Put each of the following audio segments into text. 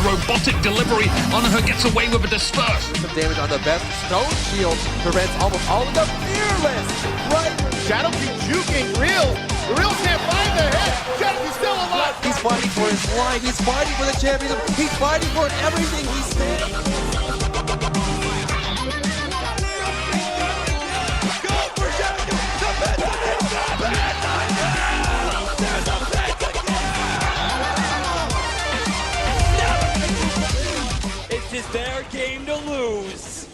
robotic delivery on her, gets away with a disperse. Some damage on the best. Stone Shield prevents almost all of the fearless. Right. Shadow keeps juking Real. The Real can't find the head. Shadow's still alive. He's fighting for his life. He's fighting for the championship. He's fighting for everything he stands. It's their game to lose.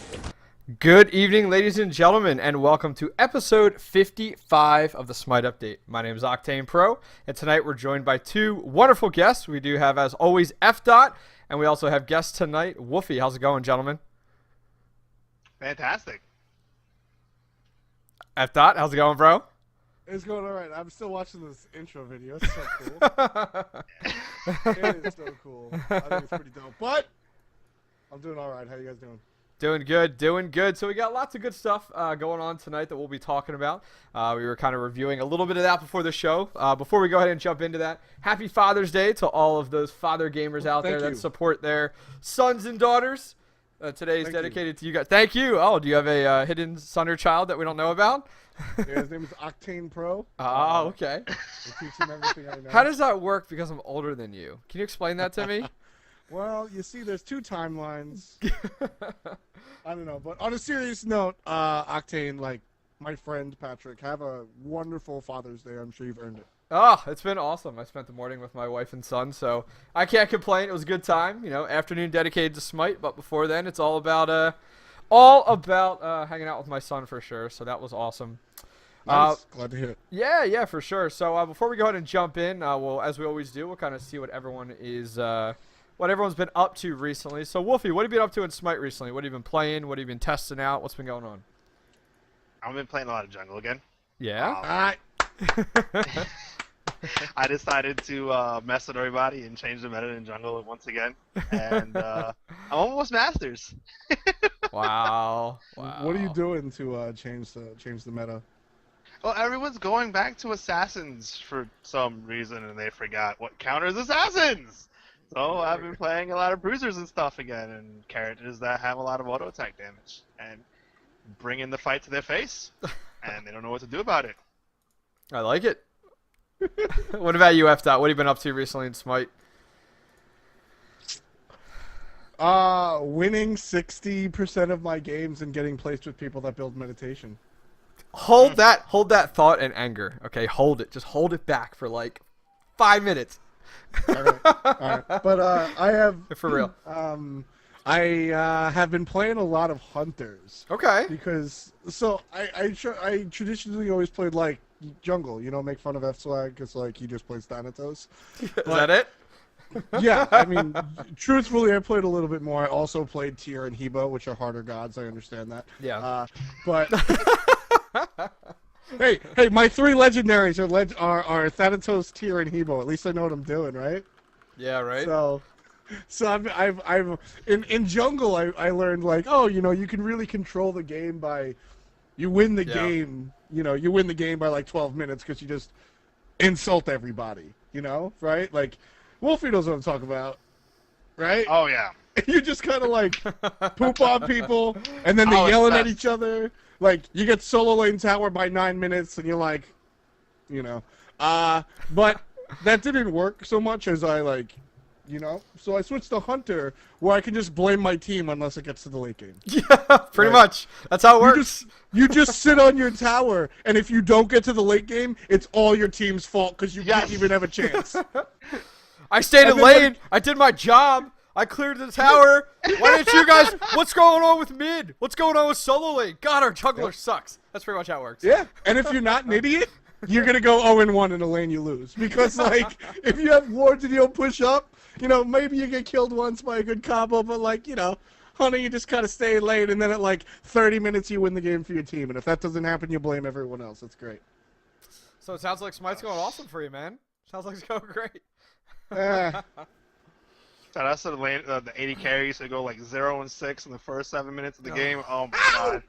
Good evening, ladies and gentlemen, and welcome to episode 55 of the Smite Update. My name is Octane Pro, and tonight we're joined by two wonderful guests. We do have, as always, F. Dot, and we also have guests tonight, Wolfie. How's it going, gentlemen? Fantastic. F. Dot, how's it going, bro? It's going all right. I'm still watching this intro video. It's so cool. It is so cool. I think it's pretty dope. But I'm doing all right. How you guys doing? Doing good, doing good. So we got lots of good stuff going on tonight that we'll be talking about. We were kind of reviewing a little bit of that before the show. Before we go ahead and jump into that, happy Father's Day to all of those father gamers out there that support their sons and daughters. Today is dedicated to you guys. Thank you. Oh, do you have a hidden son or child that we don't know about? Yeah, his name is Octane Pro. Oh, okay. I teach him everything I know. How does that work because I'm older than you? Can you explain that to me? Well, you see, there's two timelines. I don't know, but on a serious note, Octane, like my friend Patrick, have a wonderful Father's Day. I'm sure you've earned it. Oh, it's been awesome. I spent the morning with my wife and son, so I can't complain. It was a good time. You know, afternoon dedicated to Smite, but before then, it's all about hanging out with my son for sure. So that was awesome. Nice. Glad to hear it. Yeah, for sure. So before we go ahead and jump in, we'll, as we always do, we'll kind of see what everyone is, what everyone's been up to recently. So Wolfie, what have you been up to in Smite recently? What have you been playing? What have you been testing out? What's been going on? I've been playing a lot of jungle again. Yeah. I decided to mess with everybody and change the meta in jungle once again, and I'm almost masters. Wow. What are you doing to change the meta? Well, everyone's going back to assassins for some reason, and they forgot what counters assassins. So I've been playing a lot of bruisers and stuff again, and characters that have a lot of auto attack damage, and bringing the fight to their face, and they don't know what to do about it. I like it. What about you, F. Dot? What have you been up to recently in Smite? Winning 60% of my games and getting placed with people that build meditation. Hold that thought and anger. Okay, hold it. Just hold it back for like 5 minutes. All right. But I have For real. I have been playing a lot of hunters. Okay. Because I traditionally always played like jungle. You know, make fun of F-Swag because like he just plays Thanatos. Is that it? Yeah, I mean, truthfully, I played a little bit more. I also played Tier and Hebo, which are harder gods. I understand that. Yeah. But hey, my three legendaries are Thanatos, Tier, and Hebo. At least I know what I'm doing, right? Yeah, right. So I've in jungle I learned like, oh, you know, you can really control the game by you win the game. You know, you win the game by like 12 minutes because you just insult everybody. You know, right? Like Wolfie knows what I'm talking about, right? Oh yeah. You just kind of like poop on people, and then they're yelling at each other. Like you get solo lane tower by 9 minutes, and you're like, you know, but that didn't work so much as I like. You know, so I switched to Hunter, where I can just blame my team unless it gets to the late game. Yeah, pretty much. That's how it works. You just sit on your tower, and if you don't get to the late game, it's all your team's fault because you can't even have a chance. I stayed in lane. I did my job. I cleared the tower. Why didn't you guys? What's going on with mid? What's going on with solo lane? God, our jungler sucks. That's pretty much how it works. Yeah, and if you're not an idiot, you're gonna go 0-1 in a lane you lose because like if you have wards and you don't push up. You know, maybe you get killed once by a good combo, but like, you know, Hunter, you just kind of stay late, and then at like 30 minutes you win the game for your team. And if that doesn't happen, you blame everyone else. That's great. So it sounds like Smite's going awesome for you, man. Sounds like it's going great. Shout out to the lane, the 80 carries to go like 0-6 in the first 7 minutes of the game. Oh my god.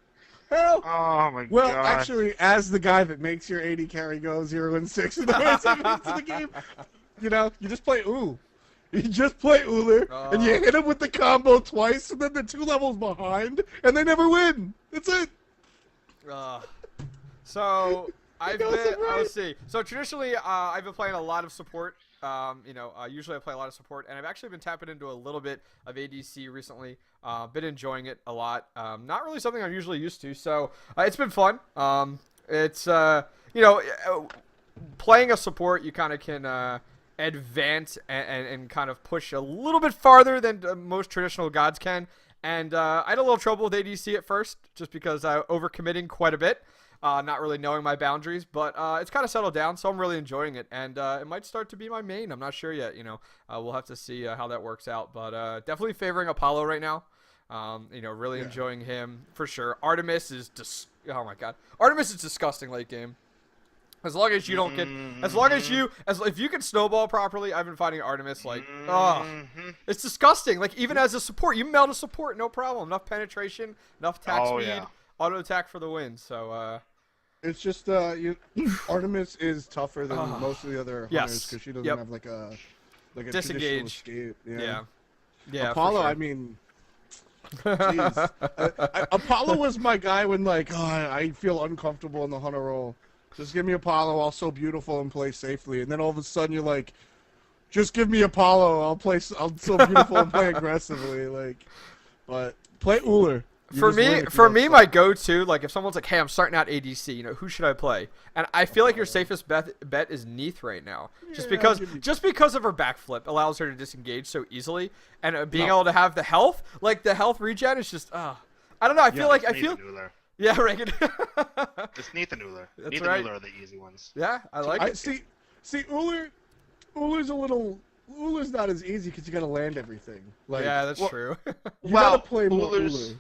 Hell. Oh my well, god. actually, as the guy that makes your 80 carry go 0-6 in the first 7 minutes of the game, you know, you just play ooh. You just play Uller, and you hit him with the combo twice, and then they're 2 levels behind, and they never win. That's it. So I've been. Let's see. So traditionally, I've been playing a lot of support. Usually I play a lot of support, and I've actually been tapping into a little bit of ADC recently. Been enjoying it a lot. Not really something I'm usually used to, so it's been fun. It's playing a support, you kind of can advance and kind of push a little bit farther than most traditional gods can. And I had a little trouble with ADC at first, just because I overcommitting quite a bit. Not really knowing my boundaries, but it's kind of settled down, so I'm really enjoying it, and it might start to be my main. I'm not sure yet. We'll have to see how that works out, but definitely favoring Apollo right now. Really enjoying him for sure. Artemis is oh my god, Artemis is disgusting late game. As long as you don't get, if you can snowball properly, I've been finding Artemis like, it's disgusting. Like even as a support, you melt a support, no problem. Enough penetration, enough attack speed, auto attack for the win. So. It's just Artemis is tougher than most of the other hunters because she doesn't have like a traditional escape. Yeah. Apollo, I mean, jeez. Apollo was my guy when I feel uncomfortable in the hunter role. Just give me Apollo, I'll so beautiful and play safely. And then all of a sudden you're like, just give me Apollo, I'll so beautiful and play aggressively. But play Uller. For me, my go-to, like if someone's like, "Hey, I'm starting out ADC, who should I play?" And I feel like your safest bet is Neith right now, just because of her backflip allows her to disengage so easily, and being able to have the health regen is just, I don't know. I feel yeah, Reagan. It's Neith and Uller. That's Neith right. and Uller are the easy ones. Yeah, I like it. See, Uller's not as easy because you got to land everything. Yeah, that's true. You got to play more Uller.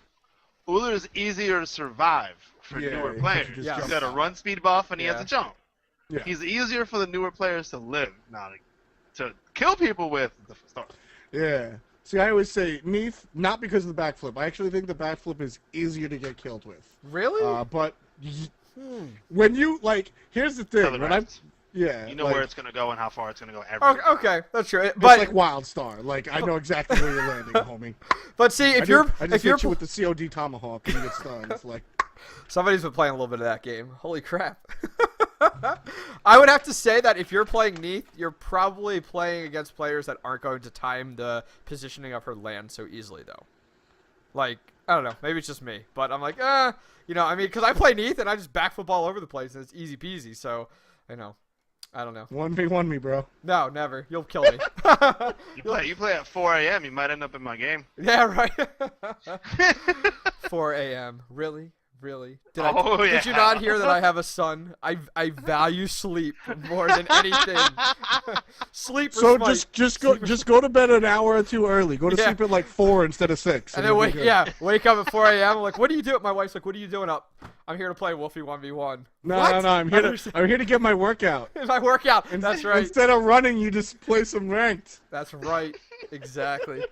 Uller is easier to survive for newer players. He's got a run speed buff and he has a jump. Yeah. He's easier for the newer players to live, not to kill people with the start. Yeah. See, I always say Neith, not because of the backflip. I actually think the backflip is easier to get killed with. Really? But when you here's the thing. You know where it's going to go and how far it's going to go every time. Okay, that's true. But it's like Wild Star. I know exactly where you're landing, homie. But see, if you're hit you with the COD Tomahawk and you get stunned. It's like somebody's been playing a little bit of that game. Holy crap. I would have to say that if you're playing Neith, you're probably playing against players that aren't going to time the positioning of her land so easily, though. I don't know. Maybe it's just me. But I'm like, because I play Neith and I just backflip all over the place and it's easy peasy. So, I don't know. 1v1 me, bro. No, never. You'll kill me. You play at 4 a.m., you might end up in my game. Yeah, right. 4 a.m. Really? Really? Did you not hear that I have a son? I value sleep more than anything. Sleep. So just go to bed an hour or two early. Go to sleep at 4 instead of 6. And then wake up at 4 a.m. I'm like, what are you doing? My wife's like, what are you doing up? I'm here to play Wolfie 1v1. No. I'm here to get my workout. My workout. That's right. Instead of running, you just play some ranked. That's right. Exactly.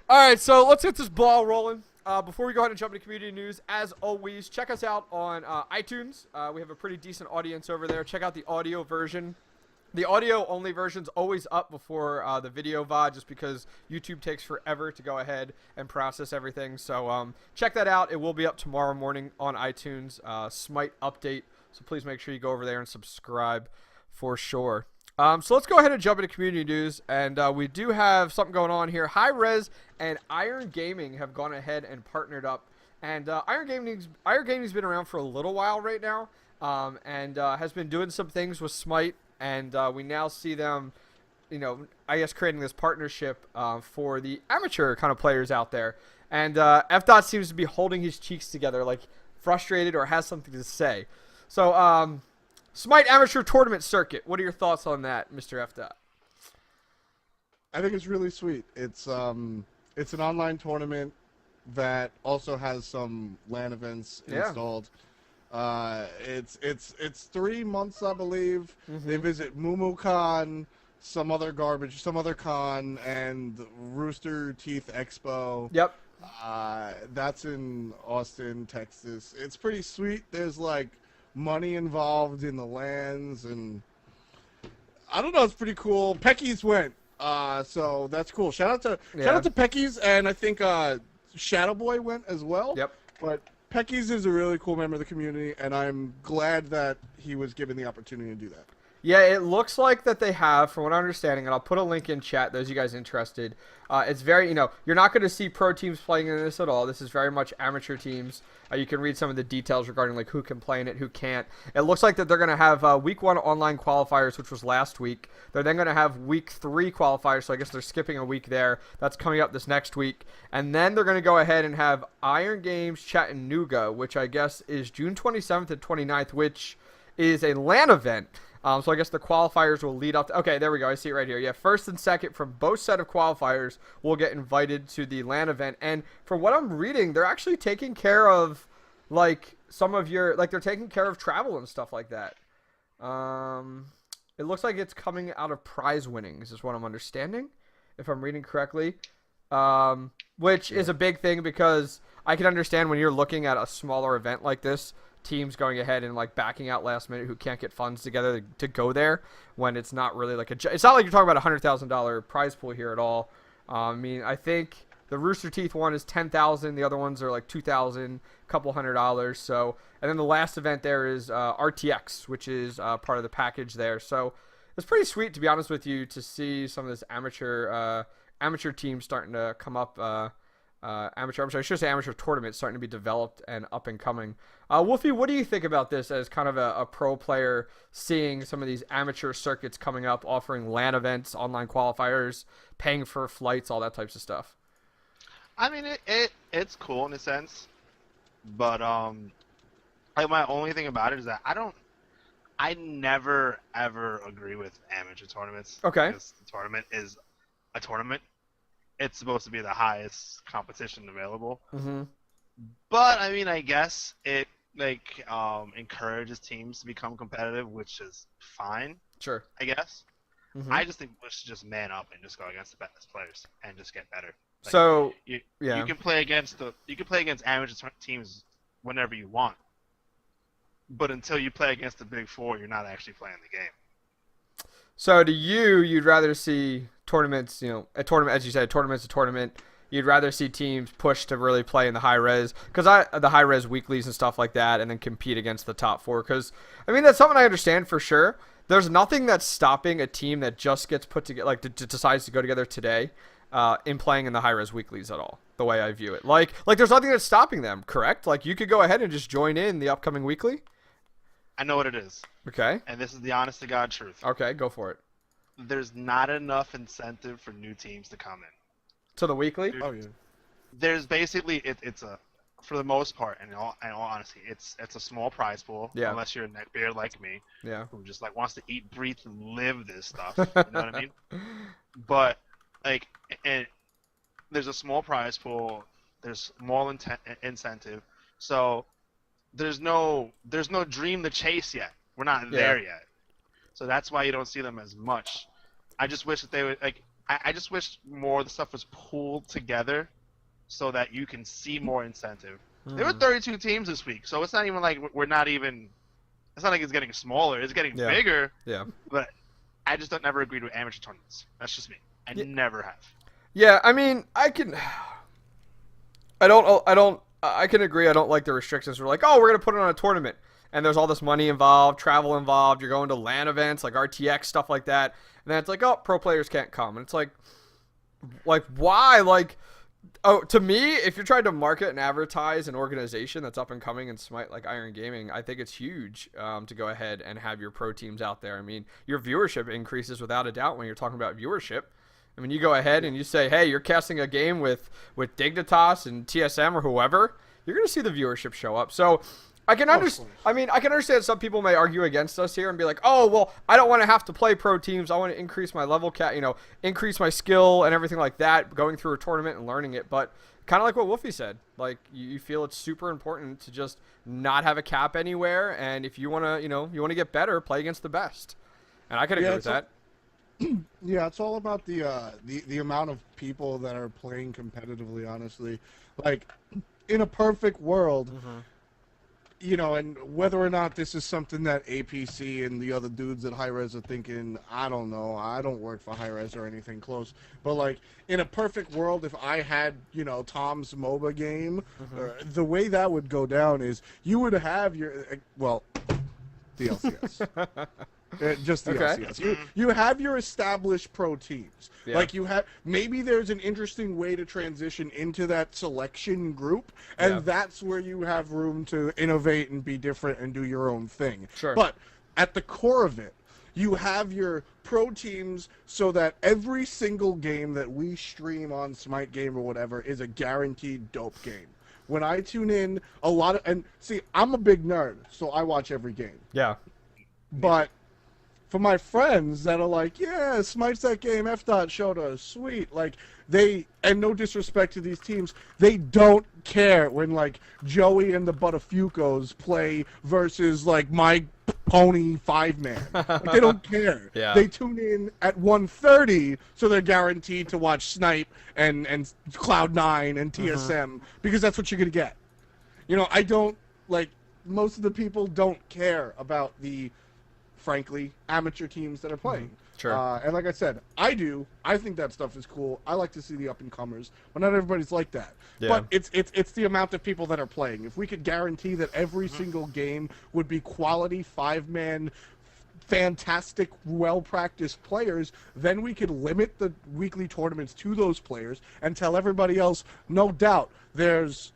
All right, so let's get this ball rolling. Before we go ahead and jump into community news, as always, check us out on iTunes. We have a pretty decent audience over there. Check out the audio version. The audio-only version's always up before the video VOD, just because YouTube takes forever to go ahead and process everything. So check that out. It will be up tomorrow morning on iTunes, Smite Update. So please make sure you go over there and subscribe for sure. So let's go ahead and jump into community news, and we do have something going on here. Hi-Rez and Iron Gaming have gone ahead and partnered up, and Iron Gaming's been around for a little while right now, and has been doing some things with Smite, and we now see them, I guess creating this partnership for the amateur kind of players out there, and F. seems to be holding his cheeks together, like frustrated or has something to say. So Smite Amateur Tournament Circuit. What are your thoughts on that, Mr. F. I think it's really sweet. It's an online tournament that also has some LAN events installed. It's 3 months, I believe. Mm-hmm. They visit MumuCon, some other con, and Rooster Teeth Expo. Yep. That's in Austin, Texas. It's pretty sweet. There's money involved in the lands, and I don't know, it's pretty cool. Pecky's went. So that's cool. Shout out to Peckies, and I think Shadow Boy went as well. Yep. But Peckies is a really cool member of the community, and I'm glad that he was given the opportunity to do that. Yeah, it looks like that they have, from what I'm understanding, and I'll put a link in chat, those of you guys interested. It's very, you're not going to see pro teams playing in this at all. This is very much amateur teams. You can read some of the details regarding like who can play in it, who can't. It looks like that they're going to have week 1 online qualifiers, which was last week. They're then going to have week 3 qualifiers, so I guess they're skipping a week there. That's coming up this next week. And then they're going to go ahead and have Iron Games Chattanooga, which I guess is June 27th and 29th, which is a LAN event. So I guess the qualifiers will lead up to... Okay, there we go. I see it right here. Yeah, first and second from both set of qualifiers will get invited to the LAN event. And from what I'm reading, they're actually taking care of, like, some of your... Like, they're taking care of travel and stuff like that. It looks like it's coming out of prize winnings is what I'm understanding, if I'm reading correctly. Which is a big thing because I can understand when you're looking at a smaller event like this, teams going ahead and like backing out last minute who can't get funds together to go there when it's not really like it's not like you're talking about $100,000 prize pool here at all. I mean, I think the Rooster Teeth one is $10,000, the other ones are like $2,000, couple $100. So, and then the last event there is RTX, which is part of the package there. So it's pretty sweet, to be honest with you, to see some of this amateur teams starting to come up. I should say amateur tournaments starting to be developed and up and coming. Wolfie, what do you think about this as kind of a pro player, seeing some of these amateur circuits coming up, offering LAN events, online qualifiers, paying for flights, all that types of stuff? I mean, it's cool in a sense, but like my only thing about it is that I never ever agree with amateur tournaments. Okay. Because the tournament is a tournament. It's supposed to be the highest competition available. Mm-hmm. But I mean, I guess it like encourages teams to become competitive, which is fine. Sure. I guess. Mm-hmm. I just think we should just man up and just go against the best players and just get better. Like, So you yeah. can play against amateur teams whenever you want. But until you play against the Big Four, you're not actually playing the game. So to you, you'd rather see tournaments, a tournament, as you said, tournament's a tournament. You'd rather see teams push to really play in the Hi-Rez, the Hi-Rez weeklies and stuff like that, and then compete against the top 4. Because, I mean, that's something I understand for sure. There's nothing that's stopping a team that just gets put together, like decides to go together today, in playing in the Hi-Rez weeklies at all, the way I view it. Like there's nothing that's stopping them, correct? Like, you could go ahead and just join in the upcoming weekly. I know what it is. Okay. And this is the honest to God truth. Okay, go for it. There's not enough incentive for new teams to come in. To the weekly? Oh yeah. There's basically it's a, for the most part, in all honesty, it's a small prize pool. Yeah. Unless you're a neckbeard like me. Yeah. Who just like wants to eat, breathe, and live this stuff. You know what I mean? But like, and there's a small prize pool. There's small incentive. So there's no dream to chase yet. We're not there yet. So that's why you don't see them as much. I just wish that they would like. I just wish more of the stuff was pooled together, so that you can see more incentive. There were 32 teams this week, so it's not even like we're not even. It's not like it's getting smaller. It's getting bigger. Yeah. But I just don't never agreed with amateur tournaments. That's just me. I never have. Yeah, I mean, I can agree. I don't like the restrictions. We're like, oh, we're gonna put it on a tournament. And there's all this money involved, travel involved. You're going to LAN events like RTX, stuff like that. And then it's like, oh, pro players can't come. And it's like why? Like, oh, to me, if you're trying to market and advertise an organization that's up and coming in Smite like Iron Gaming, I think it's huge to go ahead and have your pro teams out there. I mean, your viewership increases without a doubt when you're talking about viewership. I mean, you go ahead and you say, hey, you're casting a game with Dignitas and TSM or whoever, you're going to see the viewership show up. So I can understand. I mean, I can understand some people may argue against us here and be like, "Oh, well, I don't want to have to play pro teams. I want to increase my level cap, increase my skill and everything like that, going through a tournament and learning it." But kind of like what Wolfie said, like you feel it's super important to just not have a cap anywhere, and if you want to, you want to get better, play against the best. And I could agree with that. Yeah, it's all about the amount of people that are playing competitively. Honestly, like in a perfect world. you know, and whether or not this is something that APC and the other dudes at Hi-Rez are thinking, I don't know. I don't work for Hi-Rez or anything close. But, like, in a perfect world, if I had, you know, Tom's MOBA game, the way that would go down is you would have your, well, the LCS. Just the LCS. You have your established pro teams. Yeah. Like you have, maybe there's an interesting way to transition into that selection group, and that's where you have room to innovate and be different and do your own thing. Sure. But at the core of it, you have your pro teams so that every single game that we stream on Smite Game or whatever is a guaranteed dope game. When I tune in, and see, I'm a big nerd, so I watch every game. Yeah. But for my friends that are like, yeah, Smite's that game, F. showed us, sweet. Like, and no disrespect to these teams, they don't care when, like, Joey and the Buttafucos play versus, like, my pony 5-man. Like, they don't care. Yeah. They tune in at 1:30, so they're guaranteed to watch Snipe and Cloud9 and TSM, because that's what you're going to get. You know, I don't, like, most of the people don't care about the, frankly, amateur teams that are playing. Sure. And like I said, I do. I think that stuff is cool. I like to see the up-and-comers, but not everybody's like that. Yeah. But it's the amount of people that are playing. If we could guarantee that every single game would be quality 5-man, fantastic, well-practiced players, then we could limit the weekly tournaments to those players and tell everybody else, no doubt, there's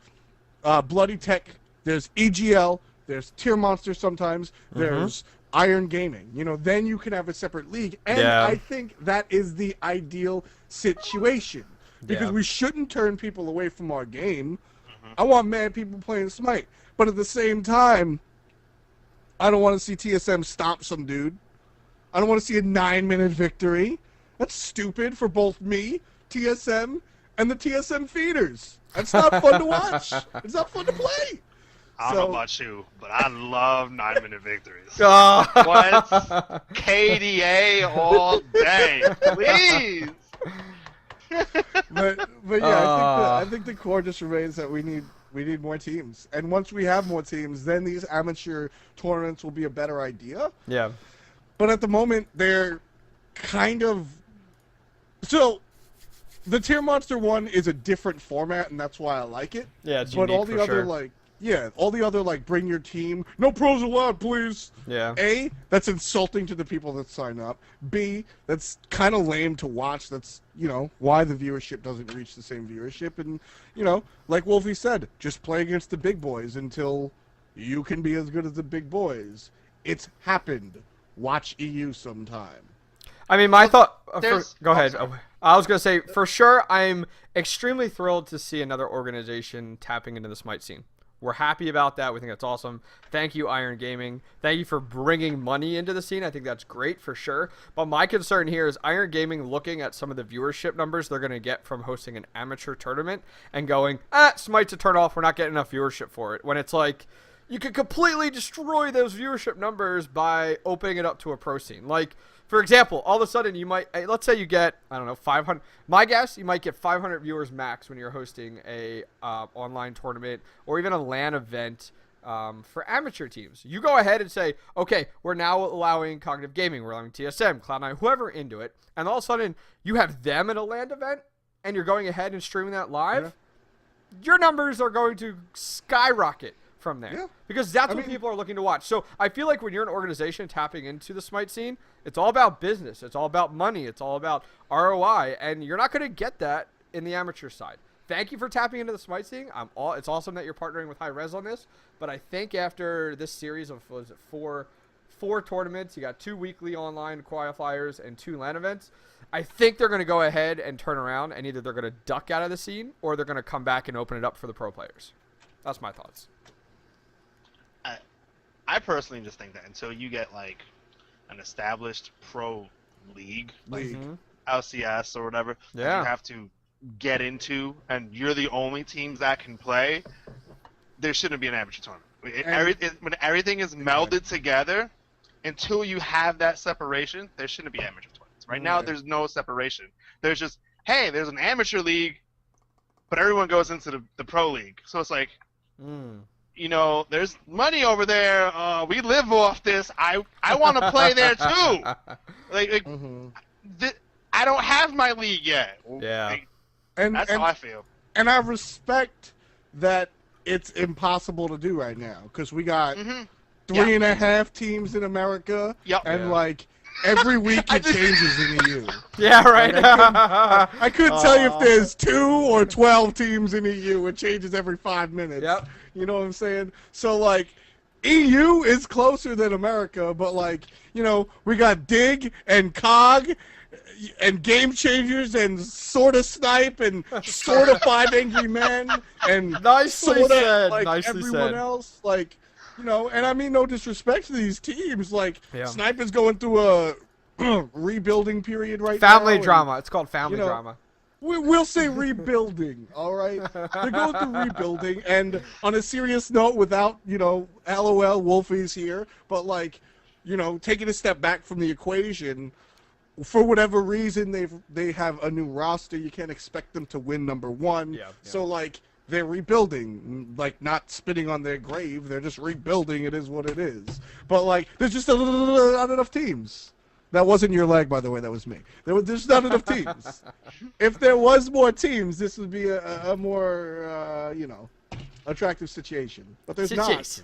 Bloody Tech, there's EGL, there's TierMonster sometimes, there's Iron Gaming. You know, then you can have a separate league, and I think that is the ideal situation, because we shouldn't turn people away from our game. I want mad people playing Smite, but at the same time, I don't want to see TSM stomp some dude. I don't want to see a 9-minute victory. That's stupid for both me, TSM, and the TSM feeders. That's not fun to watch. It's not fun to play. I don't know about you, but I love 9-minute victories. Oh. What? KDA all day, please. but yeah, I think the core just remains that we need more teams, and once we have more teams, then these amateur tournaments will be a better idea. Yeah. But at the moment, they're kind of so. The TierMonster one is a different format, and that's why I like it. Yeah, it's but unique all the for other sure. all the other bring your team, no pros allowed, please. Yeah. A, that's insulting to the people that sign up. B, that's kind of lame to watch. That's, you know, why the viewership doesn't reach the same viewership. And, you know, like Wolfie said, just play against the big boys until you can be as good as the big boys. It's happened. Watch EU sometime. I mean, my thought. Go ahead. sorry. I was gonna say, for sure, I'm extremely thrilled to see another organization tapping into the Smite scene. We're happy about that. We think that's awesome. Thank you, Iron Gaming. Thank you for bringing money into the scene. I think that's great for sure. But my concern here is Iron Gaming looking at some of the viewership numbers they're going to get from hosting an amateur tournament and going, Smite's a turn off. We're not getting enough viewership for it. When it's like, you could completely destroy those viewership numbers by opening it up to a pro scene. Like, for example, all of a sudden you might, let's say you get, I don't know, 500. My guess, you might get 500 viewers max when you're hosting a online tournament or even a LAN event for amateur teams. You go ahead and say, okay, we're now allowing Cognitive Gaming, we're allowing TSM, Cloud9, whoever into it, and all of a sudden you have them at a LAN event and you're going ahead and streaming that live. Your numbers are going to skyrocket from there because that's what people are looking to watch. So I feel like when you're an organization tapping into the Smite scene, it's all about business, it's all about money, it's all about ROI, and you're not going to get that in the amateur side. Thank you for tapping into the Smite scene. It's awesome that you're partnering with Hi-Rez on this, but I think after this series of four tournaments, you got 2 weekly online qualifiers and 2 LAN events, I think they're going to go ahead and turn around, and either they're going to duck out of the scene or they're going to come back and open it up for the pro players. That's my thoughts. I personally just think that until you get like an established pro league, like LCS or whatever, that you have to get into, and you're the only teams that can play, there shouldn't be an amateur tournament. When everything is melded together, until you have that separation, there shouldn't be amateur tournaments. Right now, there's no separation. There's just, hey, there's an amateur league, but everyone goes into the pro league. So it's like, you know, there's money over there. We live off this. I want to play there too. Like I don't have my league yet. Yeah. Like, And that's how I feel. And I respect that it's impossible to do right now because we got 3.5 teams in America, and like every week it changes in the EU. Yeah, right. Like, I couldn't tell you if there's 2 or 12 teams in EU. It changes every 5 minutes. Yep. You know what I'm saying? So like, EU is closer than America, but like, you know, we got Dig and Cog and Game Changers and sorta Snipe and sorta 5 Angry Men and Nicely sorta said. like Nicely everyone said. else. Like, you know, and I mean no disrespect to these teams. Like, Yeah. Snipe is going through a rebuilding period right now. Family and, drama. It's called family you know, drama. We'll say rebuilding, all right? They're going through rebuilding, and on a serious note, without, you know, LOL, Wolfie's here, but, like, you know, taking a step back from the equation, for whatever reason, they have a new roster. You can't expect them to win #1. Yeah. So, like, they're rebuilding, like, not spitting on their grave. They're just rebuilding. It is what it is. But, like, there's just not enough teams. That wasn't your leg, by the way. That was me. There's not enough teams. If there was more teams, this would be a more, you know, attractive situation. But there's not.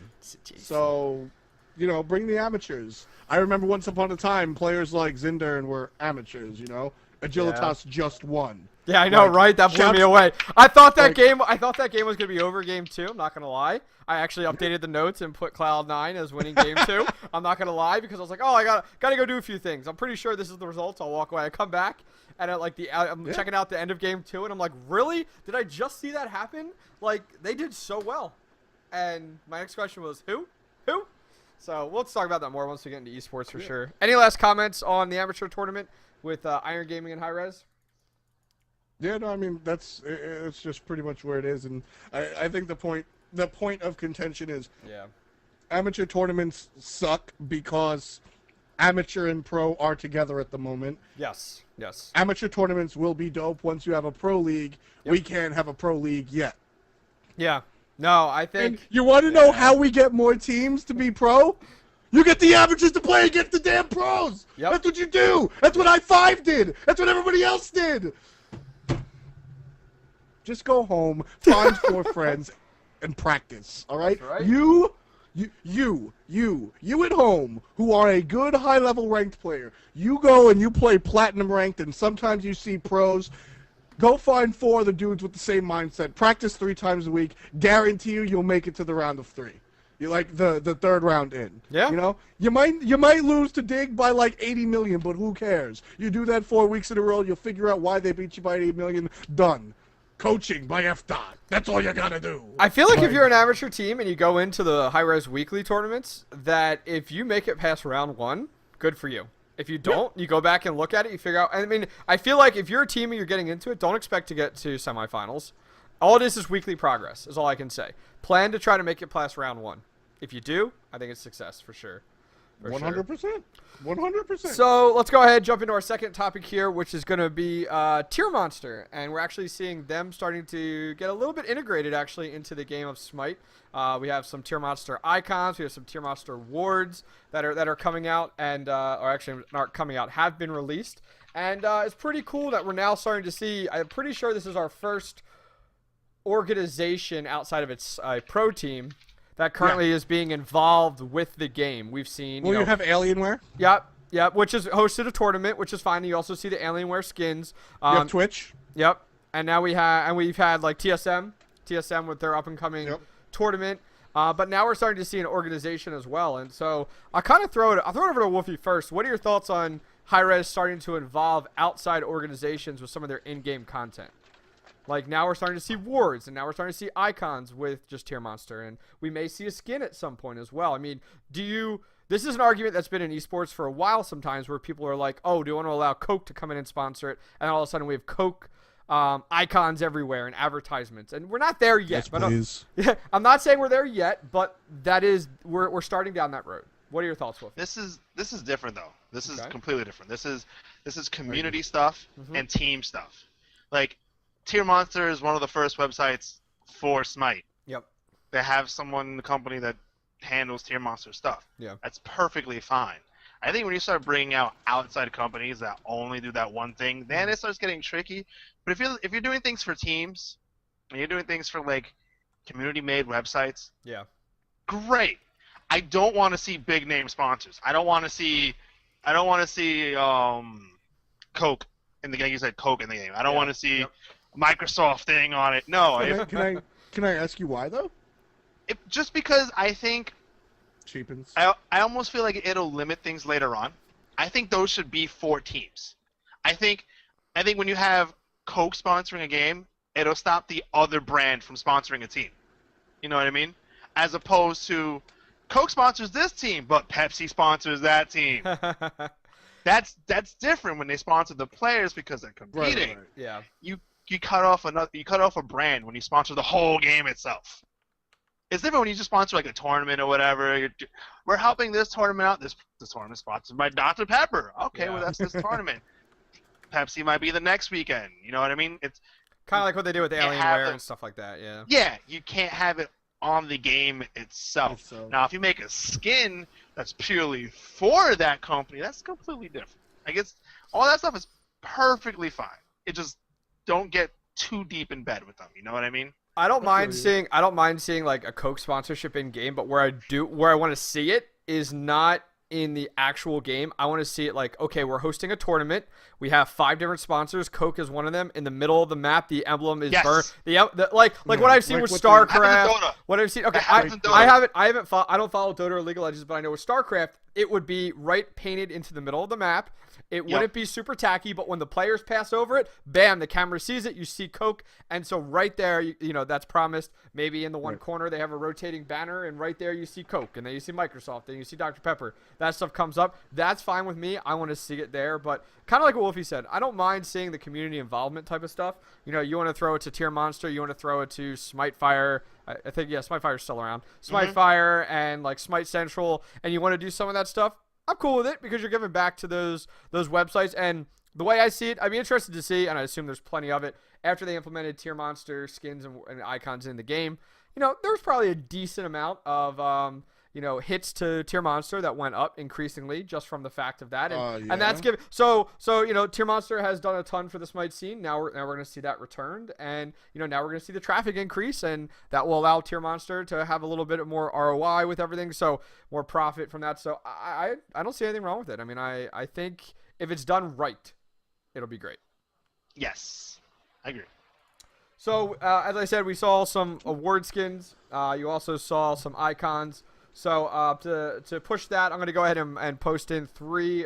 So, you know, bring the amateurs. I remember once upon a time, players like Zindern were amateurs, you know? Agilitas just won. Yeah, I know, Like, right? That blew shouts- me away. I thought that like- game was gonna be over game 2. I'm not gonna lie. I actually updated the notes and put Cloud9 as winning game 2. I'm not gonna lie because I was like, oh, I gotta go do a few things. I'm pretty sure this is the results. I'll walk away. I come back and I'm checking out the end of game 2 and I'm like, really? Did I just see that happen? Like, they did so well. And my next question was, who? So let's talk about that more once we get into esports for sure. Any last comments on the amateur tournament with Iron Gaming and Hi-Rez? Yeah, no, I mean it's just pretty much where it is, and I think the point of contention is amateur tournaments suck because amateur and pro are together at the moment. Yes. Amateur tournaments will be dope once you have a pro league. We can't have a pro league yet. Yeah. No, I think. And you want to know how we get more teams to be pro? You get the amateurs to play against the damn pros. Yep. That's what you do. That's what I5 did. That's what everybody else did. Just go home, find 4 friends, and practice. All right? That's right. You at home who are a good high-level ranked player, you go and you play platinum ranked, and sometimes you see pros. Go find 4 other dudes with the same mindset. Practice 3 times a week. Guarantee you'll make it to the round of 3. You like the 3rd round in. Yeah. You know, you might lose to Dig by like 80 million, but who cares? You do that 4 weeks in a row, you'll figure out why they beat you by 80 million. Done. Coaching by F. That's all you gotta do. I feel like if you're an amateur team and you go into the Hi-Rez weekly tournaments, that if you make it past round 1, good for you. If you don't, you go back and look at it, you figure out. I mean, I feel like if you're a team and you're getting into it, don't expect to get to semifinals. All it is weekly progress, is all I can say. Plan to try to make it past round 1. If you do, I think it's success for sure. 100%. 100%. So let's go ahead and jump into our second topic here, which is going to be TierMonster. And we're actually seeing them starting to get a little bit integrated, actually, into the game of Smite. We have some TierMonster icons. We have some TierMonster wards that are coming out and or actually not coming out, have been released. And it's pretty cool that we're now starting to see. I'm pretty sure this is our first organization outside of its pro team that currently is being involved with the game. We've seen. You have Alienware? Yep, which is hosted a tournament, which is fine. You also see the Alienware skins. You have Twitch? Yep. And now we've had like TSM with their up and coming tournament. But now we're starting to see an organization as well. And so I'll throw it over to Wolfie first. What are your thoughts on Hi-Rez starting to involve outside organizations with some of their in-game content? Like, now we're starting to see wards, and now we're starting to see icons with just TierMonster, and we may see a skin at some point as well. I mean, this is an argument that's been in esports for a while sometimes, where people are like, oh, do you want to allow Coke to come in and sponsor it? And all of a sudden we have Coke icons everywhere and advertisements, and we're not there yet. Yes, please. I'm not saying we're there yet, but we're starting down that road. What are your thoughts, Wolfie? This is different though. This is completely different. This is community stuff and team stuff. Like, TierMonster is one of the first websites for Smite. Yep. they have someone in the company that handles TierMonster stuff. Yeah. That's perfectly fine. I think when you start bringing out outside companies that only do that one thing, then it starts getting tricky. But if you're doing things for teams, and you're doing things for like community-made websites, Yeah. great. I don't want to see big name sponsors. I don't want to see Coke in the game. You said Coke in the game. I don't want to see Microsoft thing on it. No. Can I ask you why though? Just because I think Cheapens. I almost feel like it'll limit things later on. I think those should be for teams. I think when you have Coke sponsoring a game, it'll stop the other brand from sponsoring a team. You know what I mean? As opposed to Coke sponsors this team, but Pepsi sponsors that team. That's different when they sponsor the players because they're competing. Right. Yeah. You cut off a brand when you sponsor the whole game itself. It's different when you just sponsor like a tournament or whatever. We're helping this tournament out. This tournament sponsored by Dr. Pepper. Okay, Yeah. well that's this tournament. Pepsi might be the next weekend. You know what I mean? It's Kind of like what they do with can't Alienware have and stuff like that. Yeah. yeah, you can't have it on the game itself. So- Now, if you make a skin that's purely for that company, that's completely different. I guess all that stuff is perfectly fine. It just don't get too deep in bed with them. You know what I mean? I don't mind feel seeing like a Coke sponsorship in game, but where I want to see it is not in the actual game. I want to see it like, okay, we're hosting a tournament. We have 5 different sponsors. Coke is one of them. In the middle of the map, the emblem is Yes. burnt. Like what I've seen like with what they- Happens in StarCraft. Dota. What I've seen. Okay, That happens in Dota. I don't follow Dota or League of Legends, but I know with StarCraft, it would be right painted into the middle of the map. It wouldn't be super tacky, but when the players pass over it, bam, the camera sees it. You see Coke, and so right there, you know that's promised. Maybe in the one corner they have a rotating banner, and right there you see Coke, and then you see Microsoft, and you see Dr. Pepper. That stuff comes up. That's fine with me. I want to see it there, but kind of like what Wolfie said, I don't mind seeing the community involvement type of stuff. You know, you want to throw it to TierMonster, you want to throw it to SmiteFire. I think SmiteFire's still around. SmiteFire and like Smite Central, and you want to do some of that stuff. I'm cool with it because you're giving back to those websites. And the way I see it, I'd be interested to see, and I assume there's plenty of it, after they implemented TierMonster skins and icons in the game, you know, there's probably a decent amount of, hits to TierMonster that went up increasingly just from the fact of that. And that's given. So TierMonster has done a ton for the Smite scene. Now we're going to see that returned. And, now we're going to see the traffic increase. And that will allow TierMonster to have a little bit more ROI with everything. So more profit from that. So I don't see anything wrong with it. I mean, I think if it's done right, it'll be great. Yes, I agree. So, as I said, we saw some award skins. You also saw some icons. So, to push that, I'm going to go ahead and post in 3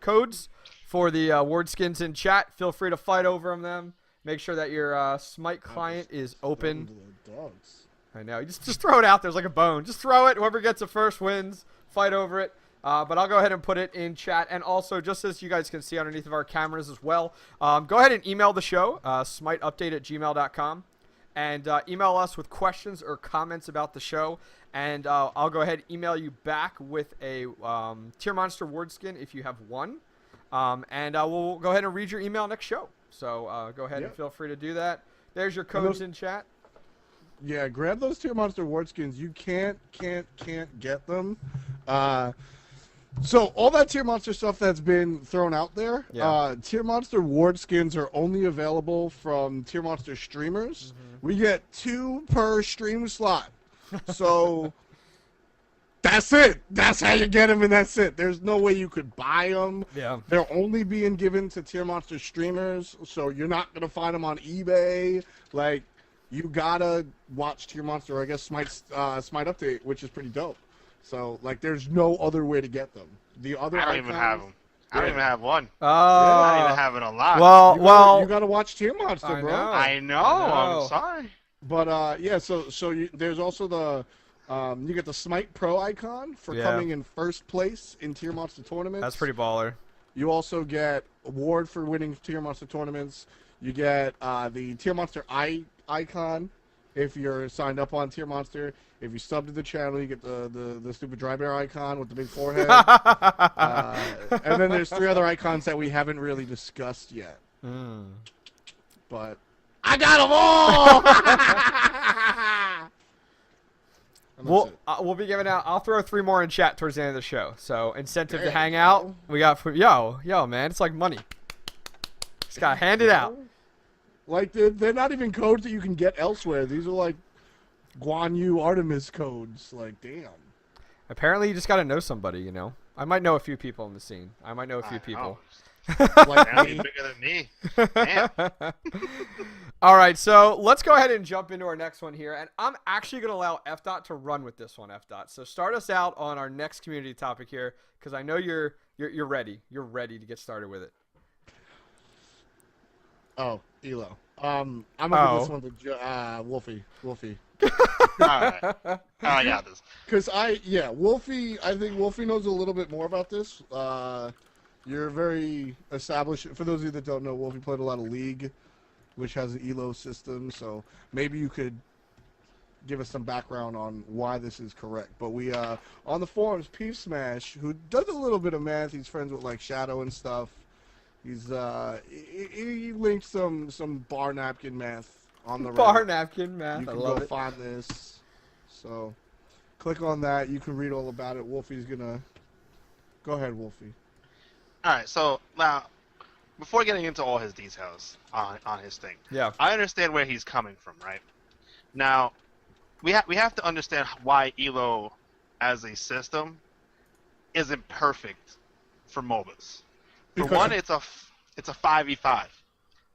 codes for the award skins in chat. Feel free to fight over them. Make sure that your Smite client is open. Dogs. I know. Just throw it out there. It's like a bone. Just throw it. Whoever gets it first wins. Fight over it. But I'll go ahead and put it in chat. And also, just as you guys can see underneath of our cameras as well, go ahead and email the show, SmiteUpdate@gmail.com. And email us with questions or comments about the show. And I'll go ahead and email you back with a TierMonster word skin if you have one. And we'll go ahead and read your email next show. So go ahead and feel free to do that. There's your codes in chat. Yeah, grab those TierMonster ward skins. You can't get them. So all that TierMonster stuff that's been thrown out there, TierMonster ward skins are only available from TierMonster streamers. We get 2 per stream slot. So that's it. That's how you get them, and that's it. There's no way you could buy them. Yeah. They're only being given to TierMonster streamers, so you're not going to find them on eBay. Like, you gotta watch TierMonster, or I guess Smite Update, which is pretty dope. So, like, there's no other way to get them. The other I don't even have them. I don't even have one. Oh. I'm not even having a lot. Well, you gotta watch TierMonster, bro. I know. I'm sorry. But yeah, so there's also the you get the Smite Pro icon for coming in first place in TierMonster tournaments. that's pretty baller. You also get award for winning TierMonster tournaments. You get the TierMonster icon if you're signed up on TierMonster. If you sub to the channel, you get the stupid dry bear icon with the big forehead. And then there's 3 other icons that we haven't really discussed yet. But I got them all! We'll be giving out. I'll throw 3 more in chat towards the end of the show. So incentive to There hang you out. go. We got yo man, it's like money. Just gotta hand it out. Like they're not even codes that you can get elsewhere. These are like Guan Yu Artemis codes. Like damn. Apparently, you just gotta know somebody. You know, I might know a few people in the scene. I might know a few people. Like Apparently me. bigger than me. Damn. All right, so let's go ahead and jump into our next one here, and I'm actually going to allow F. Dot to run with this one, F. Dot. So start us out on our next community topic here, because I know you're ready. You're ready to get started with it. Oh, Elo. I'm gonna give this one to Wolfie. Alright. I got this. Because Wolfie. I think Wolfie knows a little bit more about this. You're very established. For those of you that don't know, Wolfie played a lot of League, which has an Elo system. So maybe you could give us some background on why this is correct. But we on the forums, Peep Smash, who does a little bit of math. He's friends with like Shadow and stuff. He's he linked some bar napkin math on the Bar Reddit. napkin math. You I can love go it. find this. So click on that. You can read all about it. Wolfie's gonna go ahead, Wolfie. Alright, so now, before getting into all his details on his thing, Yeah. I understand where he's coming from, right? Now, we have to understand why Elo, as a system, isn't perfect for MOBAs. For Because- one, it's a 5v5.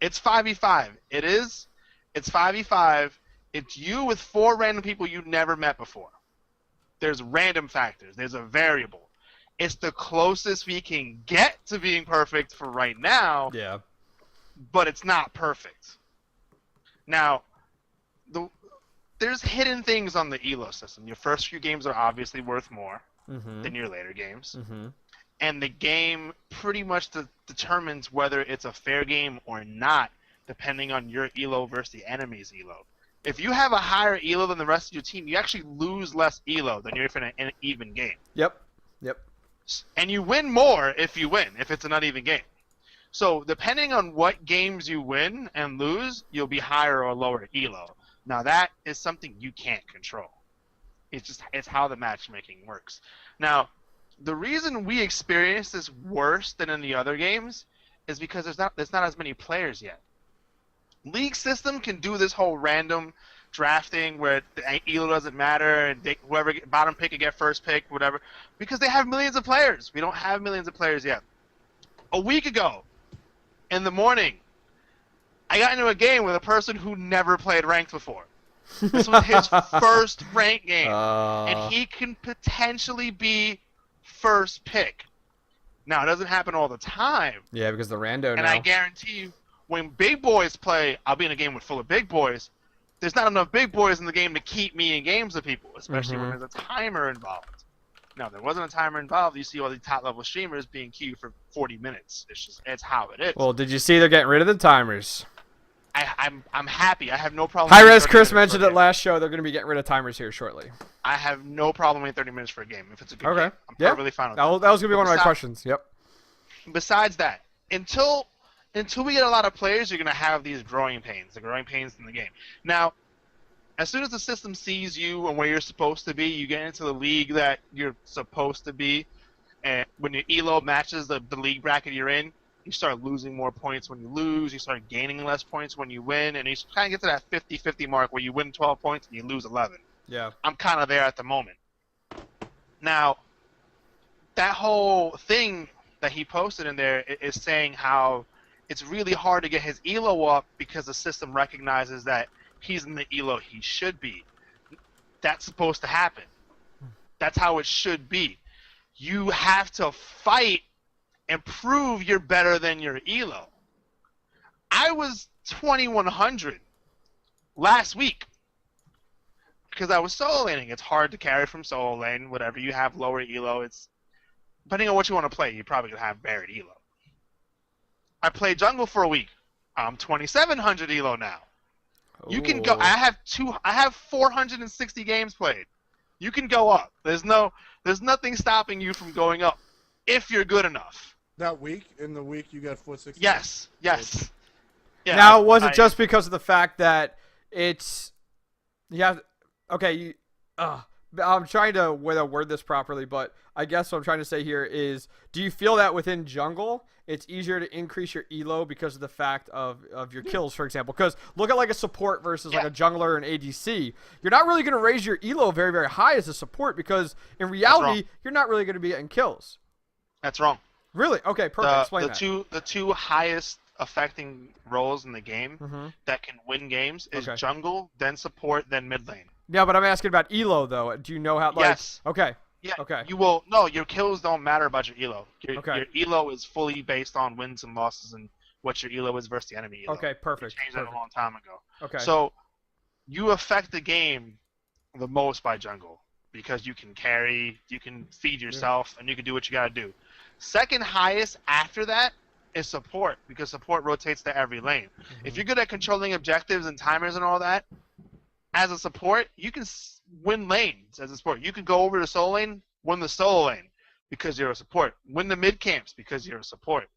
It's 5v5. It's 5v5. It's you with 4 random people you never met before. There's random factors. There's a variable. It's the closest we can get to being perfect for right now, Yeah. but it's not perfect. Now, there's hidden things on the Elo system. Your first few games are obviously worth more than your later games. And the game pretty much determines whether it's a fair game or not, depending on your Elo versus the enemy's Elo. If you have a higher Elo than the rest of your team, you actually lose less Elo than you're in an even game. Yep. And you win more if you win, if it's an uneven game. So depending on what games you win and lose, you'll be higher or lower Elo. Now that is something you can't control. It's how the matchmaking works. Now, the reason we experience this worse than in the other games is because there's not as many players yet. League system can do this whole random drafting where the Elo doesn't matter and whoever bottom pick can get first pick, whatever, because they have millions of players. We don't have millions of players yet. A week ago, in the morning, I got into a game with a person who never played ranked before. This was his first ranked game, and he can potentially be first pick. Now, it doesn't happen all the time, Yeah, because the rando and now. I guarantee you, when big boys play, I'll be in a game full of big boys. There's not enough big boys in the game to keep me in games with people, especially when there's a timer involved. Now, if there wasn't a timer involved, you see all these top-level streamers being queued for 40 minutes. It's how it is. Well, did you see they're getting rid of the timers? I'm happy. I have no problem. Hi-Rez waiting 30 Chris minutes for mentioned a it game. last show. They're going to be getting rid of timers here shortly. I have no problem waiting 30 minutes for a game if it's a good Okay. game. I'm Yeah. perfectly fine with That was going to be one of my questions. Yep. Besides that, until we get a lot of players, you're going to have these growing pains, the growing pains in the game. Now, as soon as the system sees you and where you're supposed to be, you get into the league that you're supposed to be, and when your Elo matches the league bracket you're in, you start losing more points when you lose, you start gaining less points when you win, and you kind of get to that 50-50 mark where you win 12 points and you lose 11. Yeah. I'm kind of there at the moment. Now, that whole thing that he posted in there is saying how it's really hard to get his Elo up because the system recognizes that he's in the Elo he should be. That's supposed to happen. That's how it should be. You have to fight and prove you're better than your Elo. I was 2100 last week because I was solo laning. It's hard to carry from solo lane. Whatever you have lower Elo, it's depending on what you want to play. You probably gonna have buried Elo. I played jungle for a week. I'm 2700 Elo now. You can go. Ooh. I have 460 games played. You can go up. There's nothing stopping you from going up if you're good enough. That week, in the week, you got 460. Yes. Yeah, Now, was it just because of the fact that it's you have okay, I'm trying to word this properly, but I guess what I'm trying to say here is, do you feel that within jungle, it's easier to increase your elo because of the fact of your kills, for example? Because look at like a support versus like a jungler or an ADC. You're not really going to raise your elo very, very high as a support because in reality, you're not really going to be getting kills. That's wrong. Really? Okay, perfect. Explain that. The two highest affecting roles in the game that can win games is jungle, then support, then mid lane. Yeah, but I'm asking about elo though. Do you know how? Like, yes. Okay. Yeah. Okay. You will. No, your kills don't matter about your elo. Your elo is fully based on wins and losses and what your elo is versus the enemy elo. Okay, perfect. We changed that a long time ago. Okay. So you affect the game the most by jungle because you can carry, you can feed yourself, and you can do what you gotta do. Second highest after that is support because support rotates to every lane. If you're good at controlling objectives and timers and all that, as a support, you can win lanes as a support. You can go over to solo lane, win the solo lane because you're a support. Win the mid camps because you're a support.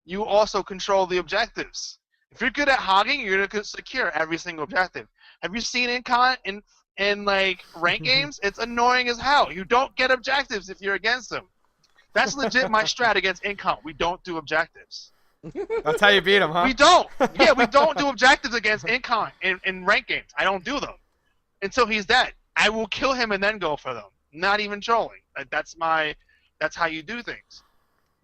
You also control the objectives. If you're good at hogging, you're going to secure every single objective. Have you seen in like rank games? It's annoying as hell. You don't get objectives if you're against them. That's legit my strat against Incon. We don't do objectives. That's how you beat him, huh? We don't. Yeah, we don't do objectives against Incon in rank games. I don't do them until he's dead. I will kill him and then go for them. Not even trolling. That's how you do things.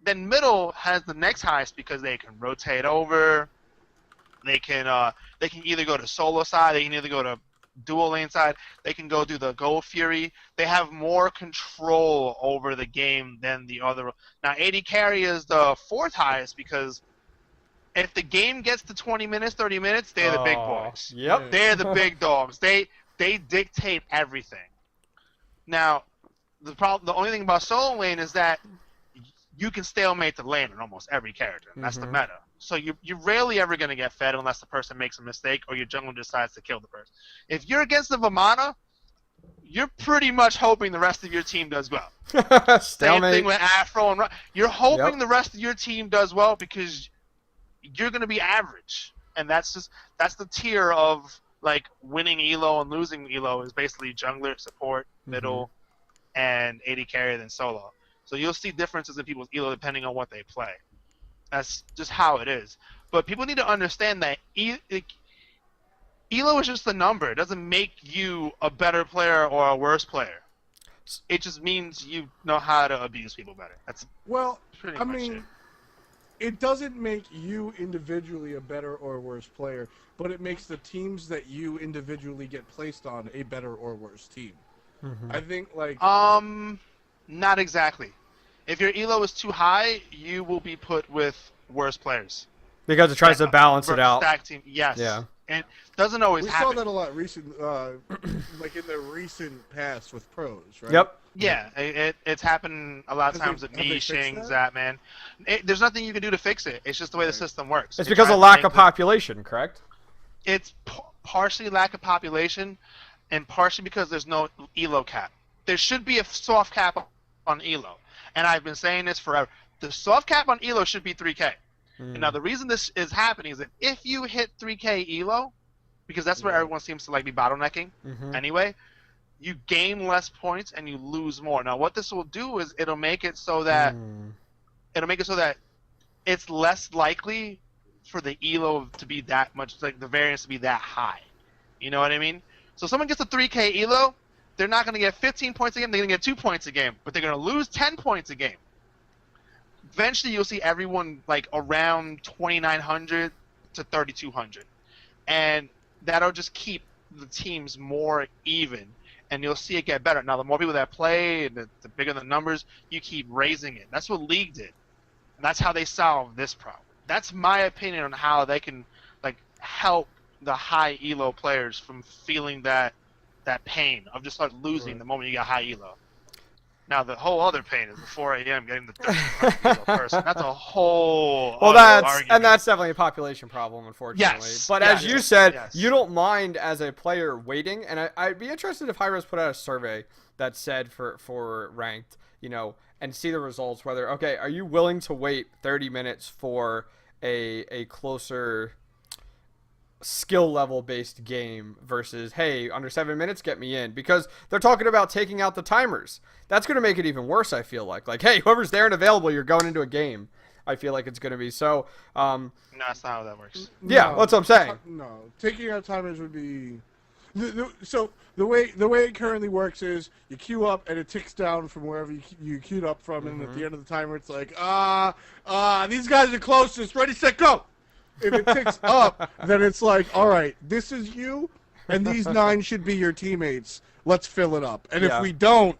Then middle has the next highest because they can rotate over. They can either go to solo side. They can either go to dual lane side. They can go do the Gold Fury. They have more control over the game than the other. Now, AD carry is the fourth highest because if the game gets to 20 minutes, 30 minutes, they're the big boys. Yep. They're the big dogs. They dictate everything. Now, the only thing about solo lane is that you can stalemate the lane in almost every character. And that's the meta. So you're rarely ever going to get fed unless the person makes a mistake or your jungler decides to kill the person. If you're against the Vamana, you're pretty much hoping the rest of your team does well. Same thing with Afro and you're hoping the rest of your team does well because you're going to be average. And that's the tier of like winning elo and losing elo is basically jungler, support, middle, and AD carry then solo. So you'll see differences in people's elo depending on what they play. That's just how it is. But people need to understand that elo is just a number. It doesn't make you a better player or a worse player. It just means you know how to abuse people better. That's pretty much it. It doesn't make you individually a better or worse player, but it makes the teams that you individually get placed on a better or worse team. I think like not exactly. If your elo is too high, you will be put with worse players. Because it tries to balance it out. Stack team, yes. Yeah. And it doesn't always happen. We saw that a lot like in the recent past with pros, right? Yep. Yeah, it's happened a lot of times with me, Shing, Zatman. There's nothing you can do to fix it. It's just the way the system works. It's because of lack of population, correct? It's partially lack of population, and partially because there's no elo cap. There should be a soft cap on elo, and I've been saying this forever. The soft cap on elo should be 3K. And now the reason this is happening is that if you hit 3K elo, because that's where everyone seems to like be bottlenecking anyway, you gain less points and you lose more. Now what this will do is it'll make it so that it's less likely for the elo to be that much, like the variance to be that high. You know what I mean? So someone gets a 3K elo, they're not going to get 15 points a game, they're going to get 2 points a game, but they're going to lose 10 points a game. Eventually you'll see everyone like around 2,900 to 3,200. And that'll just keep the teams more even. And you'll see it get better. Now, the more people that play, the bigger the numbers, you keep raising it. That's what League did. And that's how they solved this problem. That's my opinion on how they can like help the high elo players from feeling that pain of just like losing the moment you get high elo. Now, the whole other pain is the 4 a.m. getting the 1300 person. That's a whole argument. That's definitely a population problem, unfortunately. Yes. But as you said, you don't mind as a player waiting, and I'd be interested if Hi-Rez put out a survey that said for ranked, and see the results. Whether are you willing to wait 30 minutes for a closer skill level based game versus, hey, under 7 minutes, get me in, because they're talking about taking out the timers. That's going to make it even worse, I feel like, hey, whoever's there and available, you're going into a game. I feel like it's going to be so. No, that's not how that works. Yeah, No, that's what I'm saying. No, taking out timers would be. So the way it currently works is you queue up and it ticks down from wherever you queued up from, and at the end of the timer it's like these guys are closest, ready, set, go. If it ticks up, then it's like, all right, this is you, and these 9 should be your teammates. Let's fill it up. And if we don't,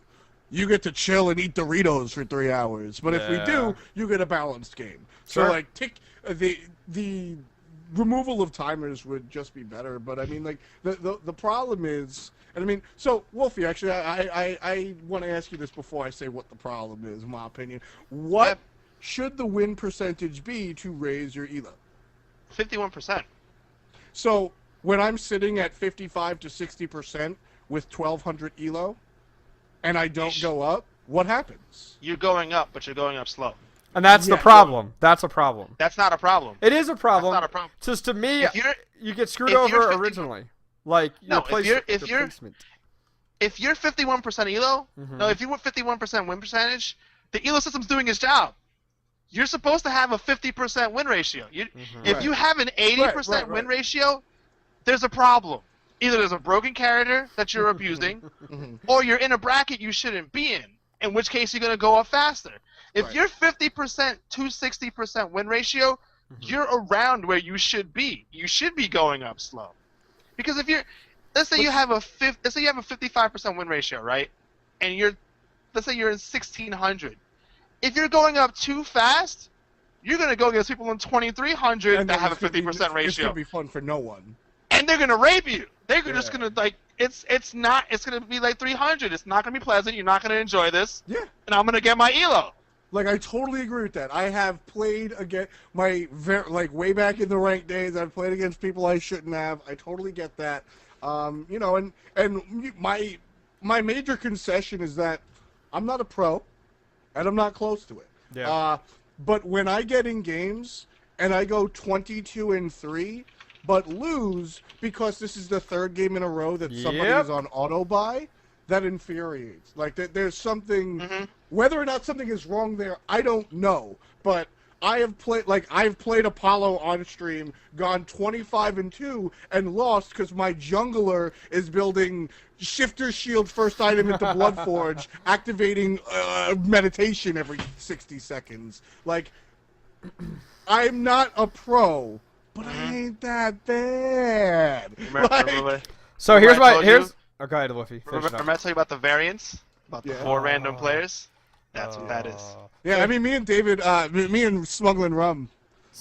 you get to chill and eat Doritos for 3 hours. But if we do, you get a balanced game. Sure. So like the removal of timers would just be better. But I mean, like the problem is, and I mean, so Wolfie, actually, I want to ask you this before I say what the problem is. In my opinion, what should the win percentage be to raise your elo? 51%. So when I'm sitting at 55 to 60% with 1200 elo, and I don't go up, what happens? You're going up, but you're going up slow. And that's the problem. That's a problem. That's not a problem. It is a problem. That's not a problem. Just to me, you get screwed if over you're 50 originally. Like, No, if you're placement. If you're 51% elo, no, if you want 51% win percentage, the elo system's doing its job. You're supposed to have a 50% win ratio. If you have an 80% win ratio, there's a problem. Either there's a broken character that you're abusing, or you're in a bracket you shouldn't be in which case you're going to go up faster. If you're 50% to 60% win ratio, you're around where you should be. You should be going up slow. Because if you're, let's say you have a 55% win ratio, right? And let's say you're in 1600. If you're going up too fast, you're going to go against people in 2300 that have a 50% ratio. It's going to be fun for no one. And they're going to rape you. They're just going to, like, it's going to be like 300. It's not going to be pleasant. You're not going to enjoy this. Yeah. And I'm going to get my elo. Like, I totally agree with that. I have played against way back in the ranked days, I've played against people I shouldn't have. I totally get that. You know, and my major concession is that I'm not a pro, and I'm not close to it. Yeah. But when I get in games and I go 22-3, but lose because this is the 3rd game in a row that somebody is on auto buy, that infuriates. Like, there's something, whether or not something is wrong there, I don't know. But I've played Apollo on stream, gone 25-2, and lost because my jungler is building Shifter Shield first item into Bloodforge, activating meditation every 60 seconds. Like, I'm not a pro, but I ain't that bad. So here's oh, go ahead, Wolfie. Remember I tell you about the variants? About the 4 random players? That's what that is. Yeah, I mean, me and David, me and Smuggling Rum,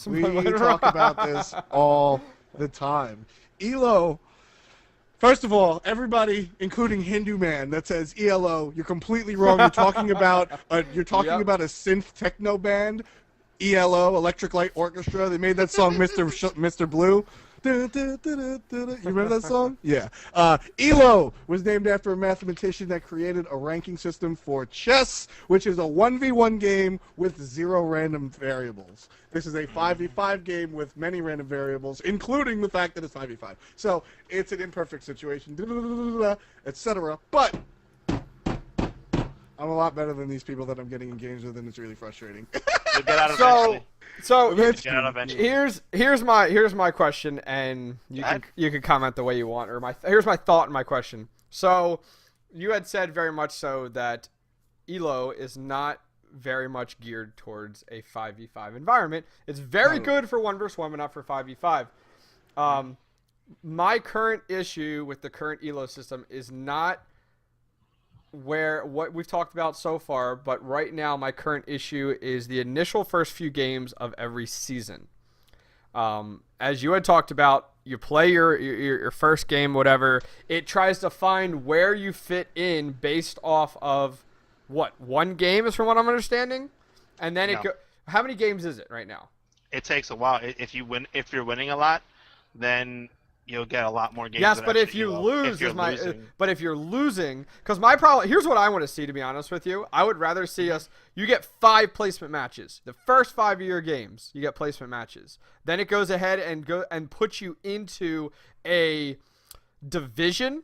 we talk about this all the time. Elo, first of all, everybody, including Hindu Man, that says ELO, you're completely wrong. You're talking about a synth techno band, ELO, Electric Light Orchestra. They made that song, Mr. Blue. You remember that song? Yeah. Elo was named after a mathematician that created a ranking system for chess, which is a 1v1 game with 0 random variables. This is a 5v5 game with many random variables, including the fact that it's 5v5. So it's an imperfect situation, etc. But I'm a lot better than these people that I'm getting in games with, and it's really frustrating. You'll get out eventually. So Get out eventually. here's my question, and you can comment the way you want, or here's my thought and my question. So you had said very much so that Elo is not very much geared towards a 5v5 environment. It's very good for 1 versus 1, but not for 5v5. My current issue with the current Elo system is not what we've talked about so far, but right now my current issue is the initial first few games of every season. As you had talked about, you play your first game, whatever. It tries to find where you fit in based off of what, 1 game is from what I'm understanding, and then how many games is it right now? It takes a while. If you're winning a lot, then you'll get a lot more games. Yes, with but extra if you elo. lose, if you're losing. but if you're losing, because my problem, here's what I want to see, to be honest with you. I would rather see us, you get 5 placement matches. The first 5 of your games, you get placement matches. Then it goes ahead and puts you into a division,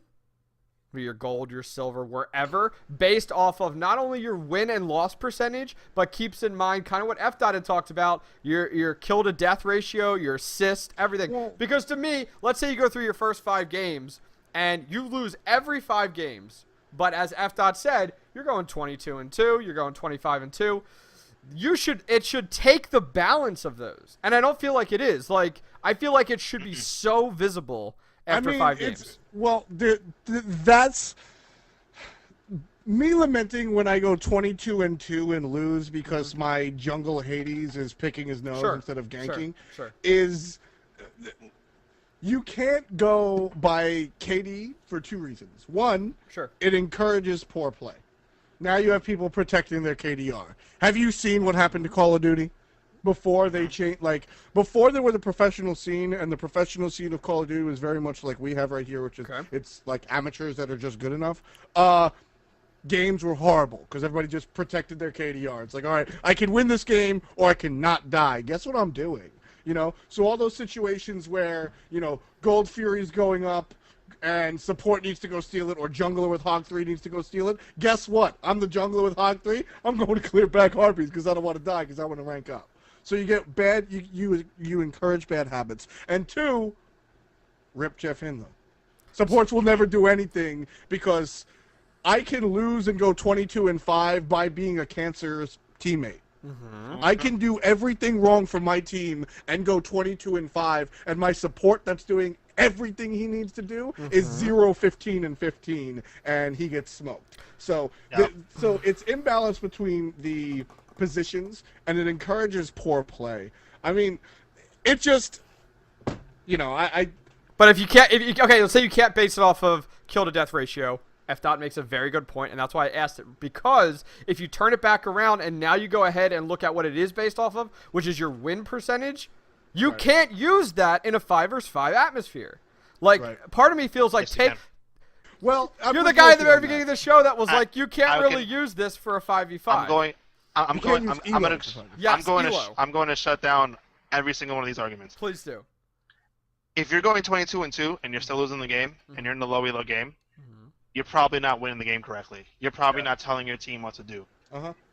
your gold, your silver, wherever, based off of not only your win and loss percentage, but keeps in mind kind of what F-Dot had talked about, your kill to death ratio, your assist, everything. Well, because to me, let's say you go through your first 5 games and you lose every 5 games, but as F-Dot said, you're going 22-2, you're going 25-2. It should take the balance of those. And I don't feel like it is. Like, I feel like it should be so visible after 5 games. Well, that's me lamenting when I go 22-2 and lose because my jungle Hades is picking his nose instead of ganking. Sure. Is you can't go by KD for 2 reasons. One, it encourages poor play. Now you have people protecting their KDR. Have you seen what happened to Call of Duty? Before they changed, before there was a professional scene, and the professional scene of Call of Duty was very much like we have right here, which is it's like amateurs that are just good enough. Games were horrible because everybody just protected their KDR. It's like, all right, I can win this game or I can not die. Guess what I'm doing? You know, so all those situations where Gold Fury's going up and support needs to go steal it, or jungler with Hog 3 needs to go steal it. Guess what? I'm the jungler with Hog 3. I'm going to clear back Harpies because I don't want to die because I want to rank up. So you get bad, you encourage bad habits. And 2, rip Jeff Hinlow. Supports will never do anything because I can lose and go 22-5 by being a cancerous teammate. I can do everything wrong for my team and go 22-5, and my support that's doing everything he needs to do is 0-15-15, and he gets smoked. So, so it's imbalance between the positions, and it encourages poor play. I mean, it just, But if you can't, okay, let's say you can't base it off of kill to death ratio. F-Dot makes a very good point, and that's why I asked it. Because if you turn it back around and now you go ahead and look at what it is based off of, which is your win percentage, you can't use that in a 5 versus 5 atmosphere. Like, part of me feels like well, you're the guy at the very beginning of the show that was like, you can't really use this for a 5v5. I'm going to shut down every single one of these arguments. Please do. If you're going 22-2 and you're still losing the game and you're in the low elo game, you're probably not winning the game correctly. You're probably not telling your team what to do.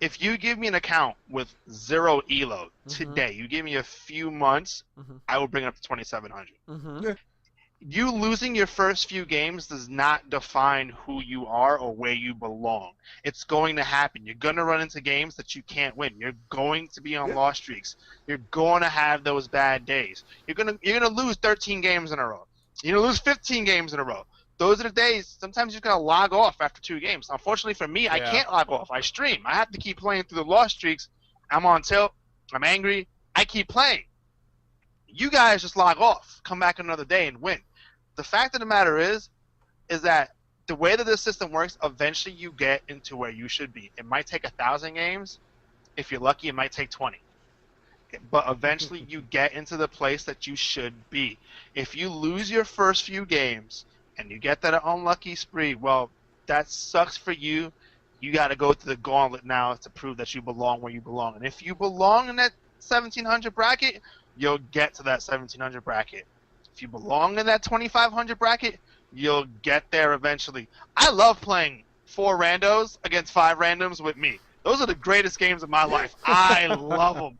If you give me an account with 0 elo today, you give me a few months, I will bring it up to 2700. You losing your first few games does not define who you are or where you belong. It's going to happen. You're going to run into games that you can't win. You're going to be on loss streaks. You're going to have those bad days. You're going to lose 13 games in a row. You're going to lose 15 games in a row. Those are the days. Sometimes you're going to log off after 2 games. Unfortunately for me, I can't log off. I stream. I have to keep playing through the loss streaks. I'm on tilt. I'm angry. I keep playing. You guys just log off, come back another day and win. The fact of the matter is that the way that this system works, eventually you get into where you should be. It might take 1,000 games. If you're lucky, it might take 20. But eventually you get into the place that you should be. If you lose your first few games and you get that unlucky spree, well, that sucks for you. You got to go to the gauntlet now to prove that you belong where you belong. And if you belong in that 1,700 bracket, you'll get to that 1,700 bracket. If you belong in that 2,500 bracket, you'll get there eventually. I love playing 4 randos against 5 randoms with me. Those are the greatest games of my life. I love them.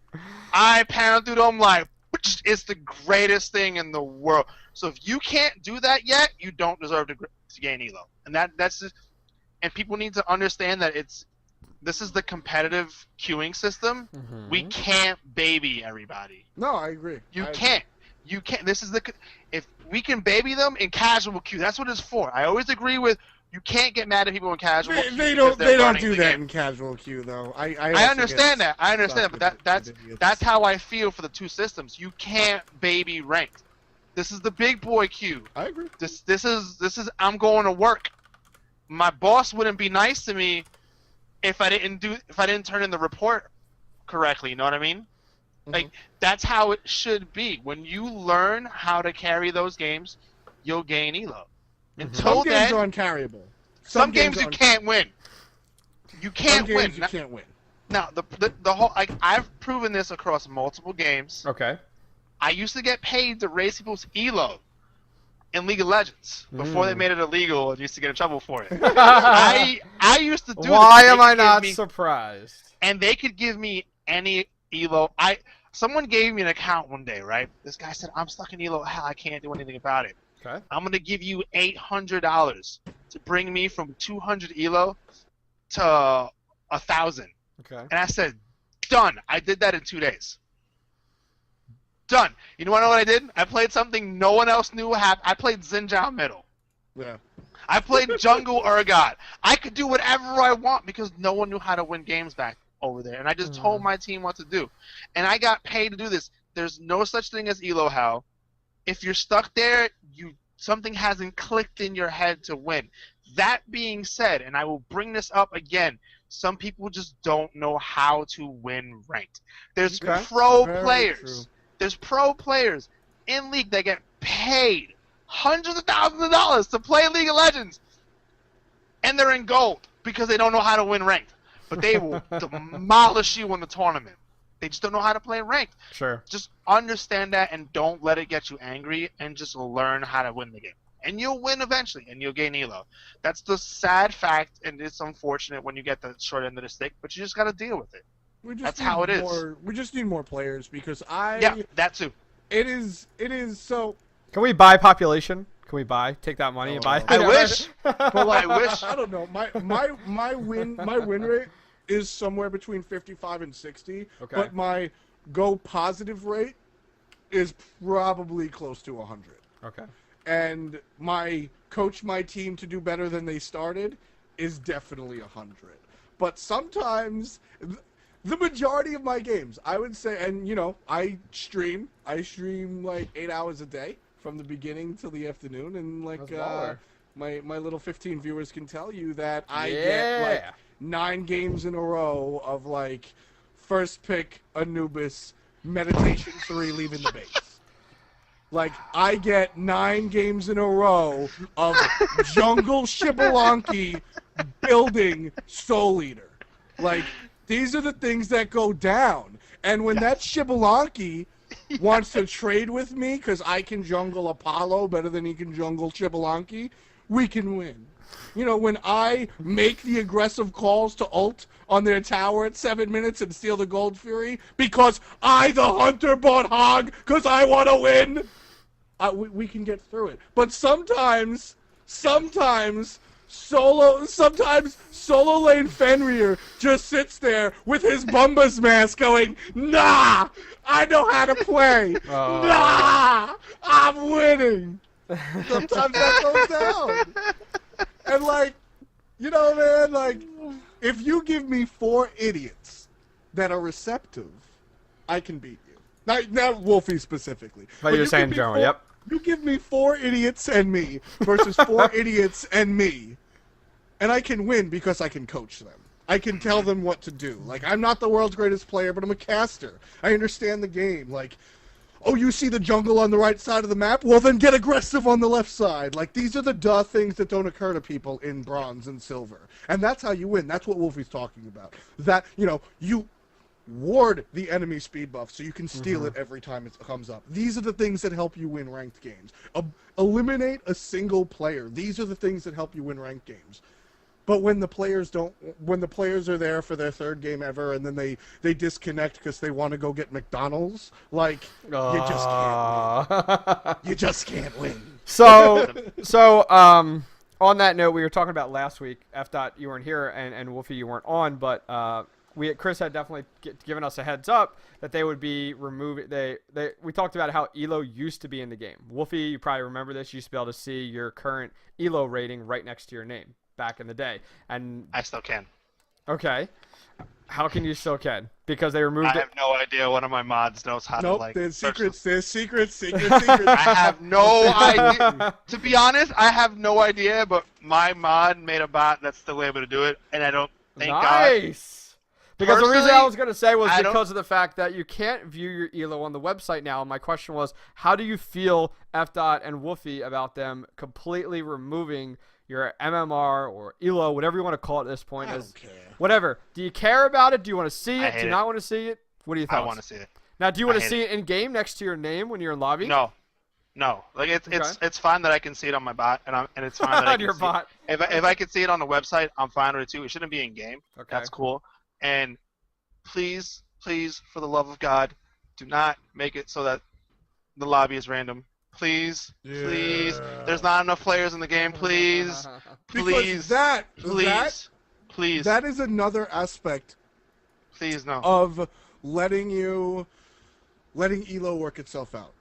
I pound through them like it's the greatest thing in the world. So if you can't do that yet, you don't deserve to gain elo. And that's just, and people need to understand that this is the competitive queuing system. We can't baby everybody. No, I agree. You can't. This is if we can baby them in casual queue. That's what it's for. I always agree with. You can't get mad at people in casual queue. They don't do that in casual queue though. I understand that. I understand, but that's how I feel for the 2 systems. You can't baby ranked. This is the big boy queue. I agree. This is I'm going to work. My boss wouldn't be nice to me if I didn't turn in the report correctly. You know what I mean? Like, that's how it should be. When you learn how to carry those games, you'll gain Elo. Some Until games then, are uncarryable. some games you can't win. You can't Some win. games you can't win. Now, the whole I've proven this across multiple games. Okay. I used to get paid to raise people's Elo in League of Legends before they made it illegal and used to get in trouble for it. I used to do Why this. am I not surprised? And they could give me any Elo. Someone gave me an account one day, right? This guy said, I'm stuck in Elo-Hell. I can't do anything about it. Okay. I'm going to give you $800 to bring me from 200 Elo to 1,000. Okay. And I said, done. I did that in 2 days. Done. You know what I did? I played something no one else knew what happened. I played Xinjiang middle. Yeah. I played jungle Urgot. I could do whatever I want because no one knew how to win games back over there. And I just told my team what to do. And I got paid to do this. There's no such thing as Elo-Hell. If you're stuck there, something hasn't clicked in your head to win. That being said, and I will bring this up again, some people just don't know how to win ranked. There's pro players. True. There's pro players in League that get paid hundreds of thousands of dollars to play League of Legends, and they're in gold because they don't know how to win ranked. But they will demolish you in the tournament. They just don't know how to play ranked. Sure. Just understand that and don't let it get you angry, and just learn how to win the game. And you'll win eventually, and you'll gain Elo. That's the sad fact, and it's unfortunate when you get the short end of the stick, but you just got to deal with it. That's how it is. We just need more players because Yeah, that too. It is so. Can we buy population? Can we take that money and buy? I wish. But like, I wish. I don't know. My win rate is somewhere between 55 and 60. Okay. But my go positive rate is probably close to 100. Okay. And my team to do better than they started is definitely 100. But sometimes the majority of my games, I would say, and you know, I stream like 8 hours a day from the beginning till the afternoon, and like my little 15 viewers can tell you that I get like 9 games in a row of like first pick Anubis, meditation 3, leaving the base. Like, I get 9 games in a row of jungle Xbalanque building Soul Eater. Like, these are the things that go down. And when that Xbalanque wants to trade with me because I can jungle Apollo better than he can jungle Xbalanque, we can win. You know, when I make the aggressive calls to ult on their tower at 7 minutes and steal the Gold Fury because I, the hunter, bought Hog because I want to win, we can get through it. But sometimes solo lane Fenrir just sits there with his Bumba's mask going, nah, I know how to play. Nah, I'm winning. Sometimes that goes down. And like, you know, man, like, if you give me 4 idiots that are receptive, I can beat you. Not Wolfie specifically. But you're saying general, yep. You give me 4 idiots and me versus 4 idiots and me, and I can win because I can coach them. I can tell them what to do. Like, I'm not the world's greatest player, but I'm a caster. I understand the game. Like, oh, you see the jungle on the right side of the map? Well, then get aggressive on the left side. Like, these are the things that don't occur to people in bronze and silver. And that's how you win. That's what Wolfie's talking about. That, you know, you ward the enemy speed buff so you can steal it every time it comes up. These are the things that help you win ranked games. Eliminate a single player. These are the things that help you win ranked games. But when the players are there for their 3rd game ever and then they disconnect because they want to go get McDonald's, like, you just can't win. You just can't win. So on that note, we were talking about last week, you weren't here, and Wolfie, you weren't on, but Chris had definitely given us a heads up that they would be removing. We talked about how Elo used to be in the game. Wolfie, you probably remember this. You used to be able to see your current Elo rating right next to your name back in the day, and I still can. Okay, how can you still can? Because they removed it. I have no idea. One of my mods knows how to like. There's secrets. There's secrets. I have no idea. To be honest, I have no idea. But my mod made a bot that's still able to do it, and I don't. Thank God. Nice. Because the reason I was going to say was I because of the fact that you can't view your Elo on the website now. And my question was, how do you feel, F. and Wolfie, about them completely removing your MMR or Elo, whatever you want to call it at this point? I don't care. Whatever. Do you care about it? Do you want to see it? Do you it. not want to see it? What do you think? I want to see it. Now, do you want to see it it in game next to your name when you're in lobby? No. Like it's fine that I can see it on my bot, and it's fine that I On can your see bot. It. If I can see it on the website, I'm fine with it too. It shouldn't be in game. Okay. That's cool. And please, for the love of God, do not make it so that the lobby is random. Please. There's not enough players in the game. Please. Because Please. that is another aspect Please no. of letting Elo work itself out.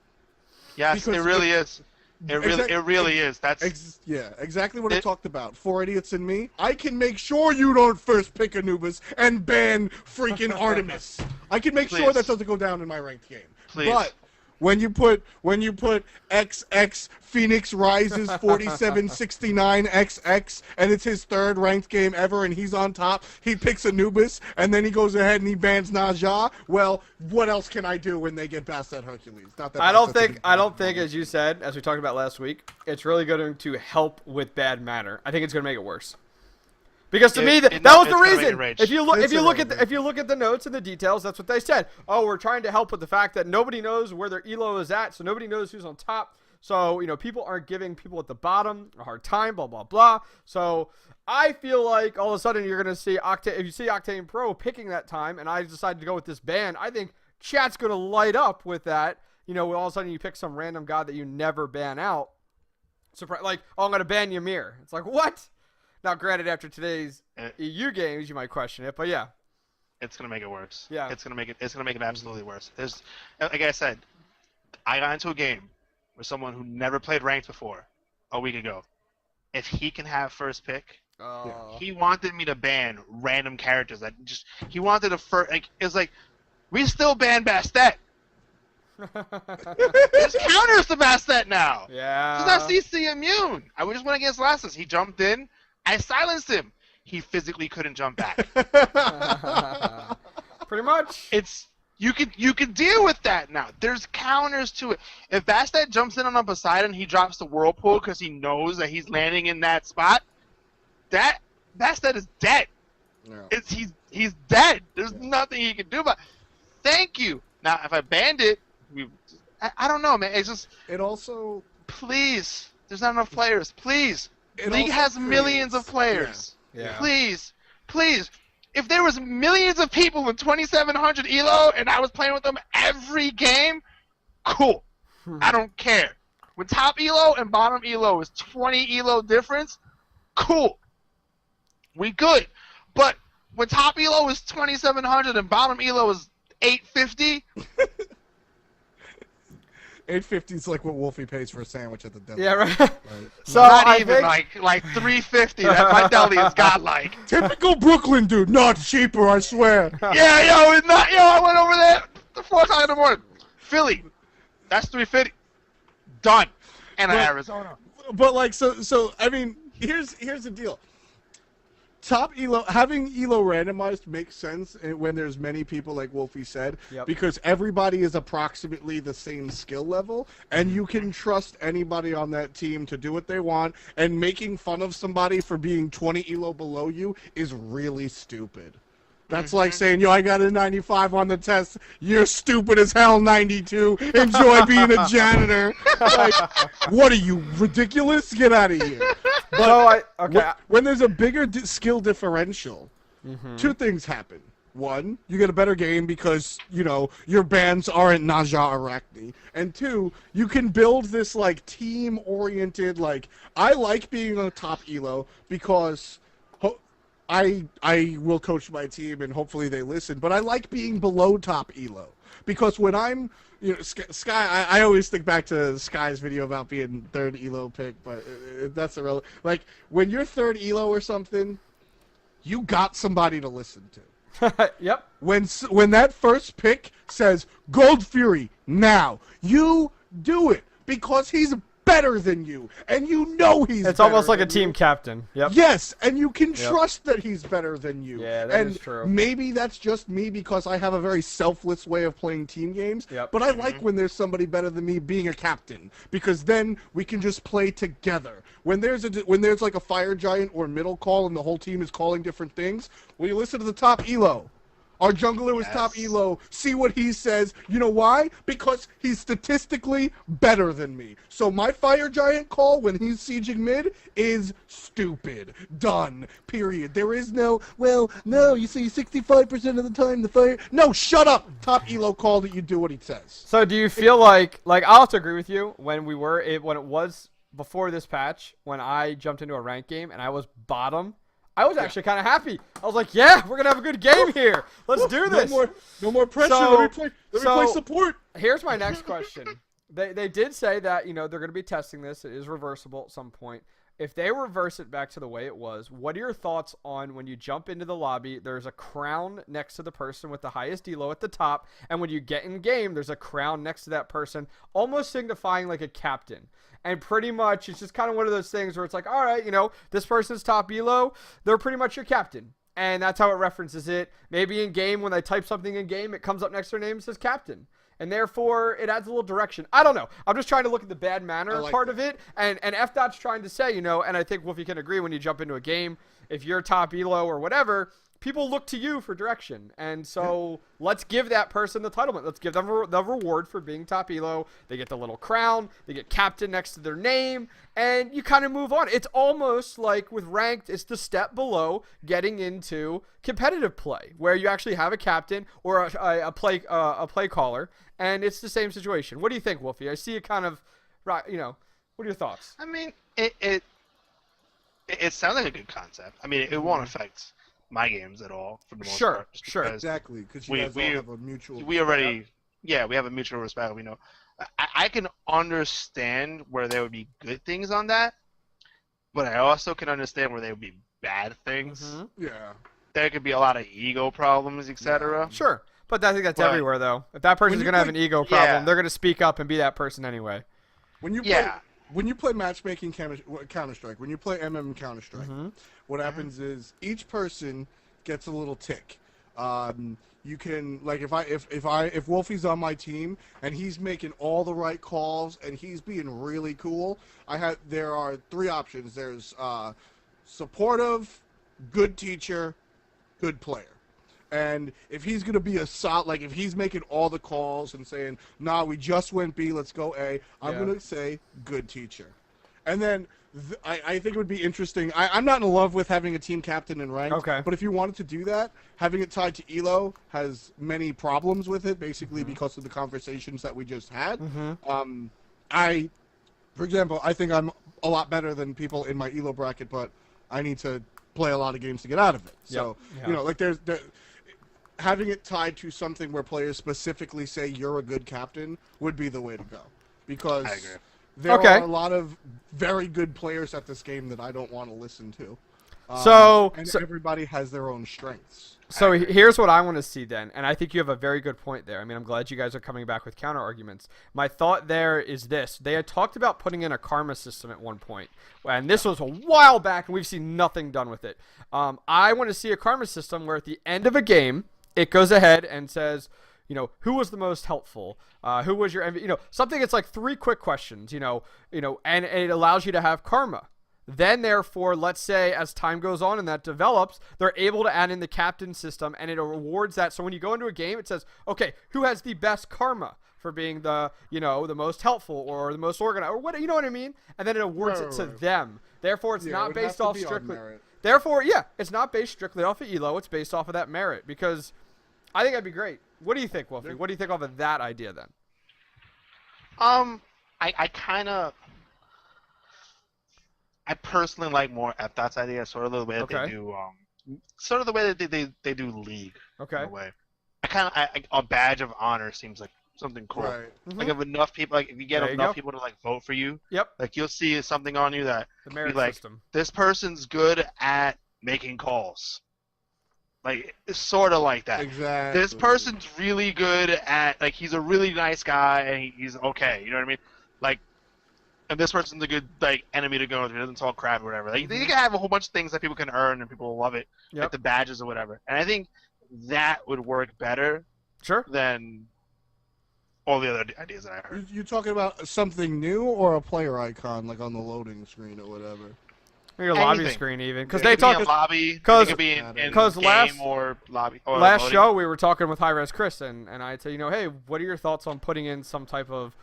Yes, because it really is. It really is. That's exactly what I talked about. 4 idiots and me. I can make sure you don't first pick Anubis and ban freaking Artemis. I can make sure that doesn't go down in my ranked game. Please. But when you put XX Phoenix Rises 4769 XX and it's his 3rd ranked game ever and he's on top, he picks Anubis and then he goes ahead and he bans Naja. Well, what else can I do when they get past that Hercules? Not that I don't think, as you said, as we talked about last week, it's really going to help with bad manner. I think it's going to make it worse. Because to me, that was the reason. If you look at the notes and the details, that's what they said. Oh, we're trying to help with the fact that nobody knows where their Elo is at, so nobody knows who's on top. So people aren't giving people at the bottom a hard time. Blah blah blah. So I feel like all of a sudden you're gonna see Octane. If you see Octane Pro picking that time, and I decided to go with this ban, I think chat's gonna light up with that. All of a sudden you pick some random god that you never ban out. Like, oh, I'm gonna ban Ymir. It's like, what? Now, granted, after today's EU games, you might question it, but yeah, it's gonna make it worse. Yeah, it's gonna make it absolutely worse. There's, like I said, I got into a game with someone who never played ranked before a week ago. If he can have first pick, he wanted me to ban random characters that he wanted to it's like we still ban Bastet. There's counters to Bastet now. Yeah. He's not CC immune. I just went against Lassus. He jumped in. I silenced him. He physically couldn't jump back. Pretty much. You can deal with that now. There's counters to it. If Bastet jumps in on a Poseidon, he drops the Whirlpool because he knows that he's landing in that spot. That Bastet is dead. Yeah. He's dead. There's nothing he can do about it. Thank you. Now, if I banned it, I don't know, man. It also... Please. There's not enough players. Please. League has millions of players. Yeah. Please. If there was millions of people with 2700 Elo and I was playing with them every game, cool. I don't care. When top Elo and bottom Elo is 20 Elo difference, cool. We good. But when top Elo is 2700 and bottom Elo is 850... 850 is like what Wolfie pays for a sandwich at the deli. Yeah, right. So not even like 350. That my deli has got like typical Brooklyn dude, not cheaper, I swear. Yeah, it's not. I went over there the 4 times in the morning. Philly, that's 350. Done. And Arizona. But like so I mean, here's the deal. Top Elo, having Elo randomized makes sense when there's many people, like Wolfie said, because everybody is approximately the same skill level, and you can trust anybody on that team to do what they want, and making fun of somebody for being 20 Elo below you is really stupid. That's like saying, yo, I got a 95 on the test. You're stupid as hell, 92. Enjoy being a janitor. Like, what are you, ridiculous? Get out of here. But when there's a bigger skill differential, 2 things happen. 1, you get a better game because, your bans aren't Naja Arachne. And 2, you can build this, like, team-oriented, like, I like being on top Elo because... I will coach my team and hopefully they listen, but I like being below top Elo because when I'm, Sky, I always think back to Sky's video about being 3rd Elo pick, but that's irrelevant. Like when you're 3rd Elo or something, you got somebody to listen to. Yep. When that first pick says Gold Fury now, you do it because he's better than you, and you know he's. It's almost like a than team you. captain. Yep. Yes, and you can trust that he's better than you. Yeah, that and is true. Maybe that's just me because I have a very selfless way of playing team games. Yep. But I like when there's somebody better than me being a captain, because then we can just play together. When there's like a fire giant or middle call and the whole team is calling different things, well, you listen to the top elo. Our jungler was top elo. See what he says. You know why? Because he's statistically better than me. So my fire giant call when he's sieging mid is stupid. Done. Period. There is no, well, no, you see 65% of the time the fire... No, shut up! Top elo call that you do what he says. So do you feel like I'll have to agree with you, when it was before this patch, when I jumped into a ranked game and I was bottom, I was actually kind of happy. I was like, yeah, we're going to have a good game here. Let's do this. No more pressure. So- let me play support. Here's my next question. They did say that, they're going to be testing this. It is reversible at some point. If they reverse it back to the way it was, what are your thoughts on when you jump into the lobby, there's a crown next to the person with the highest elo at the top, and when you get in game, there's a crown next to that person, almost signifying like a captain. And pretty much, it's just kind of one of those things where it's like, all right, this person's top elo, they're pretty much your captain. And that's how it references it. Maybe in game, when they type something in game, it comes up next to their name and says captain. And therefore, it adds a little direction. I don't know. I'm just trying to look at the bad manner part of it. And F.Dot's trying to say, and I think Wolfie can agree, when you jump into a game, if you're top elo or whatever, people look to you for direction. And so let's give that person the titlement. Let's give them the reward for being top elo. They get the little crown. They get captain next to their name. And you kind of move on. It's almost like with ranked, it's the step below getting into competitive play, where you actually have a captain or a play caller. And it's the same situation. What do you think, Wolfie? I see it kind of, right. What are your thoughts? I mean, it sounds like a good concept. I mean, it won't affect my games at all for the most part. Sure. Exactly, because you guys all have a mutual... We already... Yeah, we have a mutual respect. We know. I can understand where there would be good things on that, but I also can understand where there would be bad things. Mm-hmm. Yeah. There could be a lot of ego problems, etc. Sure. But I think that's everywhere, though. If that person's going to have an ego problem, they're going to speak up and be that person anyway. When you play matchmaking Counter-Strike, when you play MM Counter-Strike, what happens is each person gets a little tick. You can, like, if Wolfie's on my team and he's making all the right calls and he's being really cool, there are three options. There's supportive, good teacher, good player. And if he's going to be if he's making all the calls and saying, nah, we just went B, let's go A, I'm going to say good teacher. And then I think it would be interesting. I'm not in love with having a team captain in ranked, but if you wanted to do that, having it tied to elo has many problems with it, basically because of the conversations that we just had. For example, I think I'm a lot better than people in my elo bracket, but I need to play a lot of games to get out of it. So, having it tied to something where players specifically say you're a good captain would be the way to go. Because there are a lot of very good players at this game that I don't want to listen to. And everybody has their own strengths. So here's what I want to see then, and I think you have a very good point there. I mean, I'm glad you guys are coming back with counter arguments. My thought there is this. They had talked about putting in a karma system at one point, and this was a while back, and we've seen nothing done with it. I want to see a karma system where at the end of a game, it goes ahead and says, who was the most helpful? Who was your MVP? Something that's like 3 quick questions, and it allows you to have karma. Then, therefore, let's say as time goes on and that develops, they're able to add in the captain system, and it rewards that. So when you go into a game, it says, okay, who has the best karma for being the, the most helpful or the most organized or what, you know what I mean? And then it awards it to them. Therefore, it's not based off strictly. Therefore, it's not based strictly off of elo. It's based off of that merit, because I think that'd be great. What do you think, Wolfie? What do you think of that idea then? I personally like more F.Dot's idea, sort of the way that they do, sort of the way that they do League. In a way. A badge of honor seems like something cool. Right. Like if enough people, if you get enough people to vote for you, like you'll see something on you that the merit system. This person's good at making calls. Like it's sort of like that. Exactly. This person's really good at he's a really nice guy and he's okay. You know what I mean? Like and this person's a good like enemy to go through. Doesn't talk crap or whatever. Like you can have a whole bunch of things that people can earn and people will love it, like the badges or whatever. And I think that would work better than all the other ideas that I heard. You talking about something new or a player icon like on the loading screen or whatever? Or your lobby screen even, because they talk lobby. Because it could be in game or lobby. Or last loading. show we were talking with Hi-Rez Chris, and I'd say, hey, what are your thoughts on putting in some type of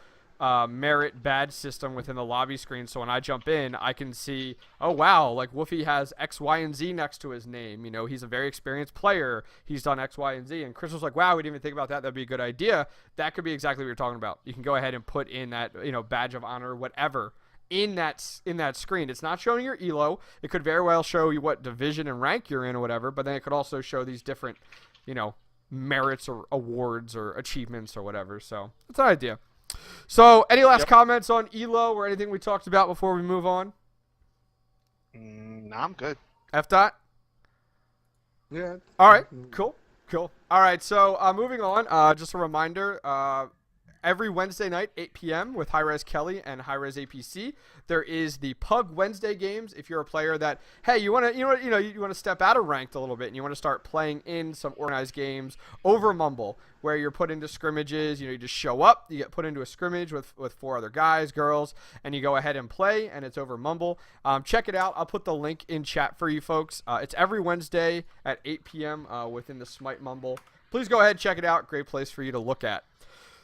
merit badge system within the lobby screen, so when I jump in, I can see, oh wow, like Wolfie has X, Y, and Z next to his name. He's a very experienced player. He's done X, Y, and Z. And Chris was like, wow, we didn't even think about that. That'd be a good idea. That could be exactly what you're talking about. You can go ahead and put in that, badge of honor, whatever, in that screen. It's not showing your elo. It could very well show you what division and rank you're in or whatever, but then it could also show these different, merits or awards or achievements or whatever. So it's an idea. So any last comments on elo or anything we talked about before we move on? No, I'm good. F dot? Yeah. All right, cool. All right, so moving on, just a reminder, every Wednesday night, 8 p.m. with Hi-Rez Kelly and HiRezAPC, there is the Pug Wednesday games. If you're a player that, hey, you want to step out of ranked a little bit and you want to start playing in some organized games over Mumble, where you're put into scrimmages. You just show up, you get put into a scrimmage with 4 other guys, girls, and you go ahead and play, and it's over Mumble. Check it out. I'll put the link in chat for you folks. It's every Wednesday at 8 p.m. Within the Smite Mumble. Please go ahead, check it out. Great place for you to look at.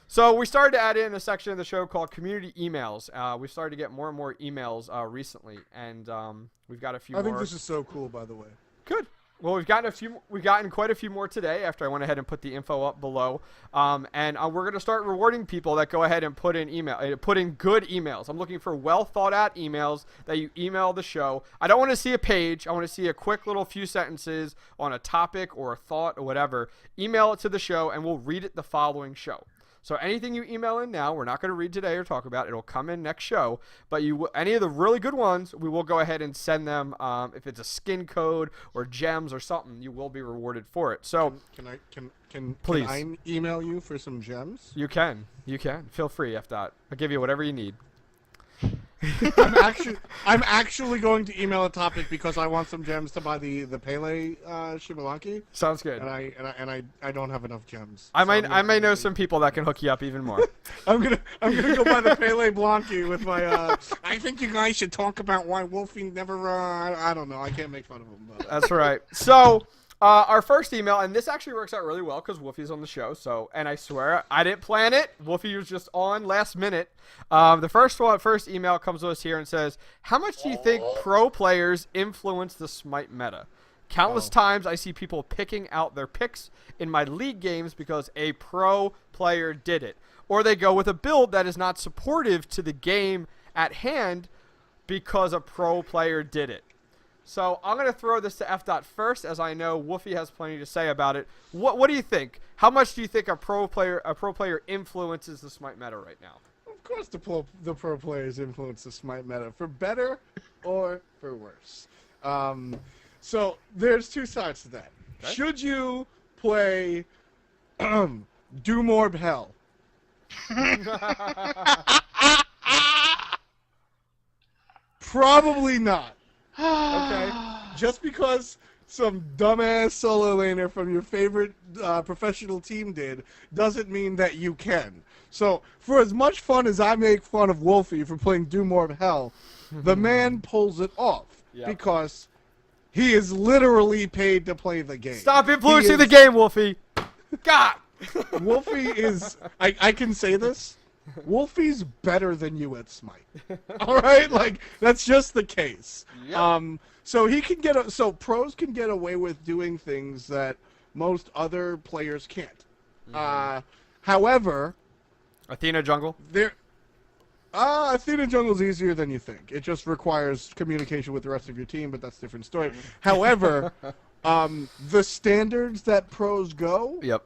So we started to add in a section of the show called community emails. We started to get more and more emails recently, and we've got a few more. I think this is so cool, by the way. Good. Well, we've gotten quite a few more today after I went ahead and put the info up below. And we're going to start rewarding people that go ahead and put in good emails. I'm looking for well thought out emails that you email the show. I don't want to see a page. I want to see a quick little few sentences on a topic or a thought or whatever. Email it to the show and we'll read it the following show. So anything you email in now, we're not going to read today or talk about. It'll come in next show. But any of the really good ones, we will go ahead and send them. If it's a skin code or gems or something, you will be rewarded for it. So please. Can I email you for some gems? You can. Feel free, F dot. I'll give you whatever you need. I'm actually going to email a topic because I want some gems to buy the Pele Xbalanque. Sounds good. And I don't have enough gems. I may know some people that can hook you up even more. I'm gonna go buy the Pele Blanque with my. I think you guys should talk about why Wolfie never. I don't know. I can't make fun of him. But. That's right. So. Our first email, and this actually works out really well because Wolfie's on the show. And I swear I didn't plan it. Wolfie was just on last minute. The first email comes to us here and says, "How much do you think pro players influence the Smite meta? Countless times I see people picking out their picks in my league games because a pro player did it, or they go with a build that is not supportive to the game at hand because a pro player did it." So I'm going to throw this to F dot first, as I know Wolfie has plenty to say about it. What do you think? How much do you think a pro player influences the Smite meta right now? Of course, the pro players influence the Smite meta for better or for worse. So there's 2 sides to that. Okay. Should you play Do More Hell? Probably not. Okay, just because some dumbass solo laner from your favorite professional team did doesn't mean that you can. So, for as much fun as I make fun of Wolfie for playing Do More Hell, the man pulls it off because he is literally paid to play the game. Stop influencing the game, Wolfie. God. Wolfie is. I can say this. Wolfie's better than you at Smite. All right, like that's just the case. Yep. So he can so pros can get away with doing things that most other players can't. Mm-hmm. However, Athena jungle. Athena jungle's easier than you think. It just requires communication with the rest of your team, but that's a different story. However, the standards that pros go. Yep.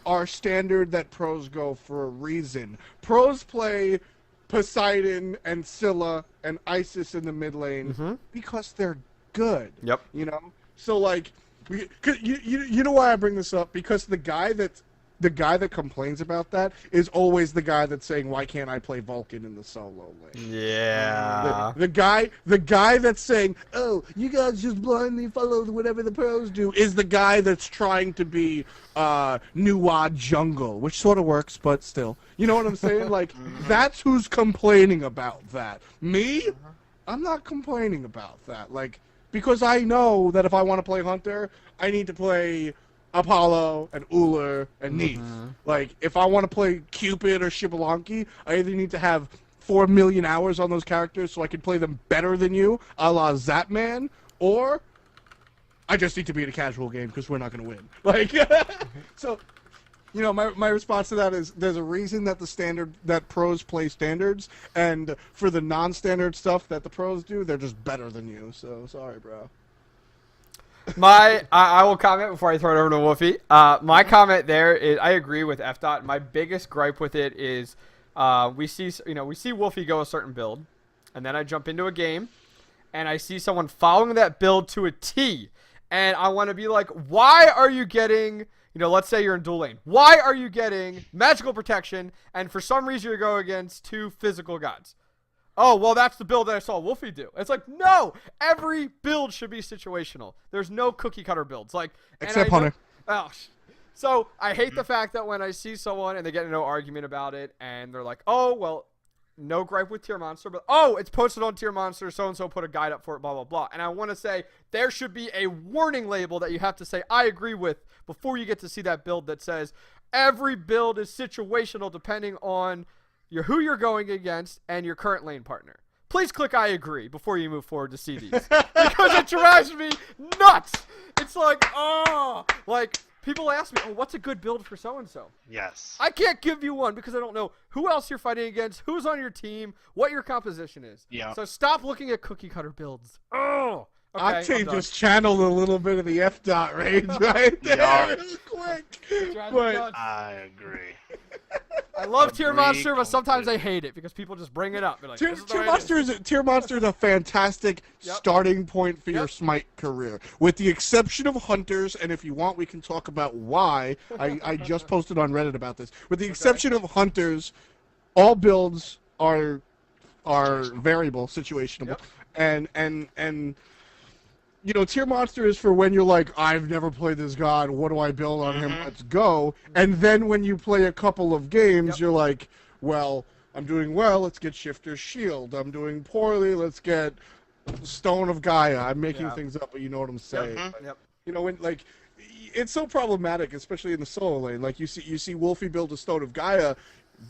Are standard that pros go for a reason. Pros play Poseidon and Scylla and Isis in the mid lane because they're good. Yep. So like, you know why I bring this up? Because the guy that's the guy that complains about that is always the guy that's saying, why can't I play Vulcan in the solo lane? Yeah. The guy that's saying, oh, you guys just blindly follow whatever the pros do, is the guy that's trying to be Nuwa jungle, which sort of works, but still. You know what I'm saying? Like, that's who's complaining about that. Me? I'm not complaining about that. Like, because I know that if I want to play Hunter, I need to play Apollo and Uller and Neith. Like, if I want to play Cupid or Xbalanque, I either need to have 4 million hours on those characters so I can play them better than you, a la Zapman, or I just need to be in a casual game because we're not going to win. Like, so, you know, my response to that is there's a reason that that pros play standards, and for the non-standard stuff that the pros do, they're just better than you. So sorry, bro. I will comment before I throw it over to Wolfie. My comment there is I agree with F. My biggest gripe with it is we see Wolfie go a certain build, and then I jump into a game, and I see someone following that build to a T, and I want to be like, why are you getting, let's say you're in dual lane, why are you getting magical protection, and for some reason you're going against 2 physical gods? Oh, well, that's the build that I saw Wolfie do. It's like, no, every build should be situational. There's no cookie cutter builds. Like, except Hunter. So I hate the fact that when I see someone and they get in no argument about it, and they're like, oh, well, no gripe with TierMonster, but oh, it's posted on TierMonster, so-and-so put a guide up for it, blah, blah, blah. And I want to say there should be a warning label that you have to say, I agree with, before you get to see that build that says every build is situational depending on who you're going against and your current lane partner. Please click I agree before you move forward to see these. Because it drives me nuts. It's like, people ask me, oh, what's a good build for so-and-so? Yes. I can't give you one because I don't know who else you're fighting against, who's on your team, what your composition is. Yeah. So stop looking at cookie cutter builds. Oh. Okay, Octane just channeled a little bit of the F. Rage right there. Yeah. Real quick. But I agree. I love TierMonster, but sometimes I hate it because people just bring it up. Like, TierMonster is a fantastic starting point for your Smite career, with the exception of Hunters. And if you want, we can talk about why. I just posted on Reddit about this. With the exception of Hunters, all builds are variable, situational, and TierMonster is for when you're like, I've never played this god, what do I build on him? Let's go. And then when you play a couple of games, you're like, well, I'm doing well, let's get Shifter's Shield. I'm doing poorly, let's get Stone of Gaia. I'm making things up, but you know what I'm saying. It's so problematic, especially in the solo lane. Like, you see Wolfie build a Stone of Gaia.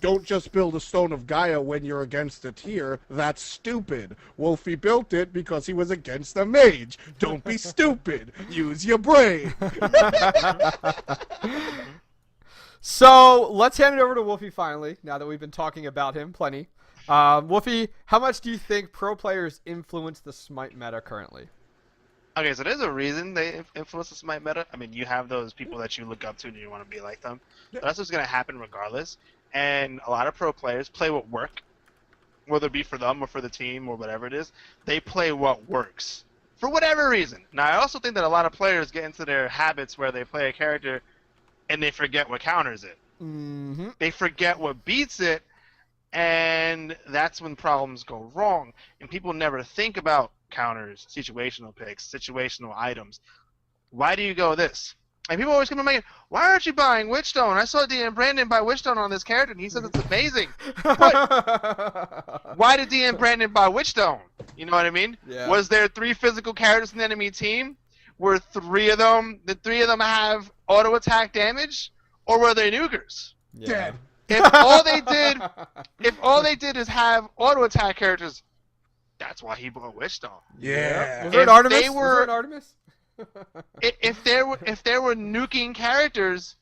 Don't just build a Stone of Gaia when you're against a tier. That's stupid. Wolfie built it because he was against a mage. Don't be stupid. Use your brain. So let's hand it over to Wolfie finally, now that we've been talking about him plenty. Wolfie, how much do you think pro players influence the Smite meta currently? Okay, so there's a reason they influence the Smite meta. I mean, you have those people that you look up to and you want to be like them. But that's what's going to happen regardless. And a lot of pro players play what work, whether it be for them or for the team or whatever it is. They play what works for whatever reason. Now, I also think that a lot of players get into their habits where they play a character and they forget what counters it. They forget what beats it, and that's when problems go wrong. And people never think about counters, situational picks, situational items. Why do you go this? And people always come and make it, why aren't you buying Witchstone? I saw DM Brandon buy Witchstone on this character, and he said it's amazing. But why did DM Brandon buy Witchstone? You know what I mean? Yeah. Was there 3 physical characters in the enemy team? Were 3 of them, did 3 of them have auto attack damage? Or were they nukers? Yeah. If all they did is have auto attack characters, that's why he bought Witchstone. Yeah. Was there an Artemis? Was there an Artemis? If there were nuking characters,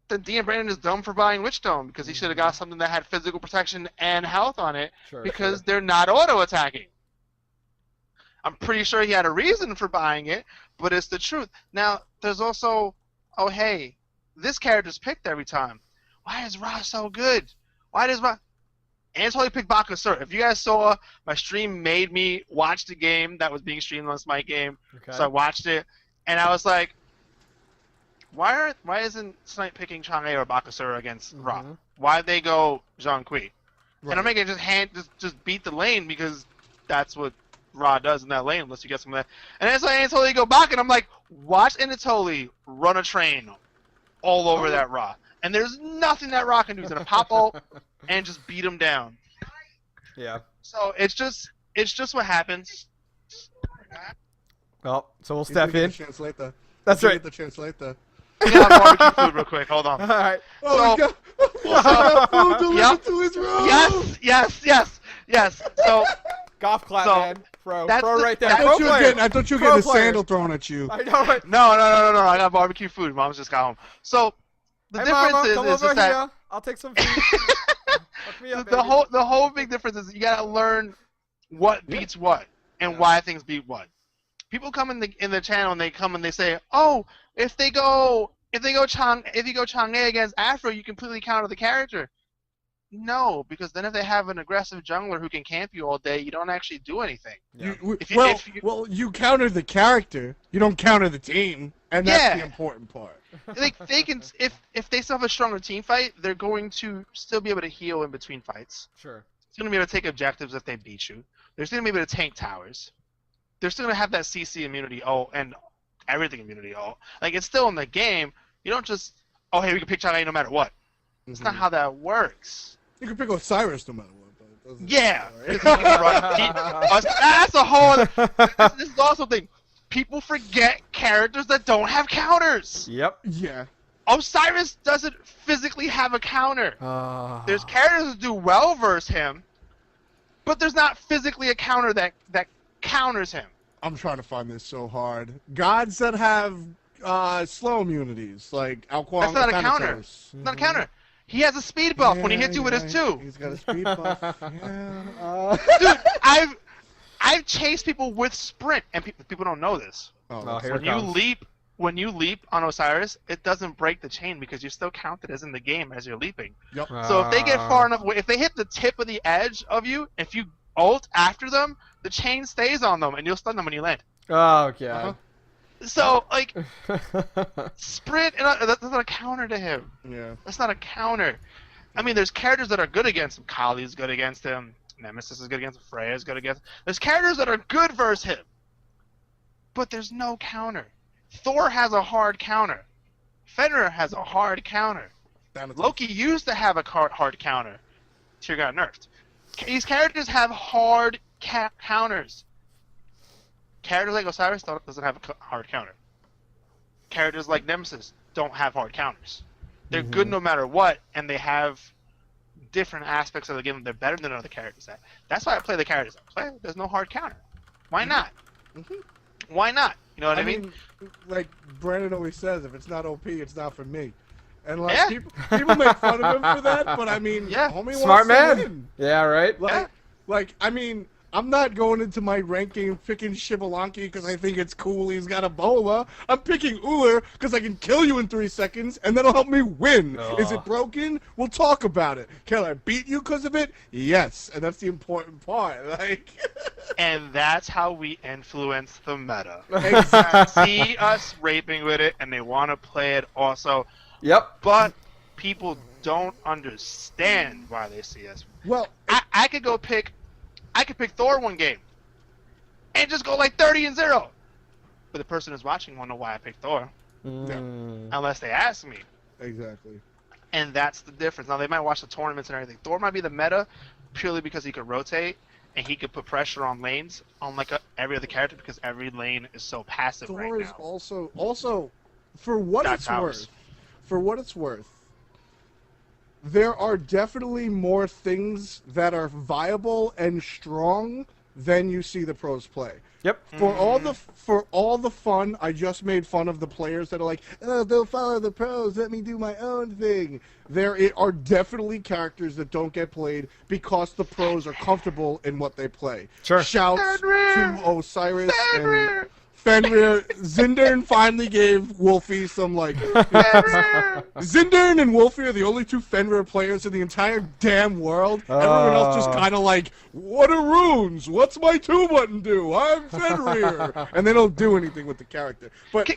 then DM Brandon is dumb for buying Witchstone because he should have got something that had physical protection and health on it because they're not auto attacking. I'm pretty sure he had a reason for buying it, but it's the truth. Now, there's also, oh hey, this character's picked every time. Why is Ra so good? Why does Ra... And so he picked Bakasura. If you guys saw, my stream made me watch the game that was being streamed on Smite Game. Okay. So I watched it, and I was like, why isn't Snipe picking Chang'e or Bakasura against Ra? Why'd they go Zhang Kui? Right. And I'm making just beat the lane because that's what Ra does in that lane unless you get some of that. And then so Anatoly go back and I'm like, watch Anatoly run a train all over that Ra. And there's nothing that Ra can do. He's gonna pop ult and just beat him down. Yeah. So it's just what happens. Well, so we'll step in. Translator. That's right. The translator. We got barbecue food real quick. Hold on. All right. Oh, So- we got food delivered Yep. to his room. Yes. So Golf clap, So, man. Pro that's the- right there. that's- Pro player. I thought you were Pro getting a player. sandal thrown at you. I know it. no. I got barbecue food. Mom's just got home. So the Hey, difference Mama, is come just over that here. I'll take some food. Hook me up, the baby. whole big difference is you gotta learn what beats what and why things beat what. People come in the channel and they say, oh, if you go Chang'e against Afro, you completely counter the character. No, because then if they have an aggressive jungler who can camp you all day, you don't actually do anything. Yeah. You counter the character. You don't counter the team, and that's Yeah. the important part. They can if they still have a stronger team fight, they're going to still be able to heal in between fights. Sure. They're going to be able to take objectives if they beat you. They're still going to be able to tank towers. They're still going to have that CC immunity and everything immunity Like, it's still in the game. You don't just, hey, we can pick Chaac no matter what. It's not how that works. You can pick Osiris no matter what. But it doesn't Yeah. matter. That's a whole other, this is also a thing. People forget characters that don't have counters. Yep. Yeah. Osiris doesn't physically have a counter. There's characters that do well versus him, but there's not physically a counter that counters him. I'm trying to find this so hard. Gods that have slow immunities, like Alquan. That's not a counter. It's not a counter. He has a speed buff when he hits you with his 2. He's got a speed buff. Dude, I've chased people with sprint, and people don't know this. Oh, here When it you comes. leap on Osiris, it doesn't break the chain because you're still counted as in the game as you're leaping. Yep. So if they get far enough away, if they hit the tip of the edge of you, if you ult after them, the chain stays on them and you'll stun them when you land. Oh, God. So, like, sprint, that's not a counter to him. Yeah. That's not a counter. I mean, there's characters that are good against him. Kali's good against him. Nemesis is good against him. Freya's good against him. There's characters that are good versus him. But there's no counter. Thor has a hard counter. Fenrir has a hard counter. Loki used to have a hard counter. Tyr got nerfed. These characters have hard counters. Characters like Osiris doesn't have a hard counter. Characters like Nemesis don't have hard counters. They're good no matter what, and they have different aspects of the game that they're better than other characters at. That's why I play the characters I play. There's no hard counter. Why not? Why not? You know what I mean? Like Brandon always says, if it's not OP, it's not for me. And like people make fun of him for that, but I mean, homie Smart wants man. to win. Yeah, right? Like I mean, I'm not going into my ranking picking Xbalanque because I think it's cool he's got Ebola. I'm picking Uller because I can kill you in 3 seconds and that'll help me win. Is it broken? We'll talk about it. Can I beat you because of it? Yes, and that's the important part. Like, And that's how we influence the meta. exactly. See us raping with it, and they want to play it also. Yep. But people don't understand why they see us. Well, I could pick Thor one game and just go like 30-0. But the person who's watching won't know why I picked Thor unless they ask me. exactly. And that's the difference. Now they might watch the tournaments and everything. Thor might be the meta purely because he could rotate and he could put pressure on lanes unlike every other character because every lane is so passive Thor right is now. also for what Got it's towers. worth. For what it's worth, there are definitely more things that are viable and strong than you see the pros play. Yep. For all the fun, I just made fun of the players that are like, oh, they'll follow the pros, let me do my own thing. There are definitely characters that don't get played because the pros are comfortable in what they play. Sure. Shouts to Osiris and Fenrir. Zindern finally gave Wolfie some, like... Zindern and Wolfie are the only 2 Fenrir players in the entire damn world. Everyone else just kind of like, what are runes? What's my 2 button do? I'm Fenrir. And they don't do anything with the character. But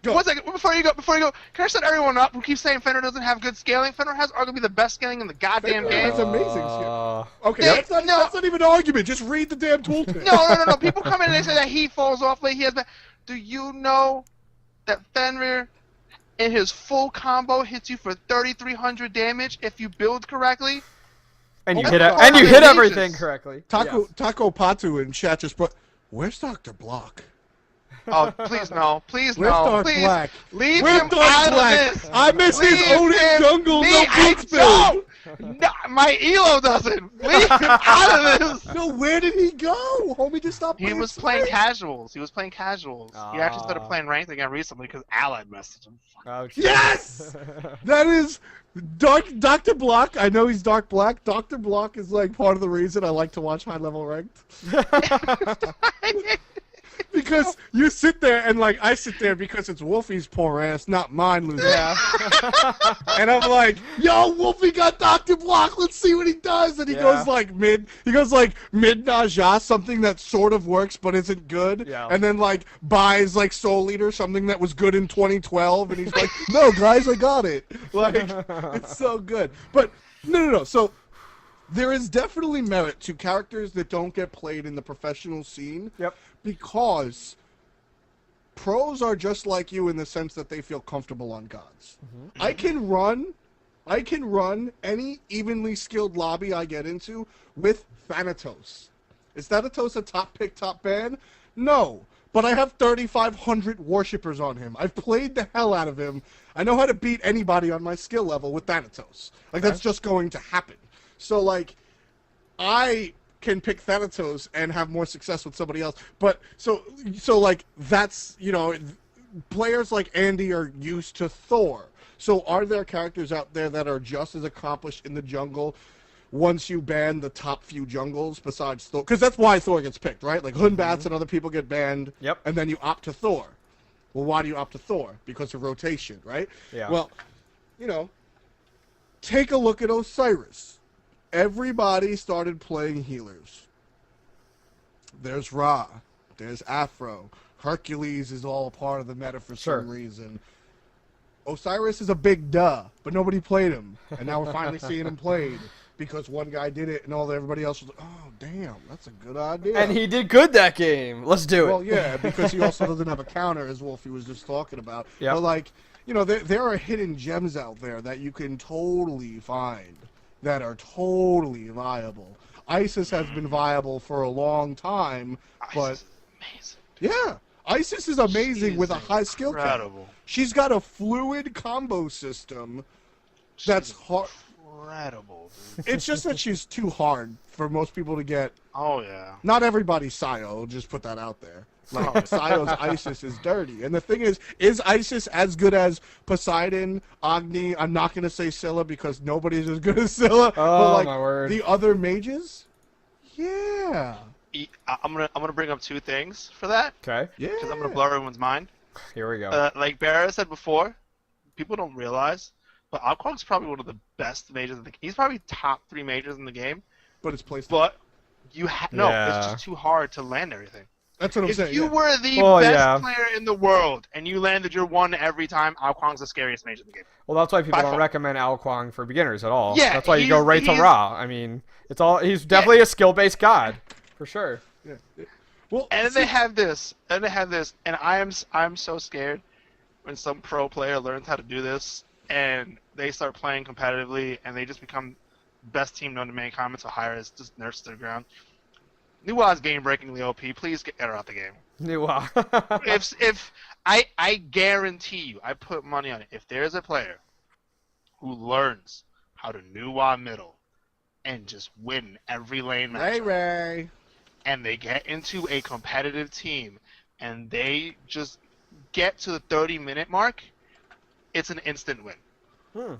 Go. One second, before you go, can I set everyone up who keeps saying Fender doesn't have good scaling? Fender has arguably the best scaling in the goddamn Fender game. has amazing skill. Okay, They- that's not even an argument. Just read the damn tooltip. No. People come in and they say that he falls off late. He has. Do you know that Fenrir, in his full combo, hits you for 3,300 damage if you build correctly? And you Oh hit my it, God. and you hit Mages. everything correctly. Taco Yes. Patu in chat just brought. Where's Dr. Block? Oh, please no, please Where's no, Dark please Black? leave Where's him Dark out Black? of this. I miss his Leave Odin him- jungle, me, no I boots build. don't. No, my Elo doesn't. Leave him out of this. No, where did he go? Homie just stopped He playing was playing Smite. casuals. He actually started playing ranked again recently because Allied messaged him. Oh, Yes! That is Dr. Block. I know he's Dark Black. Dr. Block is like part of the reason I like to watch high level ranked. Because you sit there and like I sit there because it's Wolfie's poor ass, not mine losing. Yeah. And I'm like, yo, Wolfie got Dr. Block, let's see what he does. And he goes like mid Naja, something that sort of works but isn't good. Yeah. And then like buys like Soul Eater, something that was good in 2012, and he's like, no guys, I got it. Like, it's so good. But no. So there is definitely merit to characters that don't get played in the professional scene. Yep. Because pros are just like you in the sense that they feel comfortable on gods. Mm-hmm. I can run any evenly skilled lobby I get into with Thanatos. Is Thanatos a top pick, top ban? No. But I have 3,500 worshippers on him. I've played the hell out of him. I know how to beat anybody on my skill level with Thanatos. Like, that's just going to happen. So, like, I can pick Thanatos and have more success with somebody else. But, so like, that's, you know, players like Andy are used to Thor. So are there characters out there that are just as accomplished in the jungle once you ban the top few jungles besides Thor? Because that's why Thor gets picked, right? Like, Hunbats and other people get banned. Yep. And then you opt to Thor. Well, why do you opt to Thor? Because of rotation, right? Yeah. Well, you know, take a look at Osiris. Everybody started playing healers. There's Ra. There's Afro. Hercules is all a part of the meta for some reason. Osiris is a big duh, but nobody played him. And now we're finally seeing him played because one guy did it and everybody else was like, oh, damn, that's a good idea. And he did good that game. Let's do it. Well, yeah, because he also doesn't have a counter, as Wolfie was just talking about. Yep. But, like, you know, there are hidden gems out there that you can totally find that are totally viable. Isis has been viable for a long time, but Isis is amazing. yeah, Isis is amazing with a high skill count. Incredible. She's got a fluid combo system that's hard. Incredible, dude. It's just that she's too hard for most people to get. Oh yeah. Not everybody's Sayo, just put that out there. Like, Sayo's Isis is dirty. And the thing is Isis as good as Poseidon, Agni? I'm not going to say Scylla because nobody's as good as Scylla. But, like, my word. the other mages? Yeah. I'm gonna bring up two things for that Okay. Yeah. because I'm gonna blow everyone's mind. Here we go. Like Barra said before, people don't realize, but Alquag's probably one of the best mages in the game. He's probably top 3 mages in the game. But it's placed. But no, Yeah. it's just too hard to land everything. That's what I'm If saying. you yeah. were the Well, best yeah. player in the world and you landed your one every time, Alquag's the scariest mage in the game. Well, that's why people By don't far. recommend Ao Kwang for beginners at all. Yeah, That's why you go right to he's- Ra. I mean, he's definitely a skill-based god, for sure. Yeah. Well, And then they have this, and I'm so scared when some pro player learns how to do this and they start playing competitively and they just become best team known to mankind. So Hi-Rez just nerfs to the ground. Nua's game-breakingly OP. Please get her out the game. Wow. if I guarantee you, I put money on it. If there's a player who learns how to Nuwa middle and just win every lane match, Ray. and they get into a competitive team and they just get to the 30-minute mark, it's an instant win.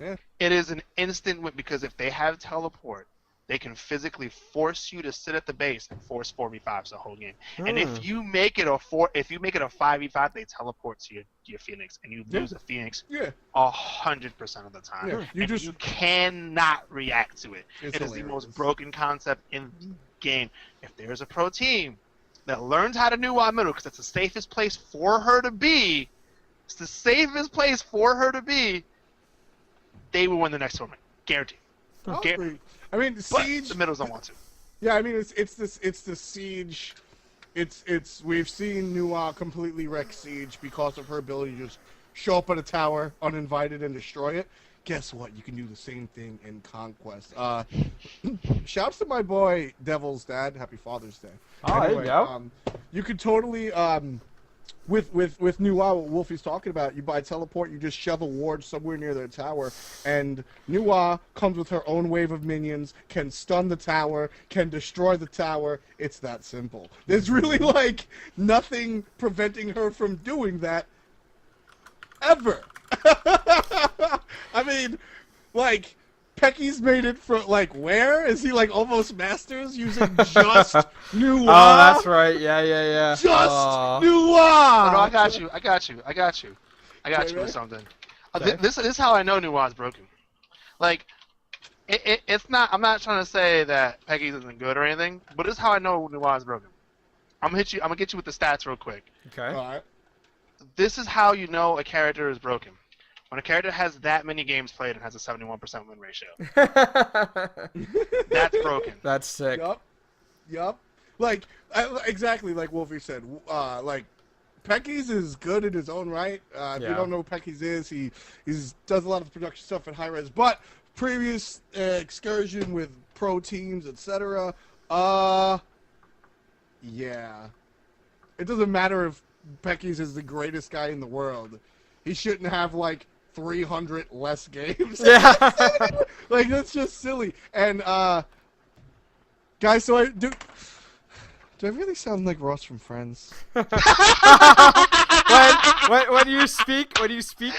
Yeah. It is an instant win because if they have teleport, they can physically force you to sit at the base and force 4v5s the whole game. And if you make it a 5v5, they teleport to your Phoenix and you lose a Phoenix Yeah. 100% of the time. Yeah. You cannot react to it. It's It is the hilarious. most broken concept in the game. If there's a pro team that learns how to Nuwa middle because it's the safest place for her to be, It's the safest place for her to be. They will win the next tournament, guaranteed. I'll agree. I mean, But Siege. the middles don't want to. Yeah, I mean, it's the Siege. We've seen Nua completely wreck Siege because of her ability to just show up at a tower uninvited and destroy it. Guess what? You can do the same thing in Conquest. Shouts to my boy Devil's dad. Happy Father's Day. Oh, there you go. You could totally with Nua, what Wolfie's talking about, you buy teleport, you just shove a ward somewhere near their tower, and Nua comes with her own wave of minions, can stun the tower, can destroy the tower. It's that simple. There's really like nothing preventing her from doing that ever. I mean, like, Pecky's made it for, like, where? Is he, like, almost masters using just Nua? Oh, that's right. Yeah. Just Nua! Oh, no, I got you with something. This is how I know Nua's broken. Like, it's not. I'm not trying to say that Peggy's isn't good or anything, but this is how I know Nua's broken. I'm gonna get you with the stats real quick. Okay. All right. This is how you know a character is broken. When a character has that many games played and has a 71% win ratio, that's broken. That's sick. Yup. Like, exactly like Wolfie said. Like, Pecky's is good in his own right. If you don't know who Pecky's is, he does a lot of production stuff at Hi-Rez. But previous excursion with pro teams, etc. Yeah. It doesn't matter if Pecky's is the greatest guy in the world. He shouldn't have like 300 less games. Yeah. Like, that's just silly. And guys, so do I really sound like Ross from Friends? when you speak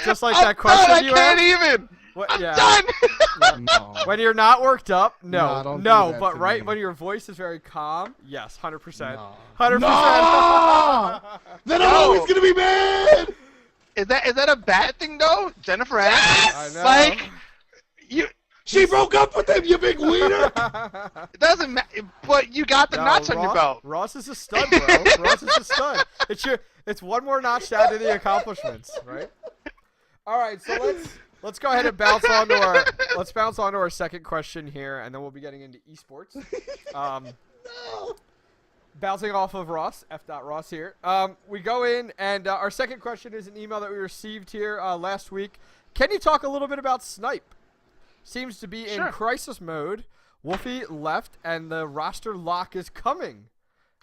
just like that question I you can't asked, even. I'm done. No. When you're not worked up, No, don't do no, that but to right me. when your voice is very calm, yes, 100%. No. 100%. No! Then I'm always gonna be mad. Is that a bad thing though, Jennifer Aniston? I know. Like, She broke up with him, you big wiener. it doesn't matter. But you got the notch on your belt. Ross is a stud, bro. Ross is a stud. It's one more notch to add to the accomplishments, right? All right, so let's go ahead and bounce onto our second question here, and then we'll be getting into esports. Bouncing off of Ross, F.Ross here. We go in, and our second question is an email that we received here last week. Can you talk a little bit about Snipe? Seems to be in crisis mode. Wolfie left, and the roster lock is coming.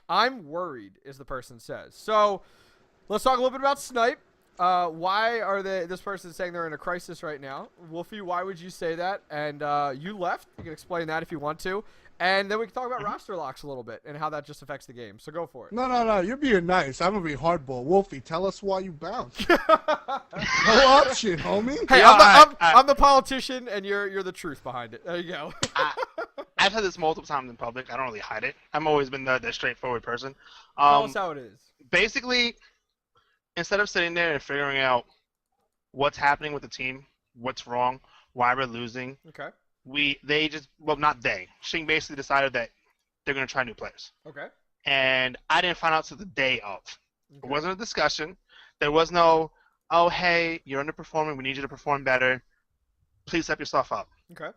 I'm worried, is the person says. So let's talk a little bit about Snipe. Why are this person saying they're in a crisis right now? Wolfie, why would you say that? And you left. You can explain that if you want to. And then we can talk about roster locks a little bit and how that just affects the game. So go for it. No. You're being nice. I'm gonna be hardball. Wolfie, tell us why you bounced. No option, homie. Hey, I'm the politician, and you're the truth behind it. There you go. I've said this multiple times in public. I don't really hide it. I've always been the straightforward person. Tell us how it is. Basically, instead of sitting there and figuring out what's happening with the team, what's wrong, why we're losing, Okay. Shing basically decided that they're going to try new players. Okay. And I didn't find out till the day of. Okay. It wasn't a discussion. There was no, oh, hey, you're underperforming. We need you to perform better. Please step yourself up. Okay.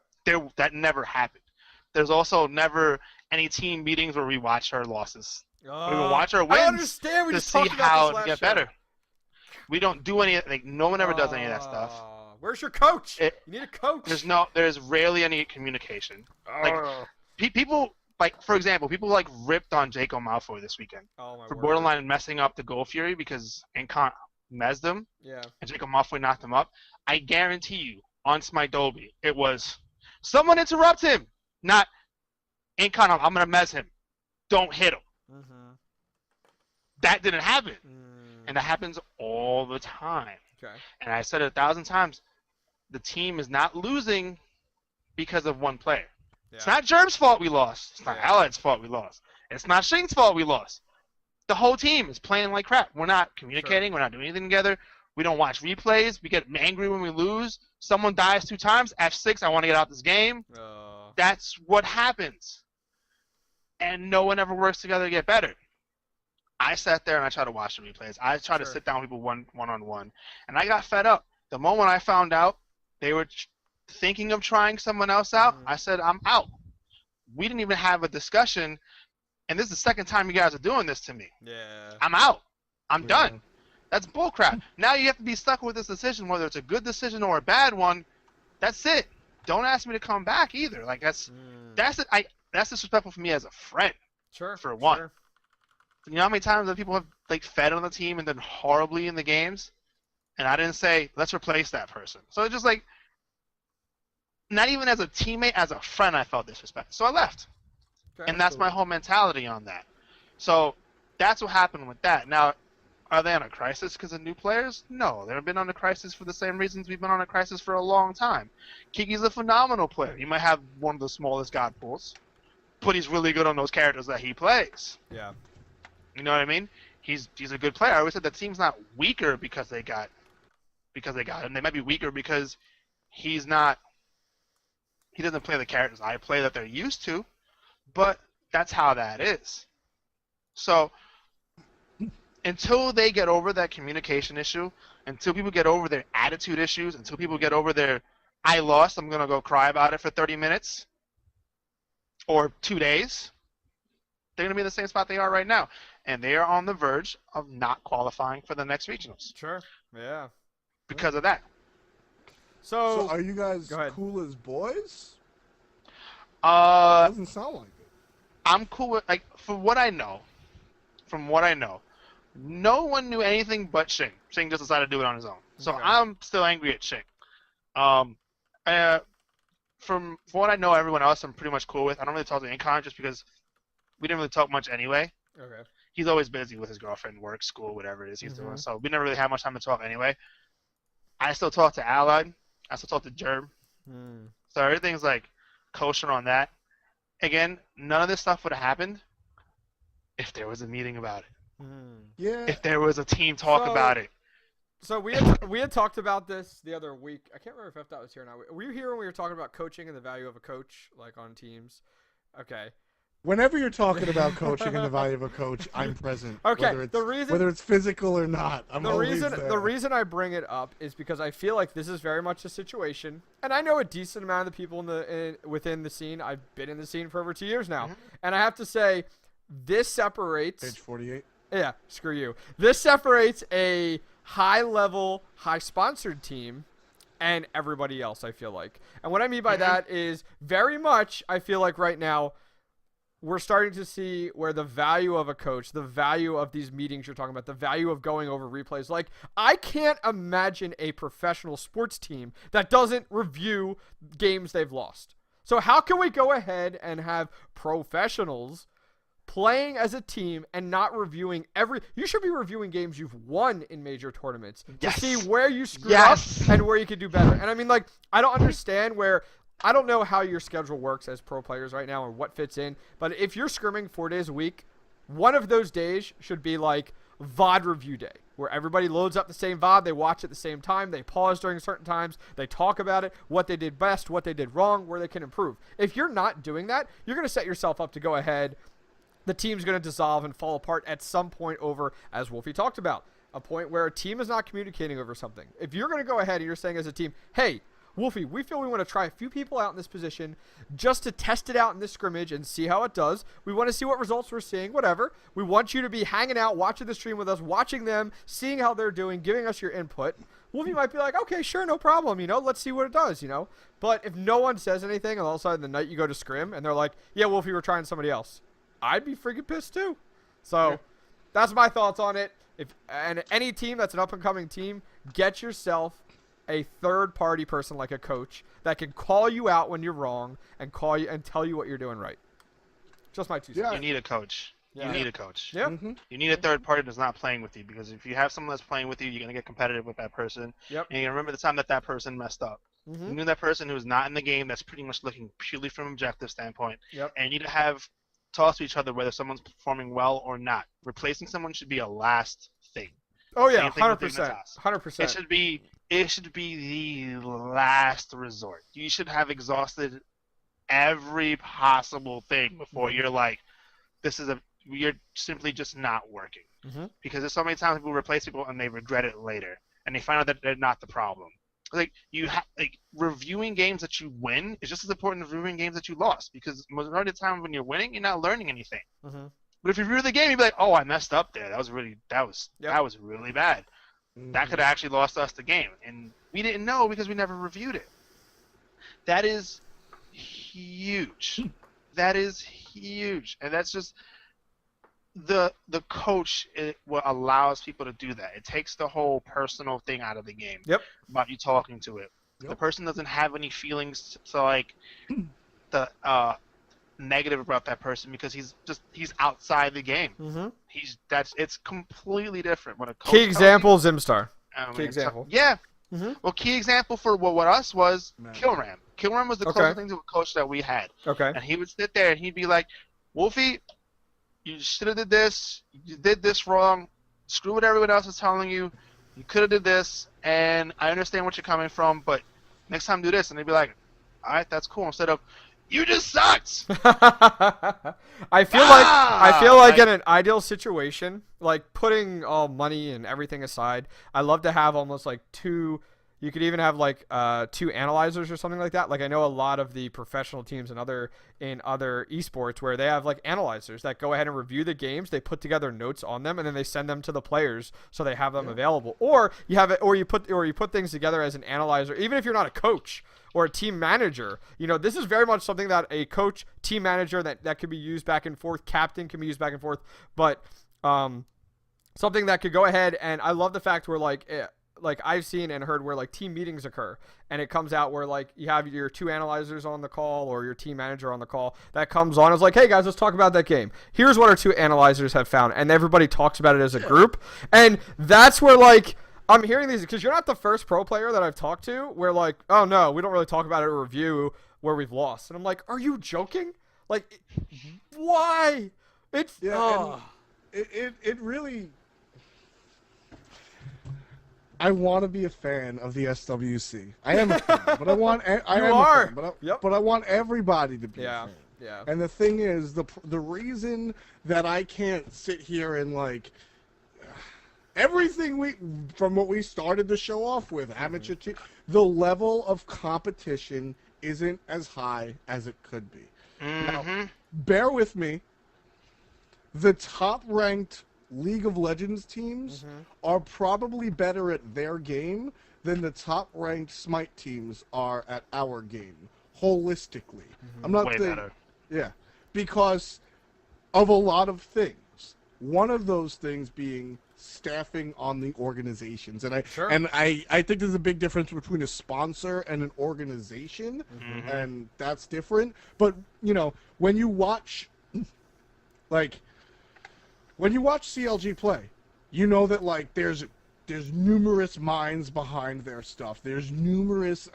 That never happened. There's also never any team meetings where we watch our losses. We will watch our wins I understand. We to just see talked about how this to last get show. better. We don't do any, like, no one ever does any of that stuff. Where's your coach? You need a coach. There's rarely any communication. Like, people, like, for example, people like ripped on Jacob Malfoy this weekend for word. borderline messing up the Goal Fury because Incon mezzed him Yeah. and Jacob Malfoy knocked him up. I guarantee you, on Smite Dolby, it was someone interrupt him, not Incon. I'm gonna mezz him. Don't hit him. Mm-hmm. That didn't happen, and that happens all the time. Okay. And I said it 1,000 times. The team is not losing because of one player. Yeah. It's not Germ's fault we lost. It's not Allied's fault we lost. It's not Shing's fault we lost. The whole team is playing like crap. We're not communicating. We're not doing anything together. We don't watch replays. We get angry when we lose. Someone dies 2 times. F6, I want to get out this game. That's what happens. And no one ever works together to get better. I sat there and I tried to watch the replays. I tried to Sure. sit down with people one-on-one, and I got fed up. The moment I found out they were thinking of trying someone else out, I said, I'm out. We didn't even have a discussion, and this is the second time you guys are doing this to me. Yeah. I'm out. I'm done. That's bullcrap. Now you have to be stuck with this decision, whether it's a good decision or a bad one. That's it. Don't ask me to come back either. Like that's disrespectful for me as a friend. Sure. For one. Sure. You know how many times that people have like fed on the team and done horribly in the games, and I didn't say let's replace that person. So it's just like, not even as a teammate, as a friend, I felt disrespect. So I left, and that's my whole mentality on that. So that's what happened with that. Now, are they on a crisis because of new players? No, they've been on a crisis for the same reasons we've been on a crisis for a long time. Kiki's a phenomenal player. He might have one of the smallest god pools, but he's really good on those characters that he plays. Yeah. You know what I mean? He's a good player. I always said the team's not weaker because they got him. They might be weaker because he doesn't play the characters I play that they're used to, but that's how that is. So until they get over that communication issue, until people get over their attitude issues, until people get over their I lost, I'm gonna go cry about it for 30 minutes or 2 days, they're gonna be in the same spot they are right now. And they are on the verge of not qualifying for the next regionals. Sure. Yeah. Because of that. So are you guys Go ahead. cool as boys? Doesn't sound like it. I'm cool with, like, from what I know, no one knew anything but Shing. Shing just decided to do it on his own. So Okay. I'm still angry at Shing. From what I know, everyone else I'm pretty much cool with. I don't really talk to Incon just because we didn't really talk much anyway. Okay. He's always busy with his girlfriend, work, school, whatever it is he's doing. So we never really had much time to talk anyway. I still talk to Allied. I still talk to Gerb. So everything's like kosher on that. Again, none of this stuff would have happened if there was a meeting about it. Yeah. If there was a team talk So- about it. So we had talked about this the other week. I can't remember if that was here or not. Were you here when we were talking about coaching and the value of a coach, like on teams? Okay. Whenever you're talking about coaching and the value of a coach, I'm present. Okay, Whether whether it's physical or not, I'm always there. The reason I bring it up is because I feel like this is very much a situation, and I know a decent amount of the people within the scene. I've been in the scene for over 2 years now, and I have to say, this separates. Page 48. Yeah, screw you. This separates a high-level, high-sponsored team and everybody else, I feel like. And what I mean by that is very much, I feel like right now, we're starting to see where the value of a coach, the value of these meetings you're talking about, the value of going over replays. Like, I can't imagine a professional sports team that doesn't review games they've lost. So how can we go ahead and have professionals playing as a team and not reviewing you should be reviewing games you've won in major tournaments to see where you screwed up and where you could do better. And I mean, like, I don't understand I don't know how your schedule works as pro players right now or what fits in, but if you're scrimming 4 days a week, one of those days should be like VOD review day, where everybody loads up the same VOD, they watch at the same time, they pause during certain times, they talk about it, what they did best, what they did wrong, where they can improve. If you're not doing that, you're going to set yourself up to go ahead. The team's going to dissolve and fall apart at some point over, as Wolfie talked about, a point where a team is not communicating over something. If you're going to go ahead and you're saying as a team, hey, Wolfie, we feel we want to try a few people out in this position just to test it out in this scrimmage and see how it does. We want to see what results we're seeing, whatever. We want you to be hanging out, watching the stream with us, watching them, seeing how they're doing, giving us your input. Wolfie might be like, okay, sure, no problem, let's see what it does, But if no one says anything and all of a sudden the night you go to scrim and they're like, yeah, Wolfie, we're trying somebody else, I'd be freaking pissed too. So that's my thoughts on it. And any team that's an up-and-coming team, get yourself a third-party person like a coach that can call you out when you're wrong and call you and tell you what you're doing right. Just my 2 cents. You need a coach. Yeah. You need a coach. Yeah. You need a third party that's not playing with you, because if you have someone that's playing with you, you're going to get competitive with that person. Yep. And you remember the time that person messed up. You knew that person who's not in the game, that's pretty much looking purely from an objective standpoint. Yep. And you need to have talks to each other whether someone's performing well or not. Replacing someone should be a last thing. Oh yeah, Same thing with 100%. Dignitas. 100%. It should be the last resort. You should have exhausted every possible thing before you're like, you're simply just not working. Mm-hmm. Because there's so many times people replace people and they regret it later, and they find out that they're not the problem. Like reviewing games that you win is just as important as reviewing games that you lost, because majority of the time when you're winning, you're not learning anything. Mm-hmm. But if you review the game, you'd be like, "Oh, I messed up there. That was really bad. Mm-hmm. That could have actually lost us the game, and we didn't know because we never reviewed it." That is huge. That is huge, and that's just the coach. What allows people to do that. It takes the whole personal thing out of the game. Yep. About you talking to it. Yep. The person doesn't have any feelings to like the negative about that person because he's outside the game. Mm-hmm. It's completely different when a coach. Key example, Zimstar. Key example. Yeah. Mm-hmm. Well, key example for what us was Man. Killram. Killram was the closest thing to a coach that we had. Okay. And he would sit there and he'd be like, "Wolfie, you should have did this. You did this wrong. Screw what everyone else is telling you. You could have did this, and I understand what you're coming from, but next time do this." And they'd be like, "All right, that's cool." Instead of, "You just sucked." I feel like in an ideal situation, like putting all money and everything aside, I love to have almost like two. You could even have like 2 analyzers or something like that. Like I know a lot of the professional teams in other esports where they have like analyzers that go ahead and review the games. They put together notes on them and then they send them to the players so they have them available. Or you have it, or you put things together as an analyzer. Even if you're not a coach or a team manager, this is very much something that a coach, team manager that could be used back and forth. Captain can be used back and forth, but something that could go ahead. And I love the fact where like I've seen and heard where like team meetings occur and it comes out where like you have your 2 analyzers on the call or your team manager on the call that comes on. It's like, "Hey guys, let's talk about that game. Here's what our 2 analyzers have found." And everybody talks about it as a group. And that's where like I'm hearing these, because you're not the first pro player that I've talked to where like, "Oh no, we don't really talk about it or review where we've lost." And I'm like, "Are you joking? Like, why?" It's it really. I want to be a fan of the SWC. I am a fan, but I want. But I want everybody to be a fan. Yeah. And the thing is, the reason that I can't sit here and like everything from what we started the show off with, amateur team, the level of competition isn't as high as it could be. Now, bear with me. The top ranked League of Legends teams are probably better at their game than the top ranked Smite teams are at our game, holistically. I'm not way better. Yeah, because of a lot of things. One of those things being staffing on the organizations, and I think there's a big difference between a sponsor and an organization, and that's different. But when you watch, when you watch CLG play, you know that like there's numerous minds behind their stuff. There's numerous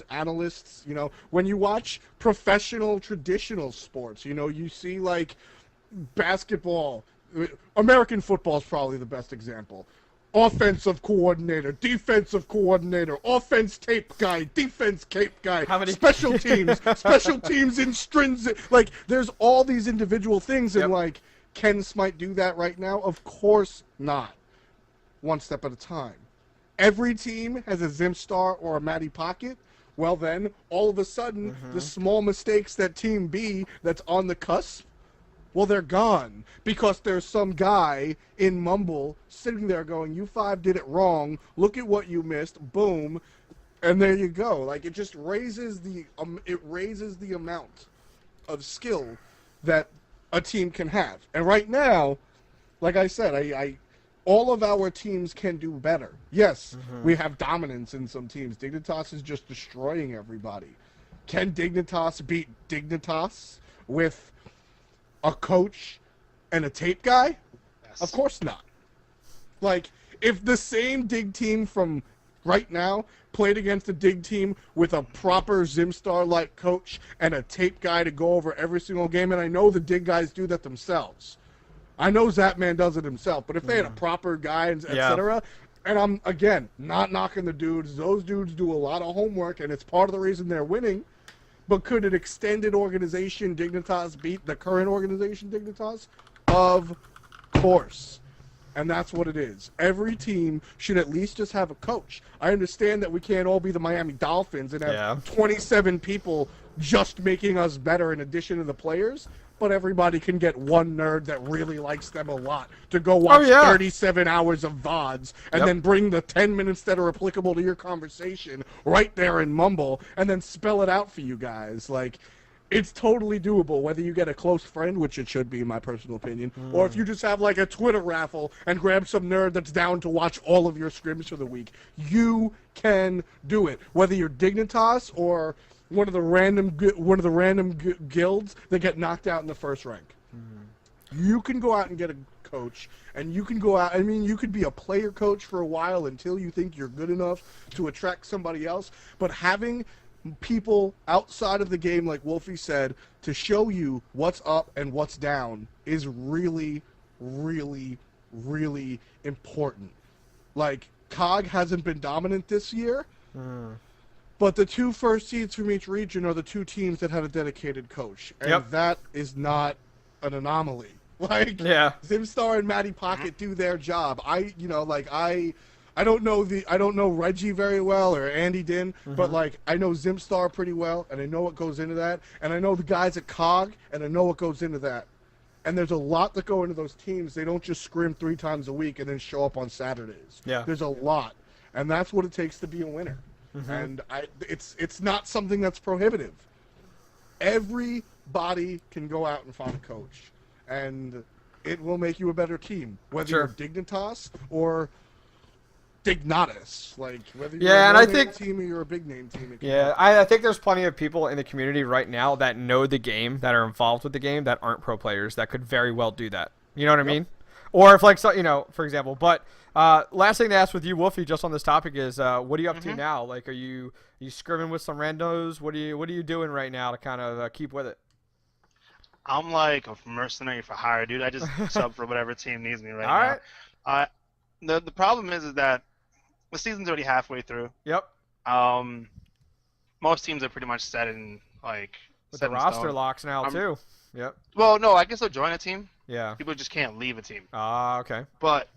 analysts. When you watch professional traditional sports, you see like basketball. American football is probably the best example. Offensive coordinator, defensive coordinator, offense tape guy, defense tape guy, special teams intrinsic. Like there's all these individual things, and like. Can Smite do that right now? Of course not. One step at a time. Every team has a Zimstar or a Matty Pocket. Well then, all of a sudden, the small mistakes that Team B that's on the cusp, well, they're gone. Because there's some guy in Mumble sitting there going, "You 5 did it wrong. Look at what you missed. Boom." And there you go. Like, it just raises the amount of skill that a team can have. And right now, like I said, all of our teams can do better. Yes, we have dominance in some teams. Dignitas is just destroying everybody. Can Dignitas beat Dignitas with a coach and a tape guy? Yes. Of course not. Like, if the same Dig team from right now played against a Dig team with a proper Zimstar-like coach and a tape guy to go over every single game, and I know the Dig guys do that themselves. I know Zapman does it himself, but if they had a proper guy, etc., and I'm, again, not knocking the dudes. Those dudes do a lot of homework, and it's part of the reason they're winning. But could an extended organization, Dignitas, beat the current organization, Dignitas? Of course. And that's what it is. Every team should at least just have a coach. I understand that we can't all be the Miami Dolphins and have 27 people just making us better in addition to the players, but everybody can get one nerd that really likes them a lot to go watch 37 hours of VODs and then bring the 10 minutes that are applicable to your conversation right there in Mumble and then spell it out for you guys. Like, it's totally doable, whether you get a close friend, which it should be in my personal opinion, or if you just have like a Twitter raffle and grab some nerd that's down to watch all of your scrims for the week. You can do it, whether you're Dignitas or one of the random guilds that get knocked out in the first rank. You can go out and get a coach, and you can go out. I mean, you could be a player coach for a while until you think you're good enough to attract somebody else, but having people outside of the game, like Wolfie said, to show you what's up and what's down is really, really, really important. Like, COG hasn't been dominant this year, but the 2 first seeds from each region are the 2 teams that had a dedicated coach, and that is not an anomaly. Like, Zimstar and Matty Pocket do their job. I don't know Reggie very well or Andy Din, but like I know Zimstar pretty well, and I know what goes into that, and I know the guys at COG, and I know what goes into that. And there's a lot that go into those teams. They don't just scrim 3 times a week and then show up on Saturdays. There's a lot, and that's what it takes to be a winner. And it's not something that's prohibitive. Everybody can go out and find a coach, and it will make you a better team, whether you're Dignitas or Dignatus, like whether you're a no-name team or you're a big name team. I think there's plenty of people in the community right now that know the game, that are involved with the game, that aren't pro players, that could very well do that. You know what I mean? Or if like, so, you know, for example. But last thing to ask with you, Wolfie, just on this topic is, what are you up to now? Like, are you scrimming with some randos? What are you doing right now to kind of keep with it? I'm like a mercenary for hire, dude. I just sub for whatever team needs me right now. The problem is that the season's already halfway through. Most teams are pretty much set in like with the roster locks now too. Well, no, I can still join a team. Yeah. People just can't leave a team. Ah, okay. But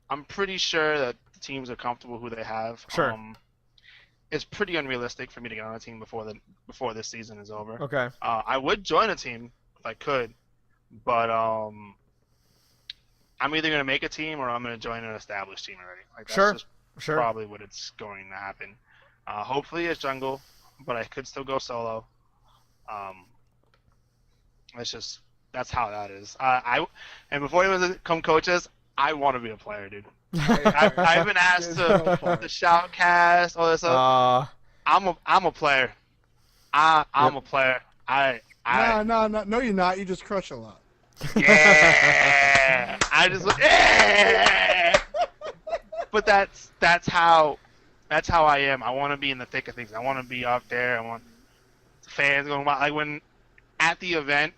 I'm pretty sure that the teams are comfortable who they have. Sure. It's pretty unrealistic for me to get on a team before this season is over. Okay. I would join a team if I could, but I'm either gonna make a team or I'm gonna join an established team already. Like that's just probably what it's going to happen. Hopefully it's jungle, but I could still go solo. That's how that is. And before anyone come coaches, I want to be a player, dude. I've been asked to shoutcast, all this stuff. I'm a player. I'm a player. No, you're not. You just crush a lot. Yeah. But that's how I am. I want to be in the thick of things. I want to be up there. I want fans going wild. Like when at the event,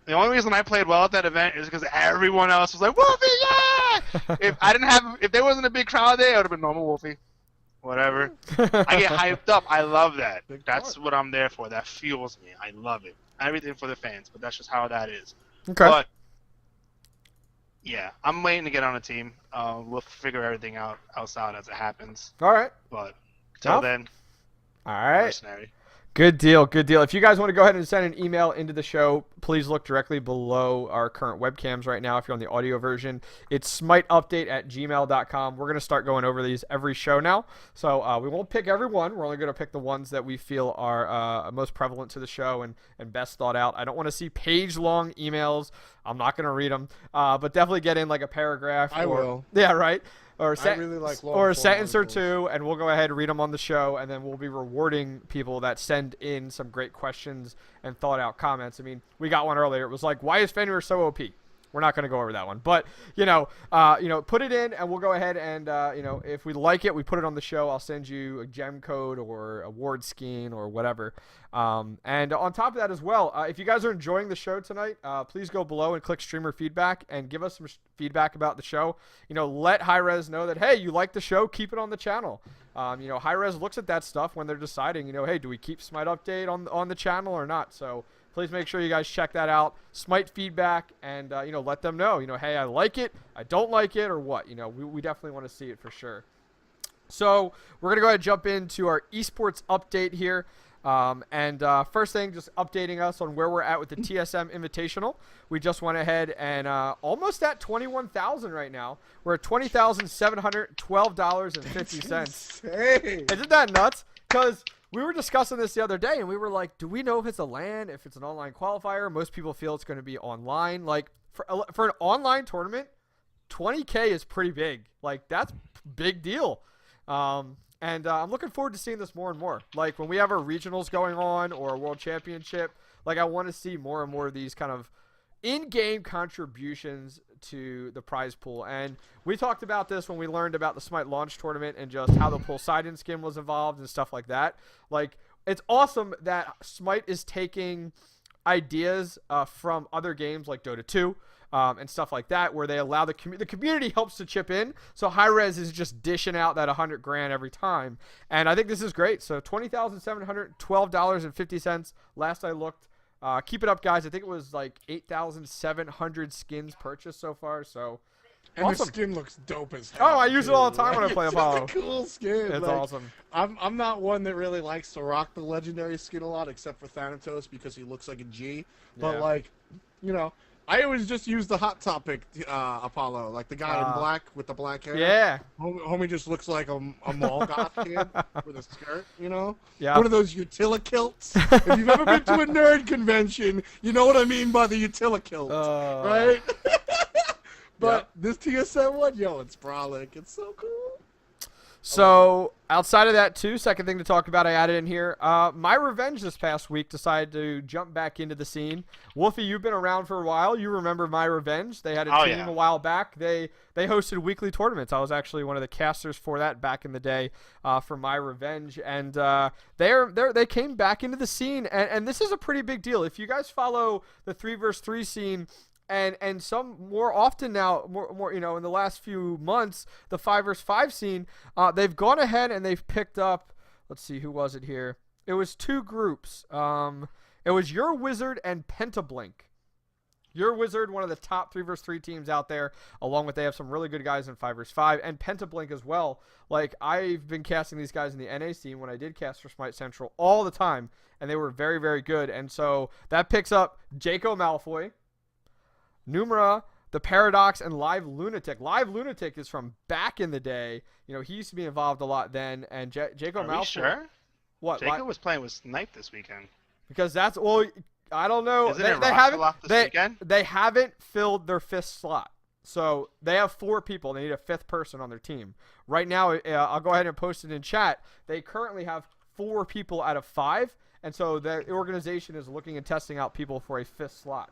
the only reason I played well at that event is because everyone else was like, Wolfie, yeah! If there wasn't a big crowd there, I would have been normal Wolfie. Whatever. I get hyped up. I love that. That's what I'm there for. That fuels me. I love it. Everything for the fans, but that's just how that is. Okay. But yeah, I'm waiting to get on a team. We'll figure everything out outside as it happens. All right. But till then, all right. Mercenary. Good deal, good deal. If you guys want to go ahead and send an email into the show, please look directly below our current webcams right now if you're on the audio version. It's SmiteUpdate@gmail.com. We're going to start going over these every show now. So we won't pick every one. We're only going to pick the ones that we feel are most prevalent to the show and best thought out. I don't want to see page-long emails. I'm not going to read them. But definitely get in like a paragraph. I will. Yeah, right. Or I really like a sentence or two, and we'll go ahead and read them on the show, and then we'll be rewarding people that send in some great questions and thought-out comments. I mean, we got one earlier. It was like, why is Fenrir so OP? We're not going to go over that one. But, put it in, and we'll go ahead and, if we like it, we put it on the show. I'll send you a gem code or a ward skin or whatever. And on top of that as well, if you guys are enjoying the show tonight, please go below and click streamer feedback and give us some feedback about the show. Let Hi-Rez know that, hey, you like the show, keep it on the channel. Hi-Rez looks at that stuff when they're deciding, hey, do we keep Smite Update on the channel or not? So please make sure you guys check that out. Smite feedback and, let them know, hey, I like it, I don't like it, or what. We definitely want to see it for sure. So we're going to go ahead and jump into our esports update here. First thing, just updating us on where we're at with the TSM Invitational. We just went ahead and almost at 21,000 right now. We're at $20,712.50. Isn't that nuts? Because we were discussing this the other day, and we were like, do we know if it's a LAN, if it's an online qualifier? Most people feel it's going to be online. Like, for an online tournament, 20K is pretty big. Like, that's a big deal. I'm looking forward to seeing this more and more. Like, when we have our regionals going on or a world championship, like, I want to see more and more of these kind of in-game contributions to the prize pool. And we talked about this when we learned about the Smite launch tournament and just how the Poseidon skin was involved and stuff like that. Like, it's awesome that Smite is taking ideas from other games like Dota 2 and stuff like that, where they allow the community helps to chip in. So Hi-Rez is just dishing out that $100,000 every time, and I think this is great. So $20,712.50 last I looked. Keep it up, guys. I think it was like 8,700 skins purchased so far. So and awesome. The skin looks dope as hell. Oh, I use it all the time when I play Apollo. It's a cool skin. It's awesome. I'm not one that really likes to rock the legendary skin a lot, except for Thanatos because he looks like a G. But I always just use the Hot Topic Apollo, like the guy in black with the black hair. Yeah. Homie just looks like a mall goth kid with a skirt, Yeah. One of those utilakilts. If you've ever been to a nerd convention, you know what I mean by the utilikilt, right? But this TSM one, it's brolic. It's so cool. So outside of that too, second thing to talk about, I added in here, MYREVENGE this past week decided to jump back into the scene. Wolfie, you've been around for a while. You remember MYREVENGE? They had a team a while back. They hosted weekly tournaments. I was actually one of the casters for that back in the day for MYREVENGE, and they came back into the scene, and this is a pretty big deal. If you guys follow the 3vs3 scene. And some more often now, more in the last few months, the 5vs5 scene, they've gone ahead and they've picked up. Let's see, who was it here? It was two groups. It was Your Wizard and Pentablink. Your Wizard, one of the top 3vs3 teams out there, along with they have some really good guys in 5vs5, and Pentablink as well. Like, I've been casting these guys in the NA scene when I did cast for Smite Central all the time, and they were very, very good. And so that picks up Jaco Malfoy, Numera, The Paradox, and Live Lunatic. Live Lunatic is from back in the day. He used to be involved a lot then. And Jaco Malfoy. Sure? What? Jaco was playing with Snipe this weekend. Because I don't know. Isn't it this weekend? They haven't filled their fifth slot. So they have 4 people. They need a 5th person on their team. Right now, I'll go ahead and post it in chat. They currently have 4 people out of 5. And so the organization is looking and testing out people for a 5th slot.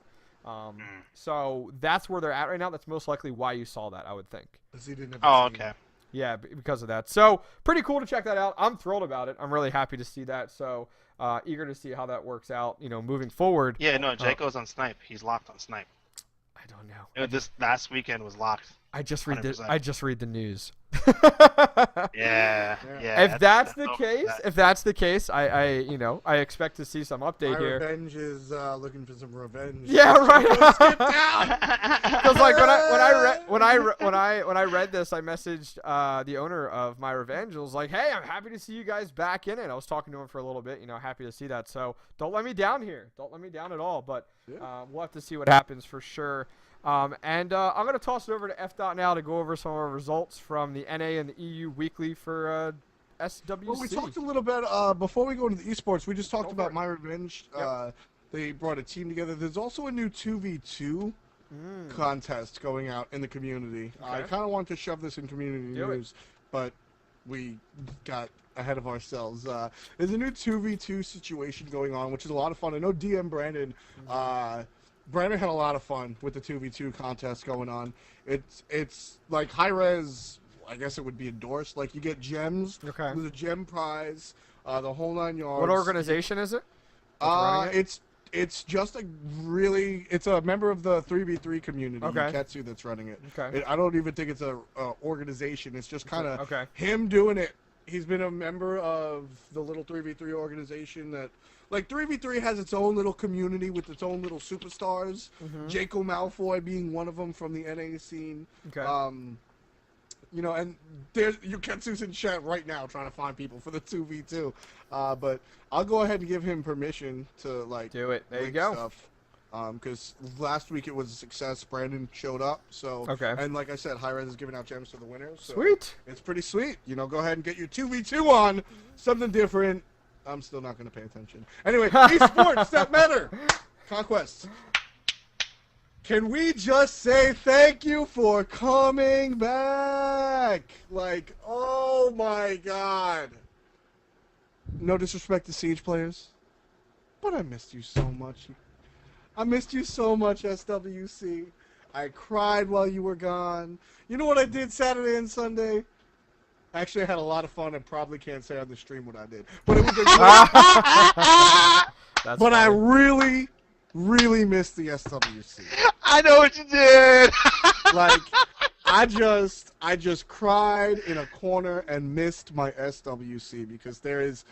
So that's where they're at right now. That's most likely why you saw that, I would think. Okay. Yeah, because of that. So pretty cool to check that out. I'm thrilled about it. I'm really happy to see that. So eager to see how that works out, moving forward. Yeah, no, Jaco's on Snipe. He's locked on Snipe. I don't know. This last weekend was locked. I just read the news. Yeah. If that's the case, I expect to see some update here. MYREVENGE is looking for some revenge. Yeah, right. Because like when I read this, I messaged the owner of MYREVENGE. I was like, hey, I'm happy to see you guys back in it. I was talking to him for a little bit. Happy to see that. So don't let me down here. Don't let me down at all. But we'll have to see what happens for sure. I'm going to toss it over to F. now to go over some of our results from the NA and the EU weekly for SWC. Well, we talked a little bit before we go into the esports. We just talked about MYREVENGE. They brought a team together. There's also a new 2v2 contest going out in the community. Okay. I kind of want to shove this in community news, but we got ahead of ourselves. There's a new 2v2 situation going on, which is a lot of fun. I know DM Brandon Brandon had a lot of fun with the 2v2 contest going on. It's like Hi-Rez, I guess it would be endorsed. Like, you get gems. Okay. There's a gem prize, the whole 9 yards. What organization is it? It's just it's a member of the 3v3 community, Ketsu, that's running it. Okay. I don't even think it's a organization. It's just kind of him doing it. He's been a member of the little 3v3 organization that like 3v3 has its own little community with its own little superstars. Jaco Malfoy being one of them from the NA scene. Okay. You know, and there's Yuketsu's in chat right now trying to find people for the 2v2. But I'll go ahead and give him permission to like do it. There you link go. Stuff. Because last week it was a success. Brandon showed up, so okay. And like I said, Hi-Rez is giving out gems to the winners. So sweet. It's pretty sweet. You know, go ahead and get your 2v2 on. Something different. I'm still not going to pay attention. Anyway, esports that matter. Conquest. Can we just say thank you for coming back? Like, oh my god. No disrespect to Siege players, but I missed you so much. I missed you so much, SWC. I cried while you were gone. You know what I did Saturday and Sunday? Actually, I had a lot of fun and probably can't say on the stream what I did. But it was a but I really, really missed the SWC. I know what you did. Like, I just cried in a corner and missed my SWC because there is,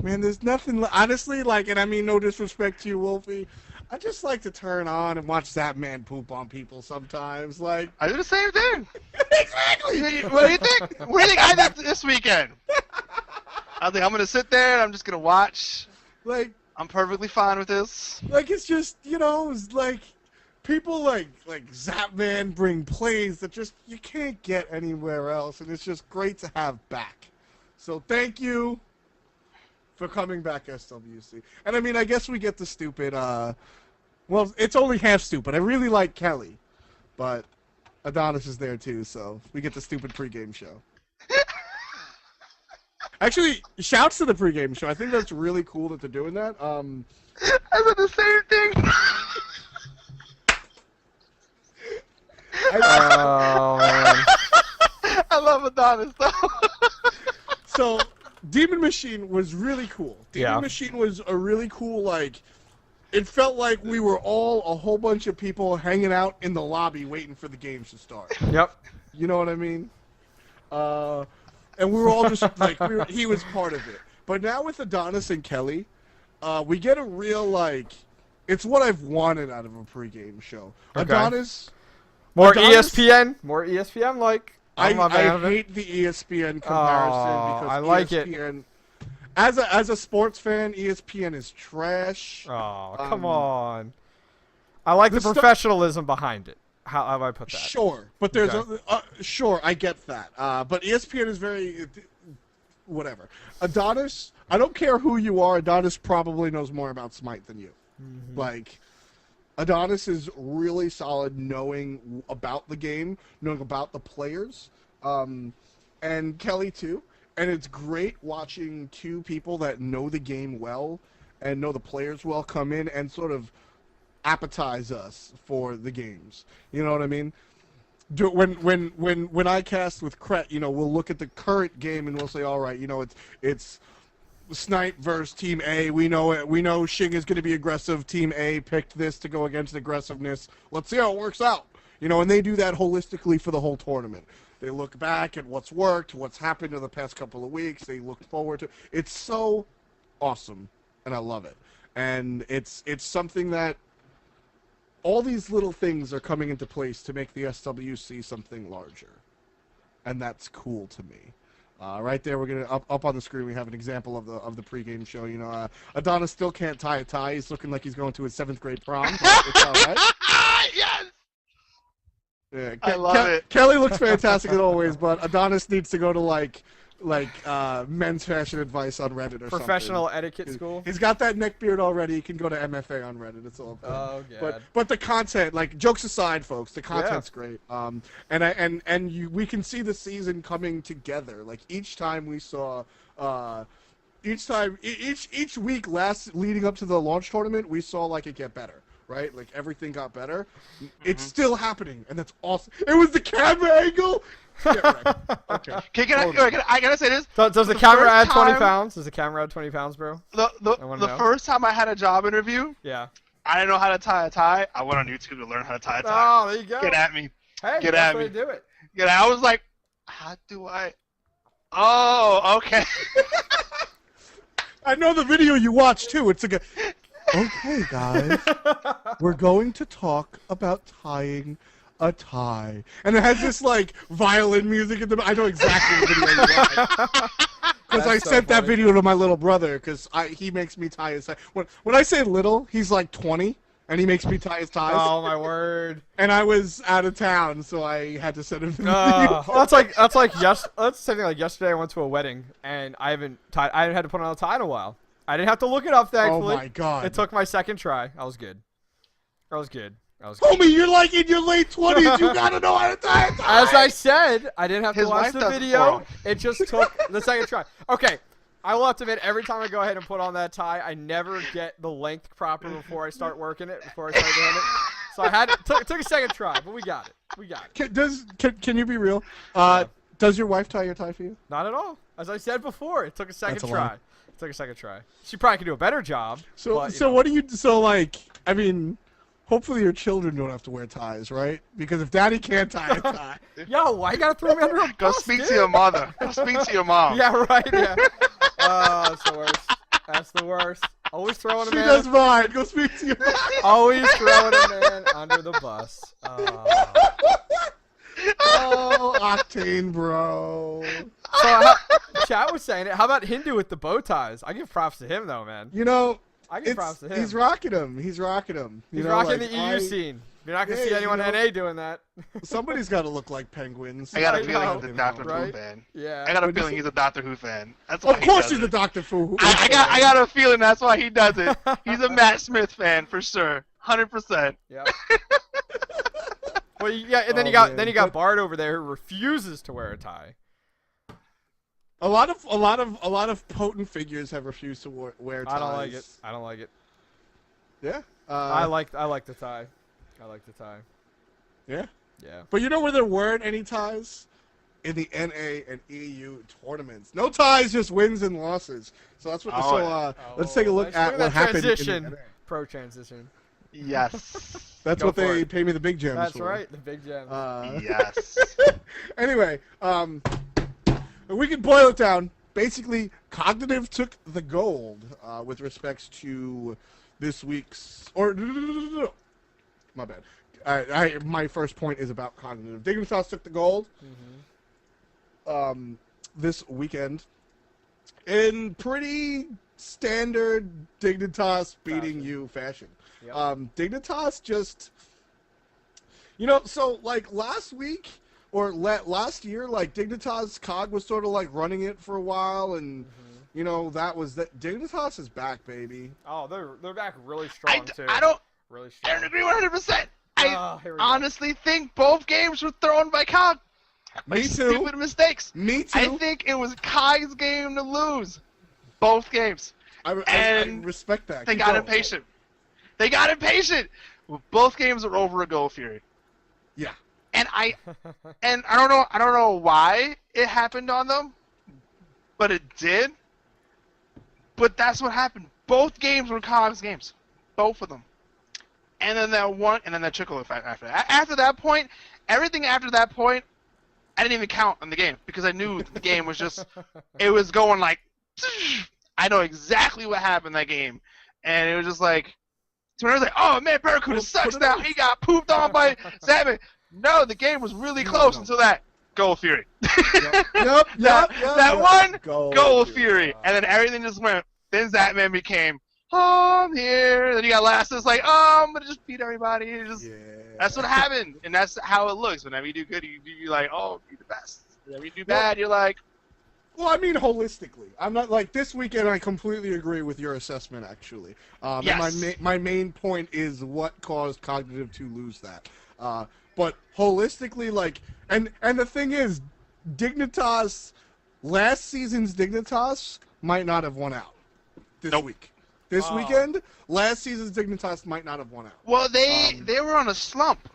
man, there's nothing, honestly, like, and I mean no disrespect to you, Wolfie, I just like to turn on and watch that man poop on people sometimes, like. I do the same thing. Exactly. What do you think? What do you think I did this weekend? I think I'm gonna sit there and I'm just gonna watch. Like, I'm perfectly fine with this. like, it's just, you know, it's like, people like Zapman bring plays that just, you can't get anywhere else, and it's just great to have back. So thank you for coming back, SWC. And I mean, I guess we get the stupid, well, it's only half stupid. I really like Kelly, but Adonis is there too, so we get the stupid pregame show. Actually, shouts to the pregame show. I think that's really cool that they're doing that. I did the same thing. Oh, man. I love Adonis though. So, Demon Machine was really cool. Demon Yeah. Machine was a really cool, like, it felt like we were all a whole bunch of people hanging out in the lobby waiting for the games to start. Yep. You know what I mean? And we were all just, like, he was part of it. But now with Adonis and Kelly, we get a real, like, it's what I've wanted out of a pregame show. Okay. Adonis... More Adonis- ESPN. More ESPN, like. I I'm a fan of it. hate the ESPN comparison because I like ESPN, as a sports fan, ESPN is trash. Oh, come on. I like the the stu- professionalism behind it. How have I put that? Sure, but there's Okay. sure, I get that. But ESPN is very whatever. Adonis, I don't care who you are. Adonis probably knows more about Smite than you. Like, Adonis is really solid knowing about the game, knowing about the players, and Kelly too. And it's great watching two people that know the game well and know the players well come in and sort of appetize us for the games. You know what I mean? When I cast with Kret, you know, we'll look at the current game and we'll say, all right, you know, it's Snipe versus Team A. We know it. We know Shing is going to be aggressive. Team A picked this to go against aggressiveness. Let's see how it works out. You know, and they do that holistically for the whole tournament. They look back at what's worked, what's happened in the past couple of weeks. They look forward to. It's so awesome, and I love it. And it's something that all these little things are coming into place to make the SWC something larger, and that's cool to me. Right there, we're gonna up on the screen. We have an example of the pregame show. You know, Adonis still can't tie a tie. He's looking like he's going to his 7th grade prom. But it's all right. Yes. Yeah, I love it. Kelly looks fantastic as always, but Adonis needs to go to like men's fashion advice on Reddit or Professional something. etiquette school. He's got that neck beard already. He can go to MFA on Reddit. It's all good. Oh, God. But the content, like, jokes aside, folks, the content's great. We can see the season coming together. Like, each time we saw, each week leading up to the launch tournament, we saw like it get better. Right, like everything got better. It's still happening, and that's awesome. It was the camera angle. Yeah, right. Okay. I gotta say this. Does the camera first add 20 time- pounds? Does the camera add 20 pounds, bro? I wanna The know. first time I had a job interview, Yeah. I didn't know how to tie a tie. I went on YouTube to learn how to tie a tie. Oh, there you go. Get at me. Hey, Get that's at the way me. to do it. I was like, how do I? Oh, okay. I know the video you watched too. It's like a, okay, guys, we're going to talk about tying a tie, and it has this like violin music in the. I know exactly the video you watched. Because I sent that video to my little brother, because he makes me tie his tie. When I say little, he's like 20, and he makes me tie his ties. Oh my word! And I was out of town, so I had to send him the video. Well, that's something like yesterday. I went to a wedding, and I had to put on a tie in a while. I didn't have to look it up, thankfully. Oh my god! It took my second try. I was good. Homie, you're like in your late 20s. You gotta know how to tie a tie. As I said, I didn't have to His watch wife the does it video. for him. It just took the second try. Okay, I will have to admit, every time I go ahead and put on that tie, I never get the length proper before I start working it, before I start doing it. So I had took a second try, but we got it. Can you be real? Does your wife tie your tie for you? Not at all. As I said before, it took a second That's a try. lie. It took a second try. She probably could do a better job. So but, what do you? So like, I mean, hopefully your children don't have to wear ties, right? Because if Daddy can't tie a tie, Yo, why you gotta throw me under a bus? Go speak dude? to your mother. Go speak to your mom. Yeah, right. Yeah. That's the worst. That's the worst. Always throwing a she man. does mine. Go speak to your mom. Always throwing a man under the bus. Oh, Octane, bro. So, Chaac was saying it. How about Hindu with the bow ties? I give props to him, though, man. You know, I give props to him. he's rocking them. He's rocking them. He's rocking the EU scene. You're not going to see anyone NA doing that. Somebody's got to look like penguins. I got a I feeling know, he's a Doctor right? Who fan. Yeah. I got a feeling he's a Doctor Who fan. That's why Of course he he's does a it. Dr. Fu. I got a feeling that's why he does it. He's a Matt Smith fan for sure, 100%. Yeah. Well, yeah, and then Oh, you man. got Bard over there who refuses to wear a tie. A lot of potent figures have refused to wear ties. I don't like it. I don't like it. Yeah. I like the tie. I like the tie. Yeah. Yeah. But you know where there weren't any ties? In the NA and EU tournaments. No ties, just wins and losses. So that's what. Let's take a look at what happened in the NA. Pro transition. Yes. That's Go what for they it. pay me the big gems That's for. right, the big gem. Yes. Anyway, we can boil it down. Basically, Cognitive took the gold with respects to this week's. Or no. My bad. My first point is about Cognitive. Dignitas took the gold this weekend in pretty standard Dignitas beating you fashion. Yep. Dignitas just, so like last week or last year, like Dignitas Cog was sort of like running it for a while, and that was that. Dignitas is back, baby. Oh, they're back really strong too. I don't Really agree strong. 100%. I Here we go. honestly think both games were thrown by Cog. Me too. Stupid mistakes. Me too. I think it was Cog's game to lose. Both games. I and respect that. They Keep got going. impatient. They got impatient. Both games are over a Go Fury. Yeah. And I don't know why it happened on them, but it did. But that's what happened. Both games were Cog's games. Both of them. And then that trickle effect after that. After that point, everything after that point, I didn't even count on the game because I knew the game was just, it was going like, I know exactly what happened that game. And it was just like, so I was like, oh man, Barracuda sucks now. He got pooped on by Salmon. No, the game was really close until that Goal Fury. Yep. That one, Goal Goal Fury. Fury. And then everything just went, then Zatman became, oh, I'm here. Then you got last, it's like, oh, I'm going to just beat everybody. That's what happened. And that's how it looks. Whenever you do good, you're like, oh, be the best. Whenever you do bad, you're like, Well, I mean holistically. I'm not like this weekend. I completely agree with your assessment, actually. Yes. And my main point is what caused Cognitive to lose that. But holistically, like, and the thing is, Dignitas, last season's Dignitas might not have won out this week. This weekend, last season's Dignitas might not have won out. well, they were on a slump,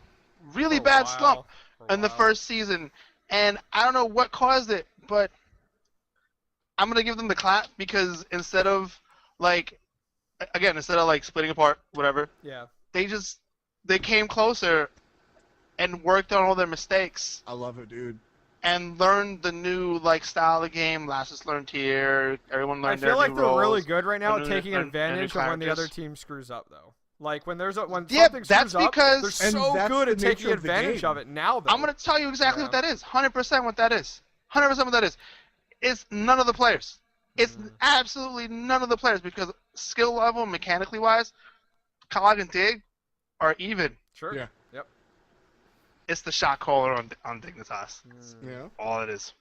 really bad slump in the first season, and I don't know what caused it, but I'm gonna give them the clap because instead of like splitting apart, whatever, Yeah. they came closer and worked on all their mistakes, I love it, dude. and learned the new style of game. Lassus learned tier. Everyone I learned feel their like new they're roles. really good right now at Learned taking their new advantage of when the other characters. team screws up, though. Like when something that's screws up, because- they're And so that's good the at taking nature of the advantage game. of it now. Though I'm gonna tell you exactly Yeah. what that is. 100% what that is. 100% what that is. It's none of the players. It's absolutely none of the players because skill level, mechanically wise, Cog and Dig are even. sure. Yeah. Yep. It's the shot caller on Dignitas. Yeah. All it is.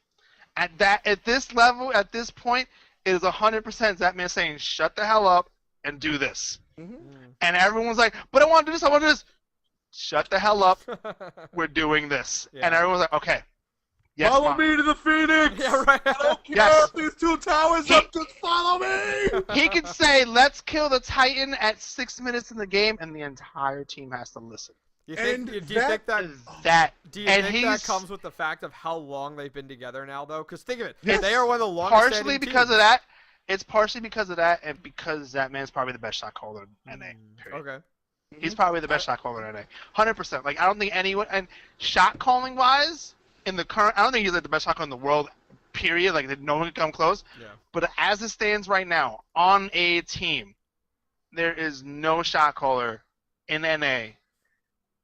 At this level, at this point, it is 100% that man saying, "Shut the hell up and do this." And everyone's like, "But I want to do this. I want to do this." Shut the hell up. We're doing this. Yeah. And everyone's like, "Okay." Yes, Follow Mom. me to the Phoenix. Yeah, right. I don't care Yes. if these 2 towers up. Just follow me. He could say, "Let's kill the Titan at 6 minutes in the game," and the entire team has to listen. You think? And Do you think that? That Do you and think that he's comes with the fact of how long they've been together now, though? Because think of it, Yes. they are one of the longest. partially because of that. It's partially because of that, and because that man's probably the best shot caller in NA. Period. Okay. He's probably the best shot caller in NA. 100%. Like I don't think anyone and shot calling wise in the current, I don't think he's like the best shot caller in the world. Period. Like no one can come close. Yeah. But as it stands right now on a team, there is no shot caller in NA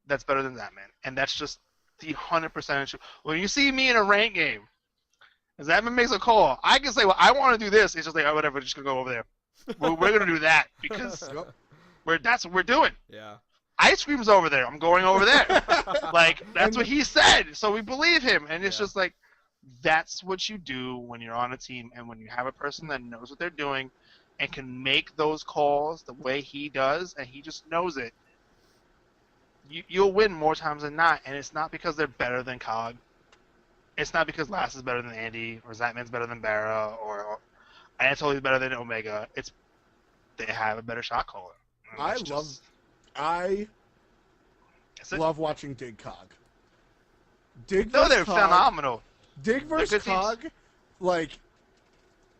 that's better than that man, and that's just the 100% true. When you see me in a rank game, as that man makes a call, I can say, "Well, I want to do this." It's just like, "Oh, whatever, just gonna go over there." We're gonna do that because that's what we're doing. Yeah. Ice Cream's over there. I'm going over there. Like that's what he said, so we believe him, and it's Yeah. just like that's what you do when you're on a team, and when you have a person that knows what they're doing and can make those calls the way he does, and he just knows it. You'll win more times than not, and it's not because they're better than Cog. It's not because Lass is better than Andy, or Zatman's better than Barra, or Anatoly's better than Omega. It's they have a better shot caller. And I that's that's it. love watching Dig Cog. Dig No, versus they're Cog. phenomenal. Dig versus good teams. Cog, like,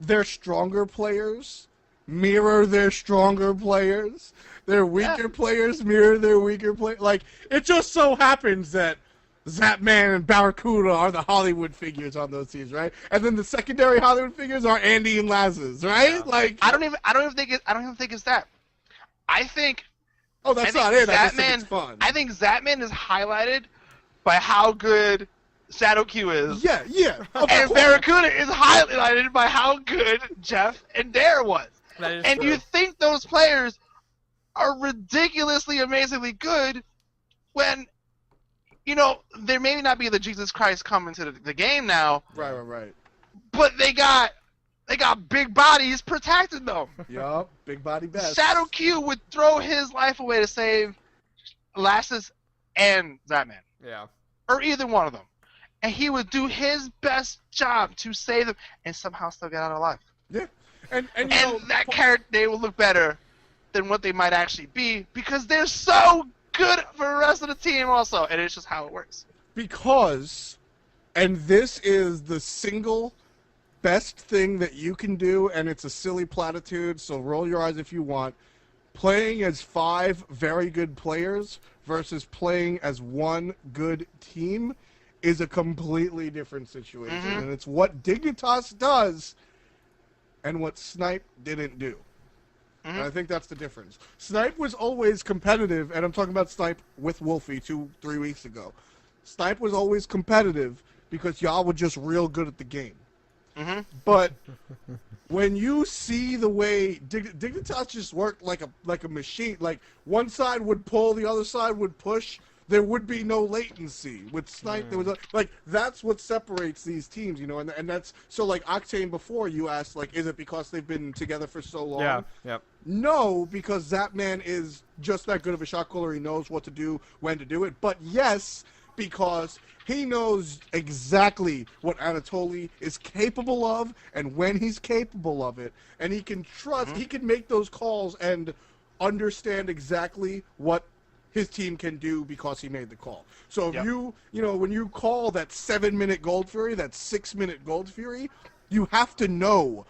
their stronger players mirror their stronger players. Their weaker players mirror their weaker players. Like, it just so happens that Zapman and Barracuda are the Hollywood figures on those teams, right? And then the secondary Hollywood figures are Andy and Laz's, right? Yeah. Like, I don't even think it's that. I think oh, that's I not think it. I just think Zatman- it's fun. I think Zatman is highlighted by how good Shadow Q is. Yeah, yeah. Of And course. Barracuda is highlighted by how good Jeff and Dare was. That is And true. you think those players are ridiculously, amazingly good when, they maybe not be the Jesus Christ coming to the game now, Right. but they got big bodies protecting them. Yup, big body best. Shadow Q would throw his life away to save Lassus and Zatman, Yeah. or either one of them. And he would do his best job to save them and somehow still get out alive. Yeah. And And that character, they will look better than what they might actually be because they're so good for the rest of the team also. And it's just how it works. because, and this is the single best thing that you can do, and it's a silly platitude, so roll your eyes if you want. Playing as 5 very good players versus playing as one good team is a completely different situation. And it's what Dignitas does and what Snipe didn't do. And I think that's the difference. Snipe was always competitive, and I'm talking about Snipe with Wolfie 2-3 weeks ago. Snipe was always competitive because y'all were just real good at the game. But when you see the way Dignitas just worked like a machine, like one side would pull, the other side would push, there would be no latency. With Snipe, there was like that's what separates these teams, and that's so like Octane before you asked, like, is it because they've been together for so long? Yeah. Yep. No, because that man is just that good of a shot caller. He knows what to do, when to do it. But yes, because he knows exactly what Anatoly is capable of and when he's capable of it. And he can trust, he can make those calls and understand exactly what his team can do because he made the call. So if when you call that 7-minute Gold Fury, that 6-minute Gold Fury, you have to know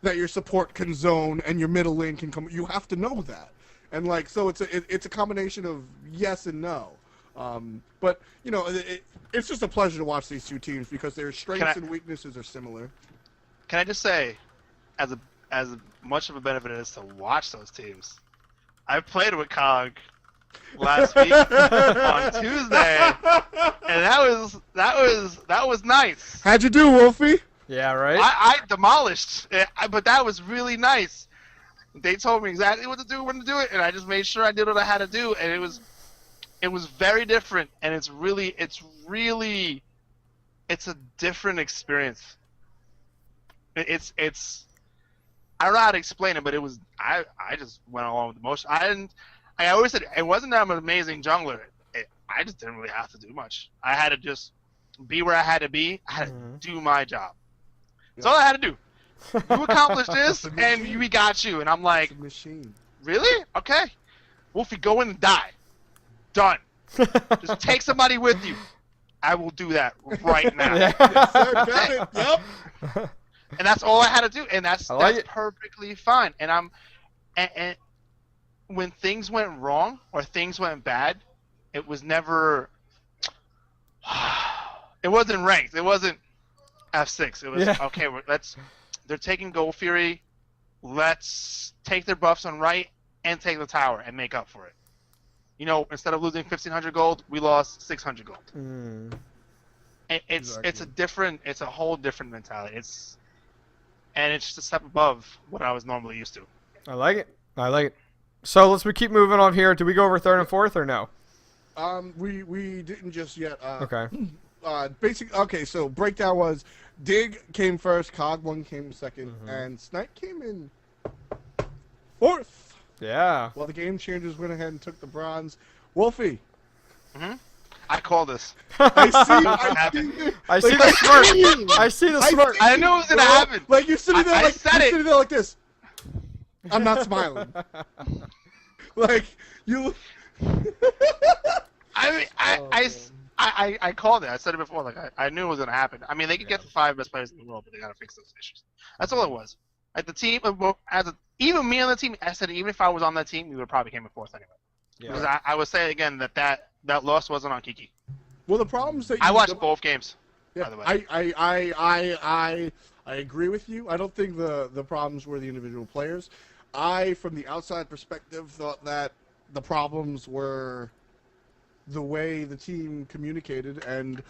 that your support can zone and your middle lane can come. You have to know that. And so it's a combination of yes and no. But you know, it's just a pleasure to watch these two teams because their strengths and weaknesses are similar. Can I just say, as much of a benefit it is to watch those teams, I played with Cog last week on Tuesday, and that was nice. How'd you do, Wolfie? Yeah, right? I demolished, but that was really nice. They told me exactly what to do, when to do it, and I just made sure I did what I had to do, and it was very different, and it's a different experience. It's I don't know how to explain it, but it was I just went along with the motion. I always said it wasn't that I'm an amazing jungler. I just didn't really have to do much. I had to just be where I had to be. I had to do my job. That's all I had to do. You accomplished this, and we got you. And I'm like, It's a machine. really? Okay. Wolfie, go in and die. Done. Just take somebody with you. I will do that right now. Yeah. Yes, sir, got it. Yep. And that's all I had to do, and that's it. perfectly fine. And and when things went wrong or things went bad, it was never. It wasn't ranked. It wasn't F6. It was okay. They're taking Gold Fury. Let's take their buffs on right and take the tower and make up for it. You know, instead of losing 1,500 gold, we lost 600 gold. It's a whole different mentality. It's just a step above what I was normally used to. I like it. So let's keep moving on here. Do we go over third and fourth or no? We didn't just yet. Okay. Okay, so breakdown was Dig came first, Cog 1 came second, and Snipe came in fourth. Yeah. Well, the Game Changers went ahead and took the bronze. Wolfie. I call this. I see the smirk. I see the smirk. I knew it was gonna happen. Like you're sitting there, I said it. sitting there like this. I'm not smiling. Like you. I mean, I called it. I said it before. Like I knew it was gonna happen. I mean, they could get the 5 best players in the world, but they gotta fix those issues. That's all it was. Like the team, even me on the team, I said even if I was on that team, we would probably came in fourth anyway. Yeah. Because I would say again that loss wasn't on Kiki. Well, the problems that I watched both games. Yeah, by the way. I agree with you. I don't think the problems were the individual players. From the outside perspective, thought that the problems were the way the team communicated, and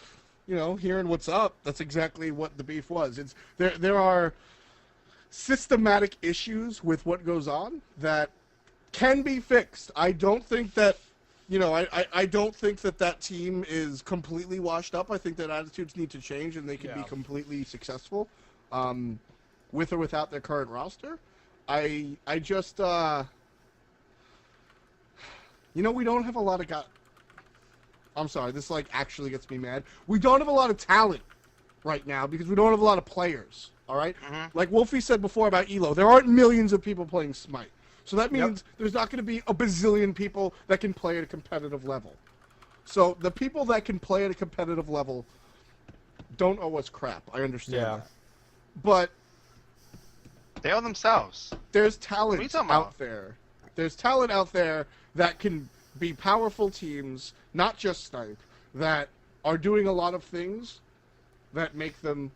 you know, hearing what's up, that's exactly what the beef was. There are systematic issues with what goes on that can be fixed. I don't think that, you know, I don't think that team is completely washed up. I think that attitudes need to change, and they can be completely successful, with or without their current roster. I just, you know, we don't have a lot of I'm sorry, this like actually gets me mad. We don't have a lot of talent right now because we don't have a lot of players. All right, like Wolfie said before about Elo, there aren't millions of people playing Smite, so that means there's not going to be a bazillion people that can play at a competitive level. So the people that can play at a competitive level don't owe us crap. I understand that, but they owe themselves. There's talent out there. There's talent out there that can be powerful teams, not just Snipe, that are doing a lot of things that make them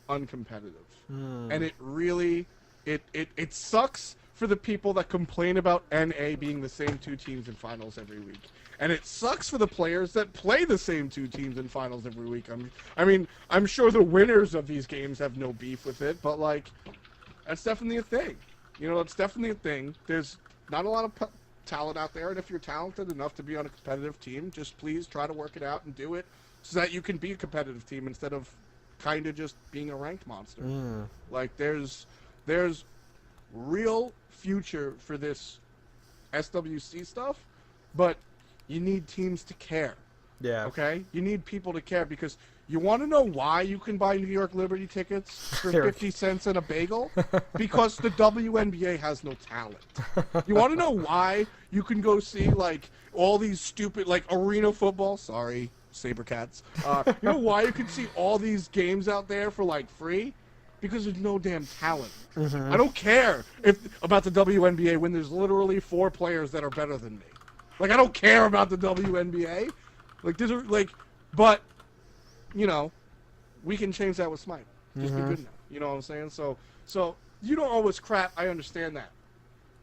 uncompetitive. And it really it sucks for the people that complain about NA being the same 2 teams in finals every week. And it sucks for the players that play the same 2 teams in finals every week. I mean, I'm sure the winners of these games have no beef with it, but like, that's definitely a thing. You know, it's definitely a thing. There's not a lot of talent out there, and if you're talented enough to be on a competitive team, just please try to work it out and do it so that you can be a competitive team instead of kind of just being a ranked monster. Like, there's real future for this SWC stuff, but you need teams to care. Yeah. Okay? You need people to care, because you want to know why you can buy New York Liberty tickets for 50 cents and a bagel? Because the WNBA has no talent. You want to know why you can go see, like, all these stupid, like, arena football? Sorry, Sabercats. You know why you can see all these games out there for, like, free? Because there's no damn talent. I don't care about the WNBA when there's literally 4 players that are better than me. Like, I don't care about the WNBA. Like there's but you know, we can change that with Smite. Just be good enough. You know what I'm saying? So you don't always crap. I understand that.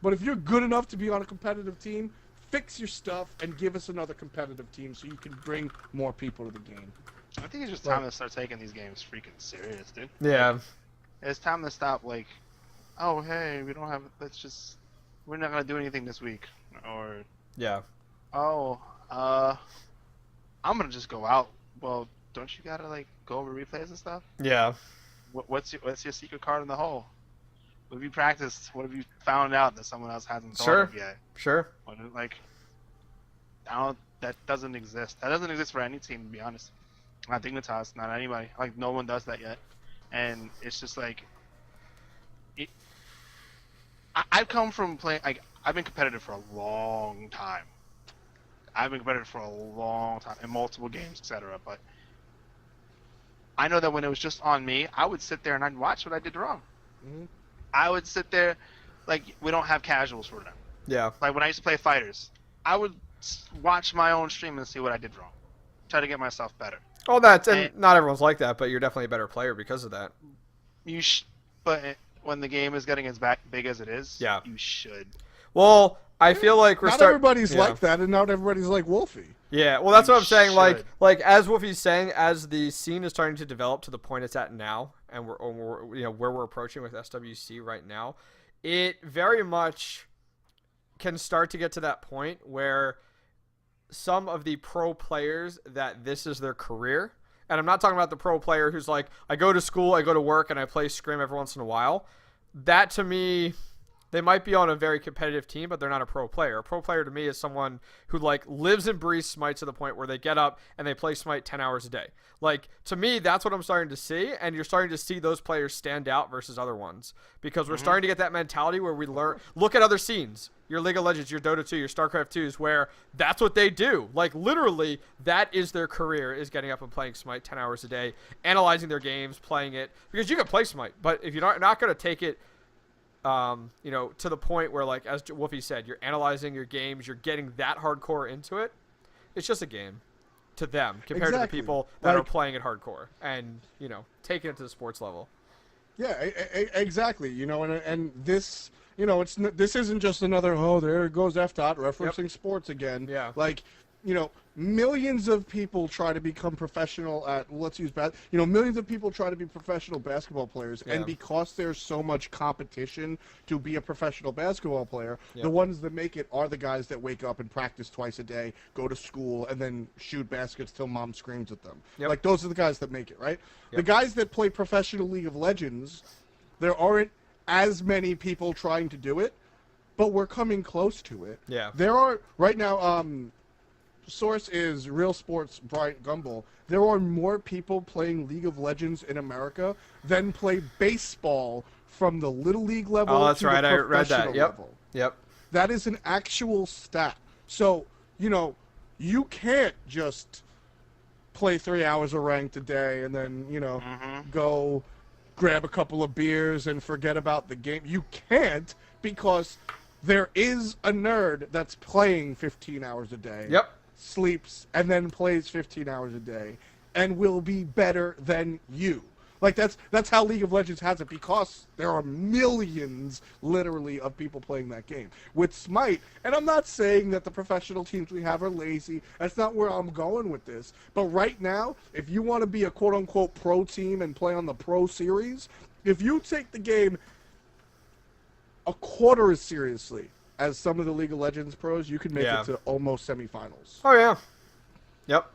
But if you're good enough to be on a competitive team, fix your stuff and give us another competitive team so you can bring more people to the game. I think it's just time to start taking these games freaking serious, dude. Yeah. It's time to stop, like, oh, hey, we don't have, we're not going to do anything this week. Or, Yeah. oh, I'm going to just go out. Well, don't you got to, like, go over replays and stuff? Yeah. What's your secret card in the hole? What have you practiced? What have you found out that someone else hasn't thought of yet? Sure. Like, that doesn't exist. That doesn't exist for any team, to be honest. Not Dignitas, not anybody. Like, no one does that yet. And it's just like, I've come from playing, like, I've been competitive for a long time. In multiple games, etc. But I know that when it was just on me, I would sit there and I'd watch what I did wrong. Mm-hmm. I would sit there, like, we don't have casuals for them. Yeah. Like, when I used to play fighters, I would watch my own stream and see what I did wrong. Try to get myself better. Oh, and not everyone's like that, but you're definitely a better player because of that. But when the game is getting as big as it is, yeah, you should. Well, I feel like not everybody's like that, and not everybody's like Wolfie. Yeah, well, that's what I'm saying. Like as Wolfie's saying, as the scene is starting to develop to the point it's at now, and we're where we're approaching with SWC right now, it very much can start to get to that point where some of the pro players that this is their career, and I'm not talking about the pro player who's like, I go to school, I go to work, and I play Scrim every once in a while. That, to me, they might be on a very competitive team, but they're not a pro player. A pro player to me is someone who, like, lives and breathes Smite to the point where they get up and they play Smite 10 hours a day. Like, to me, that's what I'm starting to see, and you're starting to see those players stand out versus other ones, because we're starting to get that mentality where we learn. Look at other scenes. Your League of Legends, your Dota 2, your StarCraft 2s, where that's what they do. Like, literally, that is their career, is getting up and playing Smite 10 hours a day, analyzing their games, playing it. Because you can play Smite, but if you're not going to take it, to the point where, like, as Wolfie said, you're analyzing your games, you're getting that hardcore into it, it's just a game to them compared to the people that are playing it hardcore and, taking it to the sports level. Yeah, exactly. And this... this isn't just another, there goes F-Dot referencing sports again. Yeah. Like, millions of people try to become professional at, millions of people try to be professional basketball players. Yeah. And because there's so much competition to be a professional basketball player, Yep. the ones that make it are the guys that wake up and practice twice a day, go to school, and then shoot baskets till mom screams at them. Yep. Like, those are the guys that make it, right? Yep. The guys that play professional League of Legends, there aren't as many people trying to do it, but we're coming close to it. Yeah. There are, right now, source is Real Sports Bryant Gumbel. There are more people playing League of Legends in America than play baseball from the Little League level Oh, that's to right. the I read that. professional Yep. level. Yep. That is an actual stat. So, you can't just play 3 hours of ranked a day and then, go grab a couple of beers and forget about the game. You can't, because there is a nerd that's playing 15 hours a day. Yep. Sleeps and then plays 15 hours a day and will be better than you. Like, that's how League of Legends has it, because there are millions, literally, of people playing that game. With Smite, and I'm not saying that the professional teams we have are lazy. That's not where I'm going with this. But right now, if you want to be a quote-unquote pro team and play on the pro series, if you take the game a quarter as seriously as some of the League of Legends pros, you can make it to almost semifinals. Oh, yeah. Yep.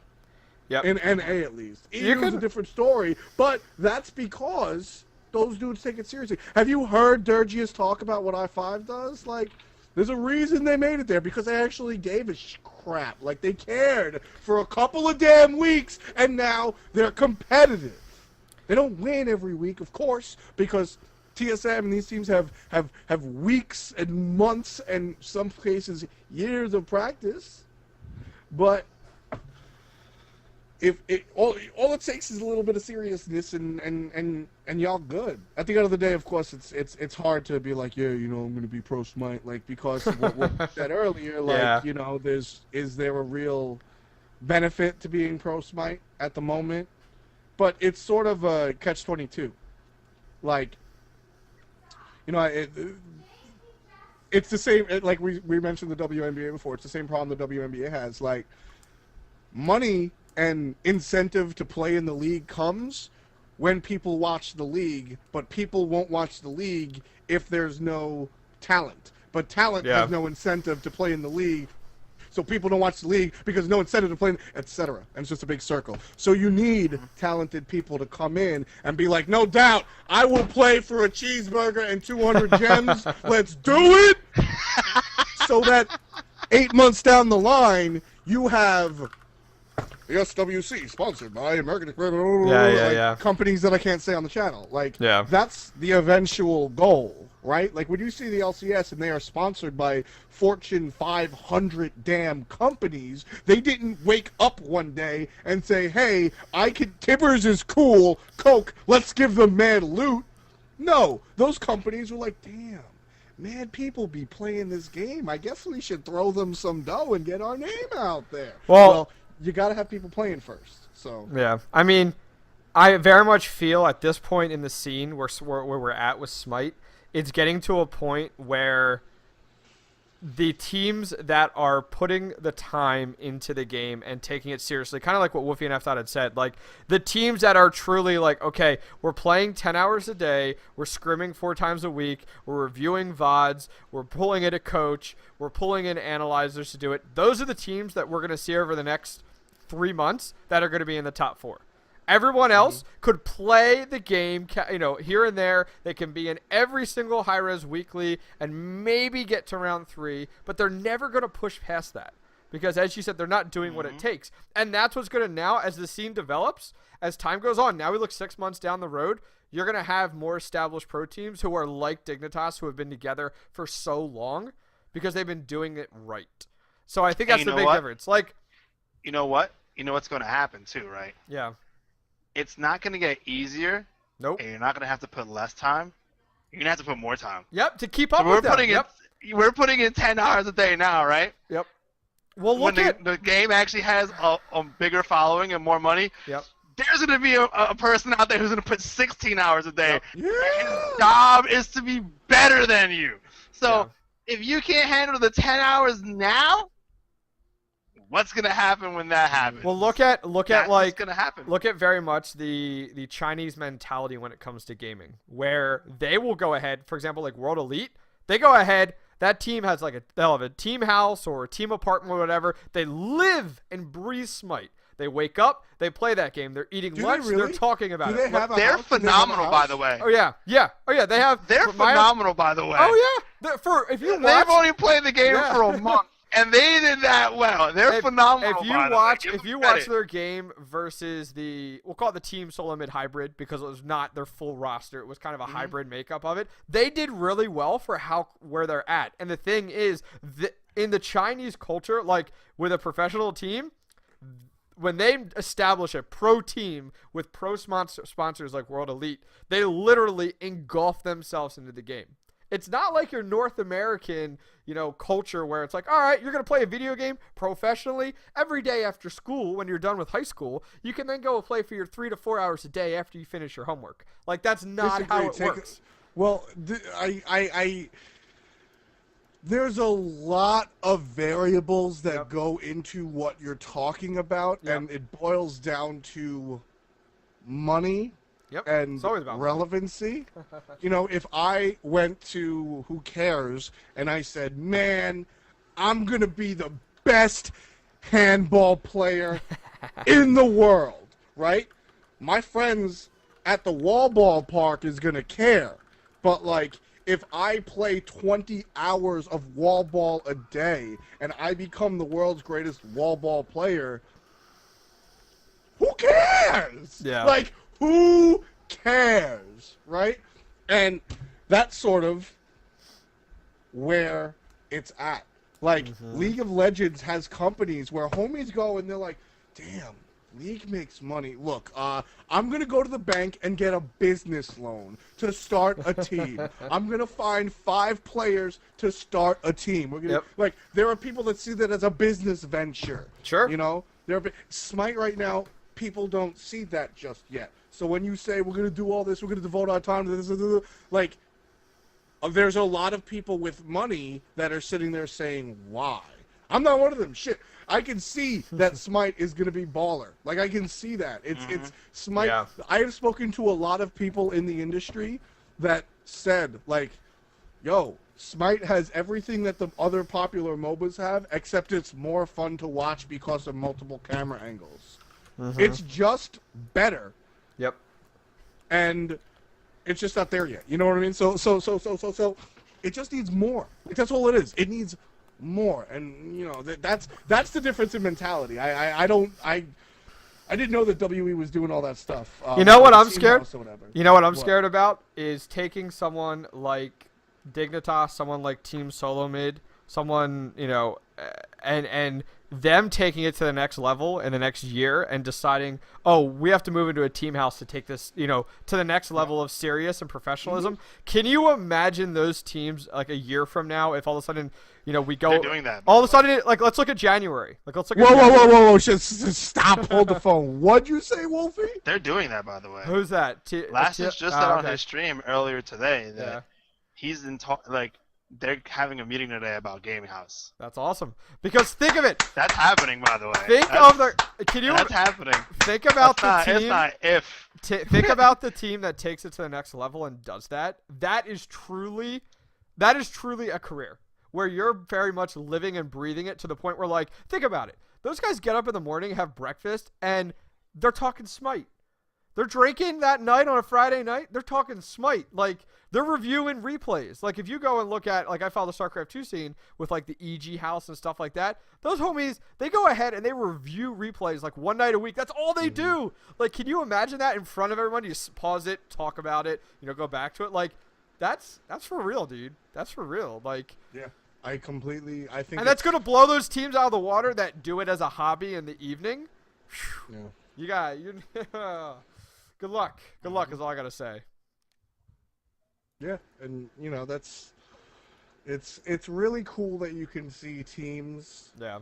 Yep. In NA, at least. EU's a different story, but that's because those dudes take it seriously. Have you heard Durgius talk about what I5 does? Like, there's a reason they made it there, because they actually gave a crap. Like, they cared for a couple of damn weeks, and now they're competitive. They don't win every week, of course, because TSM and these teams have weeks and months, and some cases years of practice. But if all it takes is a little bit of seriousness and y'all good. At the end of the day, of course, it's hard to be like, I'm going to be pro Smite, like, because of what we said earlier, like, is there a real benefit to being pro Smite at the moment, but it's sort of a catch-22. Like, you know, it's the same. Like we mentioned the WNBA before. It's the same problem the WNBA has. Like, money and incentive to play in the league comes when people watch the league, but people won't watch the league if there's no talent. But talent has no incentive to play in the league, so people don't watch the league because no incentive to play, etc. And it's just a big circle. So you need talented people to come in and be like, no doubt, I will play for a cheeseburger and 200 gems. Let's do it! So that 8 months down the line, you have the SWC sponsored by American companies that I can't say on the channel. Like, that's the eventual goal, right? Like, when you see the LCS and they are sponsored by Fortune 500 damn companies, they didn't wake up one day and say, hey, Tibbers is cool, Coke, let's give them mad loot. No, those companies were like, damn, mad people be playing this game. I guess we should throw them some dough and get our name out there. Well, you got to have people playing first. So yeah, I mean, I very much feel at this point in the scene where we're at with Smite, it's getting to a point where the teams that are putting the time into the game and taking it seriously, kind of like what Wolfie and F. had said, like the teams that are truly like, okay, we're playing 10 hours a day, we're scrimming 4 times a week, we're reviewing VODs, we're pulling in a coach, we're pulling in analyzers to do it. Those are the teams that we're going to see over the next 3 months that are going to be in the top 4. Everyone else could play the game, you know, here and there. They can be in every single Hi-Rez weekly and maybe get to round 3, but they're never going to push past that because, as you said, they're not doing what it takes. And that's what's going to now, as the scene develops, as time goes on, now we look 6 months down the road, you're going to have more established pro teams who are like Dignitas, who have been together for so long because they've been doing it right. So I think that's the big difference. Like, you know what? You know what's going to happen too, right? Yeah. It's not going to get easier. Nope. And you're not going to have to put less time. You're going to have to put more time. Yep, to keep up with them. We're putting in 10 hours a day now, right? Yep. Well, look when the game actually has a bigger following and more money, there's going to be a person out there who's going to put 16 hours a day. Yep. His job is to be better than you. So if you can't handle the 10 hours now, what's gonna happen when that happens? Well, look at like gonna happen. Look at very much the Chinese mentality when it comes to gaming, where they will go ahead. For example, like World Elite, they go ahead. That team has like they'll have a team house or a team apartment or whatever. They live and breathe Smite. They wake up, they play that game. They're eating lunch. They're talking about it. They're phenomenal, by the way. Oh yeah. They have. They're phenomenal, by the way. Oh yeah. They've only played the game for a month. And they did that well. They're phenomenal. If you watch their game versus we'll call it the Team Solo Mid hybrid because it was not their full roster. It was kind of a hybrid makeup of it. They did really well for where they're at. And the thing is, in the Chinese culture, like with a professional team, when they establish a pro team with pro sponsors like World Elite, they literally engulf themselves into the game. It's not like your North American, culture where it's like, all right, you're going to play a video game professionally every day after school. When you're done with high school, you can then go play for your 3 to 4 hours a day after you finish your homework. Like, that's not how it works. Well, there's a lot of variables that go into what you're talking about, and it boils down to money. And relevancy. If I went to Who Cares and I said, man, I'm going to be the best handball player in the world, right? My friends at the wall ball park is going to care. But, if I play 20 hours of wall ball a day and I become the world's greatest wall ball player, who cares? Yeah. Who cares, right? And that's sort of where it's at. League of Legends has companies where homies go and they're like, damn, League makes money. Look, I'm going to go to the bank and get a business loan to start a team. I'm going to find 5 players to start a team. We're gonna, there are people that see that as a business venture. Sure. Smite right now, people don't see that just yet. So when you say we're gonna do all this, we're gonna devote our time to this, like, there's a lot of people with money that are sitting there saying, why? I'm not one of them. Shit. I can see that Smite is going to be baller. Like, I can see that. It's Smite. Yeah. I have spoken to a lot of people in the industry that said, like, yo, Smite has everything that the other popular MOBAs have, except it's more fun to watch because of multiple camera angles. It's just better. Yep. And it's just not there yet. You know what I mean? So it just needs more. Like, that's all it is. It needs more. And you know, that's the difference in mentality. I didn't know that WE was doing all that stuff. You know what I'm scared? You know what I'm scared about is taking someone like Dignitas, someone like Team Solo Mid, someone, you know, and them taking it to the next level in the next year and deciding, oh, we have to move into a team house to take this, you know, to the next level of serious and professionalism. Can you imagine those teams like a year from now if all of a sudden, you know, we go... They're doing that. All of a sudden, like, let's look at January. Like, let's look at Whoa. Just stop. Hold the phone. What'd you say, Wolfie? They're doing that, by the way. Who's that? Lassus just said on his stream earlier today that he's in like... They're having a meeting today about Gaming House. That's awesome. Because think of it. That's happening, by the way. That's happening. Think about the team. It's not if. Think about the team that takes it to the next level and does that. That is truly a career where you're very much living and breathing it to the point where, like, think about it. Those guys get up in the morning, have breakfast, and they're talking Smite. They're drinking that night on a Friday night. They're talking Smite. Like, they're reviewing replays. Like, if you go and look at, like, I follow the StarCraft 2 scene with, like, the EG house and stuff like that. Those homies, they go ahead and they review replays, like, one night a week. That's all they do. Like, can you imagine that in front of everyone? You pause it, talk about it, you know, go back to it. Like, that's for real, dude. That's for real. Like, yeah, I think. And that's going to blow those teams out of the water that do it as a hobby in the evening. Yeah. Good luck. Good luck is all I got to say. Yeah, and you know, it's really cool that you can see teams. Yeah.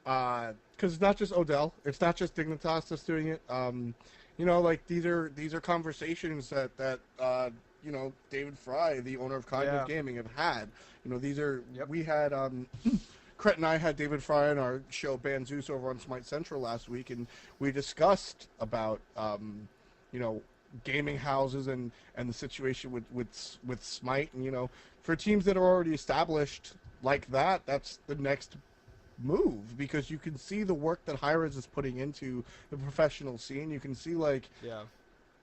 Because it's not just Odell, it's not just Dignitas that's doing it. You know, like these are conversations that you know, David Fry, the owner of Cognitive Gaming, have had. You know, these are we had Cret and I had David Fry on our show Ban Zeus over on Smite Central last week, and we discussed about you know, gaming houses and the situation with Smite, and you know, for teams that are already established like that, that's the next move, because you can see the work that Hi-Rez is putting into the professional scene. You can see, like,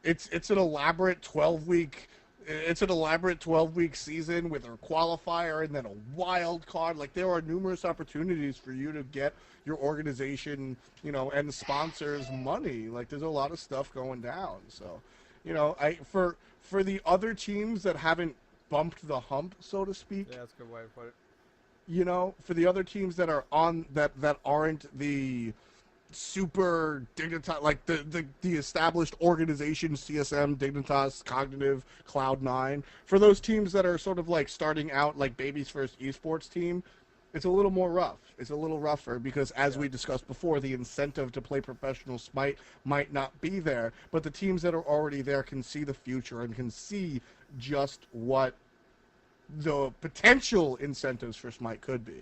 it's an elaborate 12-week. It's an elaborate 12-week season with a qualifier and then a wild card. Like, there are numerous opportunities for you to get your organization, you know, and the sponsors money. Like, there's a lot of stuff going down. So, you know, for the other teams that haven't bumped the hump, so to speak. Yeah, that's a good way to put it. You know, for the other teams that are on that aren't the super Dignitas, like the established organization, CSM, Dignitas, Cognitive, Cloud9, for those teams that are sort of like starting out like baby's first esports team, it's a little more rough. It's a little rougher because, as we discussed before, the incentive to play professional Smite might not be there, but the teams that are already there can see the future and can see just what the potential incentives for Smite could be.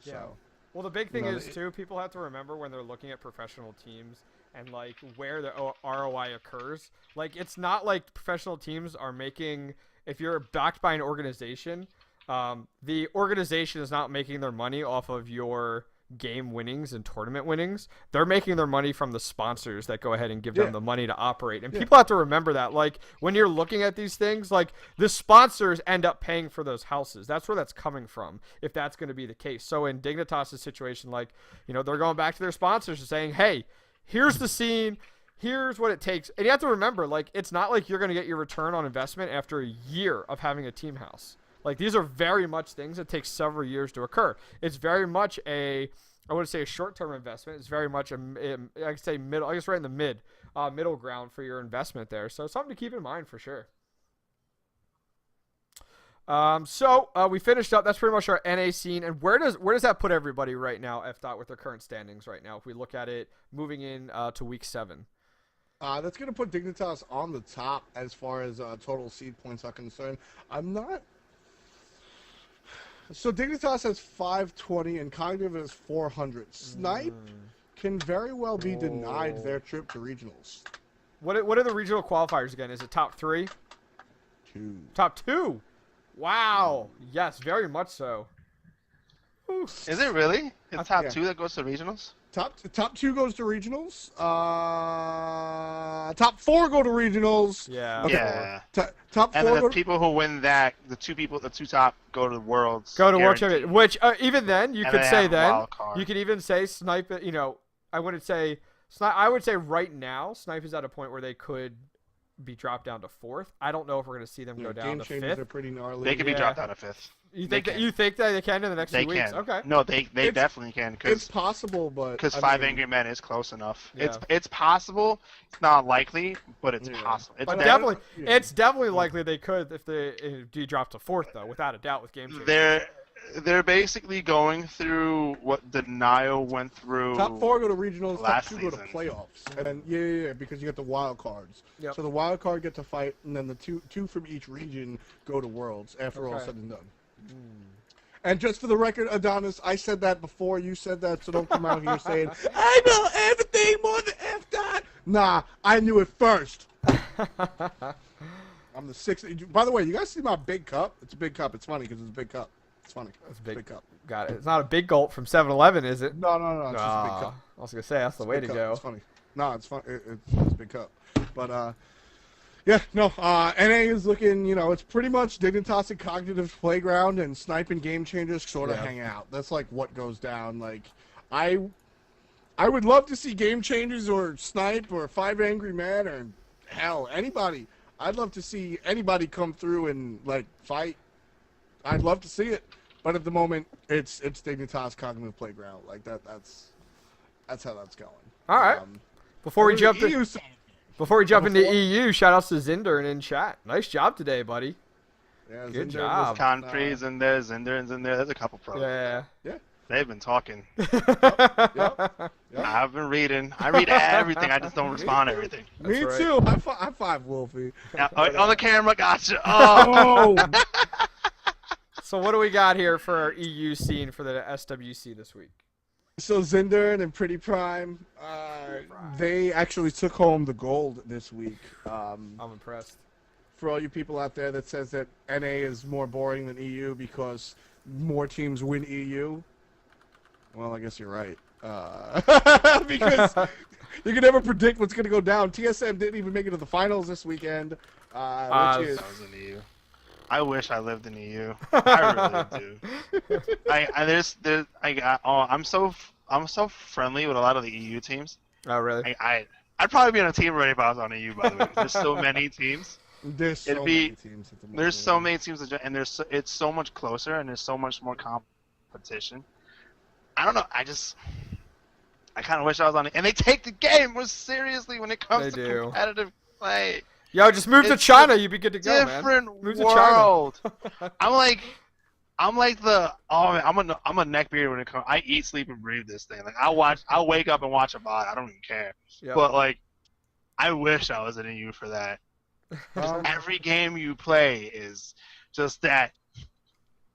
So. Well, the big thing is, too, people have to remember when they're looking at professional teams and, like, where the ROI occurs. Like, it's not like professional teams are making, if you're backed by an organization, the organization is not making their money off of your game winnings and tournament winnings. They're making their money from the sponsors that go ahead and give them the money to operate. And people have to remember that. Like, when you're looking at these things, like, the sponsors end up paying for those houses. That's where that's coming from, if that's going to be the case. So in Dignitas' situation, like, you know, they're going back to their sponsors and saying, hey, here's the scene, here's what it takes. And you have to remember, like, it's not like you're going to get your return on investment after a year of having a team house. Like, these are very much things that take several years to occur. It's very much I wouldn't say a short-term investment. It's very much I could say middle, I guess right in the middle ground for your investment there. So something to keep in mind for sure. So we finished up. That's pretty much our NA scene. And where does that put everybody right now, F dot, with their current standings right now? If we look at it moving in to week 7. That's going to put Dignitas on the top as far as total seed points are concerned. I'm not. So Dignitas has 520 and Cognitive has 400. Snipe can very well be denied their trip to regionals. What are the regional qualifiers again? Is it top 3? 2. Top 2. Wow. Yes, very much so. Is it really? It's top yeah. 2 that goes to regionals? Top 2 goes to regionals. Top 4 go to regionals. Yeah. Okay. Yeah. Top 4 And then go the to... people who win that, the two top go to the Worlds. Go to World guaranteed. Championship. Which even then you And could they say have a then wild card. you could even say Snipe. You know, I wouldn't say Snipe. I would say right now Snipe is at a point where they could be dropped down to 4th. I don't know if we're going to see them go down Game to changers 5th. are pretty gnarly. They could be dropped out of 5th. You They think that can. you think that they can in the next They few weeks? can. Okay. No, they definitely can. It's possible, but Because I 5 mean, Angry Men is close enough. Yeah. It's possible. It's not likely, but it's Yeah. possible. It's But Definitely, Yeah. it's definitely likely they could if they do drop to 4th though, without a doubt with game changers. They're basically going through what Denial went through. Top 4 go to regionals, last top 2 go to season. playoffs, and then yeah, because you get the wild cards. Yep. So the wild card get to fight, and then the two from each region go to worlds after all Okay. said and done. And just for the record, Adonis, I said that before you said that, so don't come out here saying I know everything more than F dot. Nah, I knew it first. I'm the 6th. By the way, you guys see my big cup? It's a big cup. It's funny because it's a big cup. It's funny. It's big cup. Got it. It's not a big gulp from 7-Eleven, is it? No, it's just a big Ah, cup. I was gonna say that's the way to Big cup. go. It's funny. No, it's fun. It's a big cup. But yeah, no. NA is looking. You know, it's pretty much Dignitas and Cognitive Playground and Snipe and Game Changers sort of Yeah. hang out. That's like what goes down. Like, I would love to see Game Changers or Snipe or 5 Angry Men or hell anybody. I'd love to see anybody come through and like fight. I'd love to see it. But at the moment, it's Dignitas Cognitive Playground. Like that's how that's going. All right. Before we jump EU into EU, shout outs to Zinder in chat. Nice job today, buddy. Yeah, Good Zinder job. was- Conpre's in there, Zinder's in there. There's a couple pros. Yeah. They've been talking. Yep. I've been reading. I read everything. I just don't respond to everything. Me right. too. High five, Wolfie. Yeah, on the camera, gotcha. Oh. So what do we got here for our EU scene for the SWC this week? So Zinder and Pretty Prime, they actually took home the gold this week. I'm impressed. For all you people out there that says that NA is more boring than EU because more teams win EU, well, I guess you're right. Because you can never predict what's going to go down. TSM didn't even make it to the finals this weekend, which is... I was in EU. I wish I lived in EU. I really do. I'm so friendly with a lot of the EU teams. Oh, really? I'd probably be on a team already if I was on EU. By the way, there's so many teams. There's so many teams at the moment. There's so many teams, and it's so much closer, and there's so much more competition. I don't know. I kind of wish I was on it. And they take the game more seriously when it comes They to do. competitive play. Yo, just move to It's China. a You'd be good to go, man. Different Move to China. world. I'm like the I'm a neckbeard when it comes. I eat, sleep, and breathe this thing. Like I'll wake up and watch a bot. I don't even care. Yep. But like, I wish I was in EU for that. Every game you play is just that.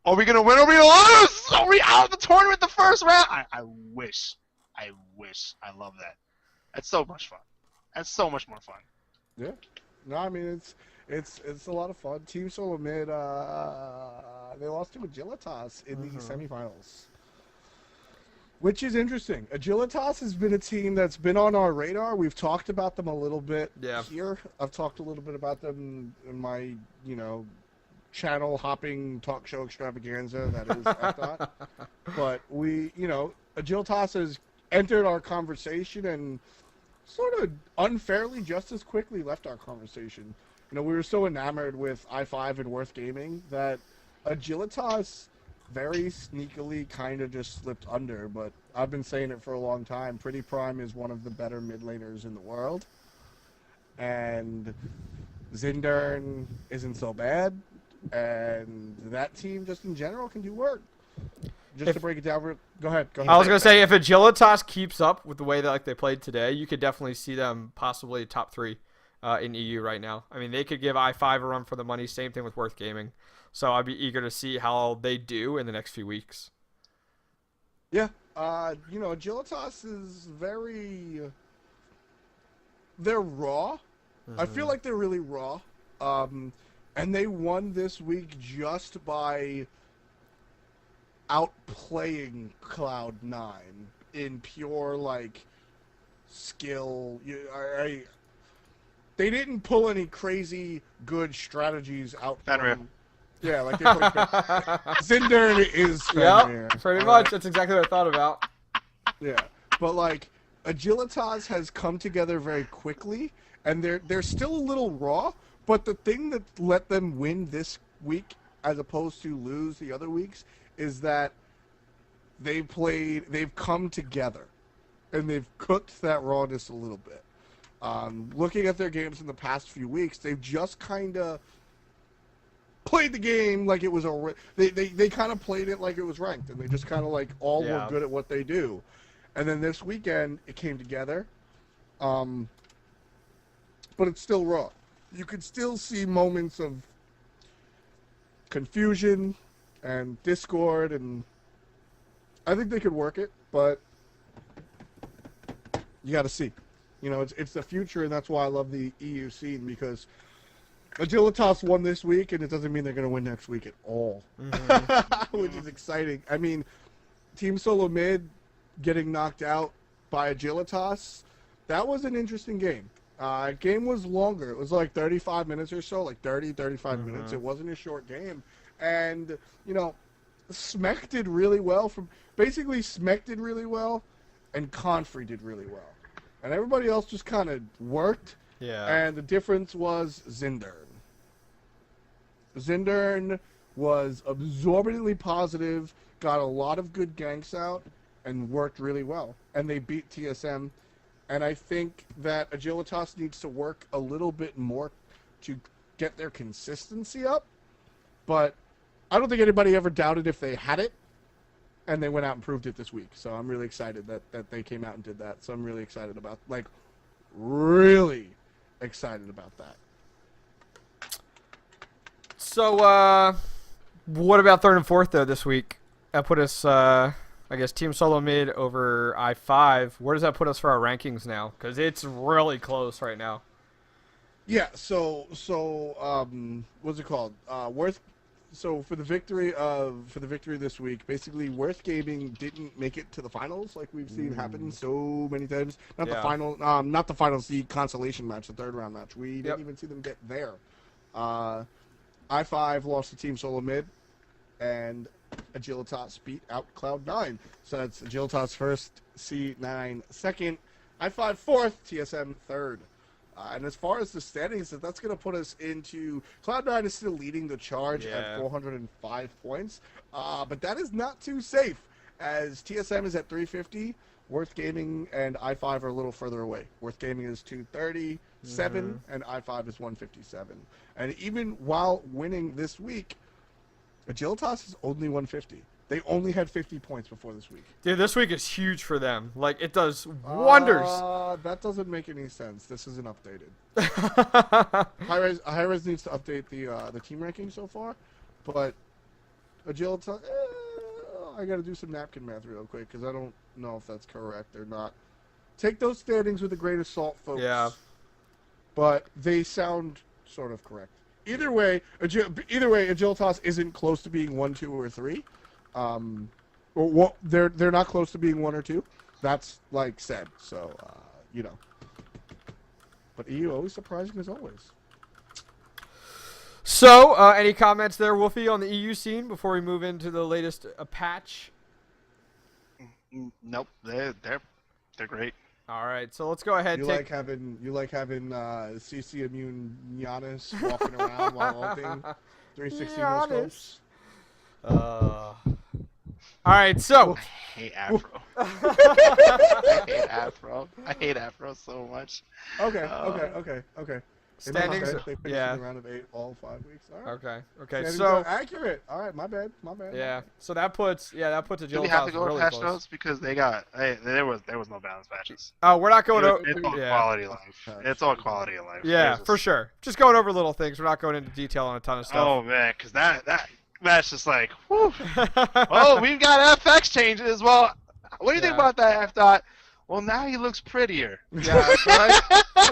Are we gonna win or are we gonna lose? Are we out of the tournament the first round? I wish. I love that. That's so much fun. That's so much more fun. Yeah. No, I mean it's a lot of fun. Team Solo Mid, they lost to Agilitas in the semifinals, which is interesting. Agilitas has been a team that's been on our radar. We've talked about them a little bit here. I've talked a little bit about them in my channel hopping talk show extravaganza that is F-Dot. But Agilitas has entered our conversation and sort of unfairly just as quickly left our conversation. We were so enamored with i5 and Worth Gaming that Agilitas very sneakily kind of just slipped under, but I've been saying it for a long time. Pretty Prime is one of the better mid laners in the world, and Zindern isn't so bad. and that team just in general can do work. Just to break it down, go ahead. I was gonna say if Agilitas keeps up with the way that they played today, you could definitely see them possibly top 3 in EU right now. I mean, they could give I5 a run for the money. Same thing with Worth Gaming. So I'd be eager to see how they do in the next few weeks. Yeah, Agilitas is they're raw. I feel like they're really raw. And they won this week just by outplaying Cloud9 in pure, like, skill. They didn't pull any crazy good strategies out from... Yeah, like they played Zindern is Fenrir. Yep, pretty much. That's exactly what I thought about. Yeah, but like Agilitas has come together very quickly, and they're still a little raw. But the thing that let them win this week, as opposed to lose the other weeks, is that they've come together, and they've cooked that rawness a little bit. Looking at their games in the past few weeks, they've just kind of played the game like it was they kind of played it like it was ranked, and they just kind of like all were good at what they do. And then this weekend it came together, but it's still raw. You could still see moments of confusion and discord, and I think they could work it, but you got to see. It's the future, and that's why I love the EU scene, because Agilitas won this week, and it doesn't mean they're going to win next week at all, which is exciting. I mean, Team Solo Mid getting knocked out by Agilitas, that was an interesting game. Game was longer. It was like 35 minutes or so, like 35 minutes. It wasn't a short game. And, Smek did really well. Basically, Smek did really well, and Confrey did really well. And everybody else just kind of worked. Yeah. And the difference was Zindern. Zindern was absorbently positive, got a lot of good ganks out, and worked really well. And they beat TSM. And I think that Agilitas needs to work a little bit more to get their consistency up. But I don't think anybody ever doubted if they had it. And they went out and proved it this week. So I'm really excited that they came out and did that. So I'm really excited about, really excited about that. So, what about 3rd and 4th, though, this week? That put us, I guess, Team Solo Mid over I5. Where does that put us for our rankings now? Because it's really close right now. Yeah, so what's it called? So for the victory this week, basically Worth Gaming didn't make it to the finals, like we've seen happen so many times. Not the finals, the consolation match, the 3rd round match. We didn't even see them get there. I5 lost to Team Solo Mid, and Agilitas beat out Cloud9. So that's Agilitas 1st, C9 2nd, I5 4th, TSM 3rd. And as far as the standings, that's going to put us into... Cloud9 is still leading the charge at 405 points. But that is not too safe, as TSM is at 350. Worth Gaming and I5 are a little further away. Worth Gaming is 237, and I5 is 157. And even while winning this week, Agilitas is only 150. They only had 50 points before this week. Dude, this week is huge for them. Like, it does wonders. That doesn't make any sense. This isn't updated. Hi-Rez needs to update the team ranking so far, but Agilitas, I got to do some napkin math real quick because I don't know if that's correct or not. Take those standings with a grain of salt, folks. Yeah. But they sound sort of correct. Either way, Agilitas isn't close to being 1, 2, or 3. They're not close to being 1 or 2. That's said. So But EU always surprising as always. So, any comments there, Wolfie, on the EU scene before we move into the latest patch? Nope, they're great. All right, so let's go ahead. You like having CC immune Giannis walking around while ulting 360 no scopes. All right, so I hate Afro. I hate Afro so much. Okay. Standings. They finished Yeah. in the round of 8 all 5 weeks. All right. Okay. Okay. Standings So are accurate. All right. My bad. yeah. So that puts Agility Do we have to go really with patch close. notes because there was no balanced matches. Oh, we're not going over. It's all Yeah. quality of life. It's all quality of life. Yeah, There's for just- sure. Just going over little things. We're not going into detail on a ton of stuff. Oh man, because that's just like, whew. Oh, we've got FX changes. Well, what do you think Yeah. about that? I thought, well, now he looks prettier. Yeah. So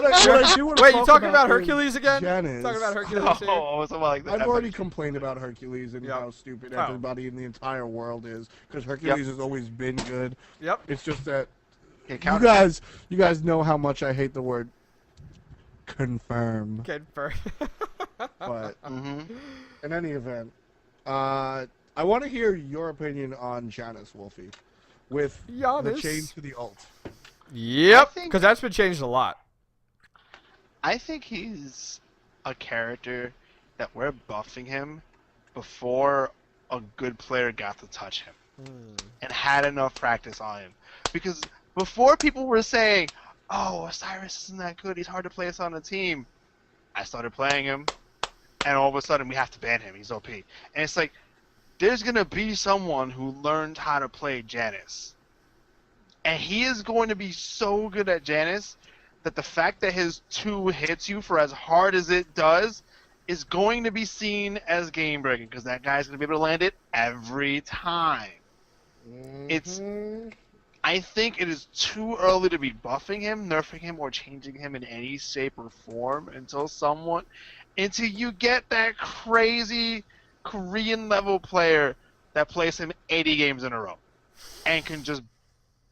What I do wanna wait, you talk talking about is Hercules again? Janus. Talking about Hercules? Oh, here? something like that. I've already complained about Hercules and Yep. how stupid Oh. everybody in the entire world is, because Hercules has always been good. Yep. It's just that Okay, you guys know how much I hate the word confirm. Good for. But Mm-hmm. in any event, I want to hear your opinion on Janus, Wolfie, with the Giannis. change to the ult. Yep. I think- Because that's been changed a lot. I think he's a character that we're buffing him before a good player got to touch him and had enough practice on him. Because before people were saying, oh, Osiris isn't that good, he's hard to place on a team, I started playing him, and all of a sudden we have to ban him, he's OP. And it's like, there's going to be someone who learned how to play Janus. And he is going to be so good at Janus that the fact that his 2 hits you for as hard as it does is going to be seen as game breaking because that guy's going to be able to land it every time. It's I think it is too early to be buffing him, nerfing him, or changing him in any shape or form until you get that crazy Korean level player that plays him 80 games in a row and can just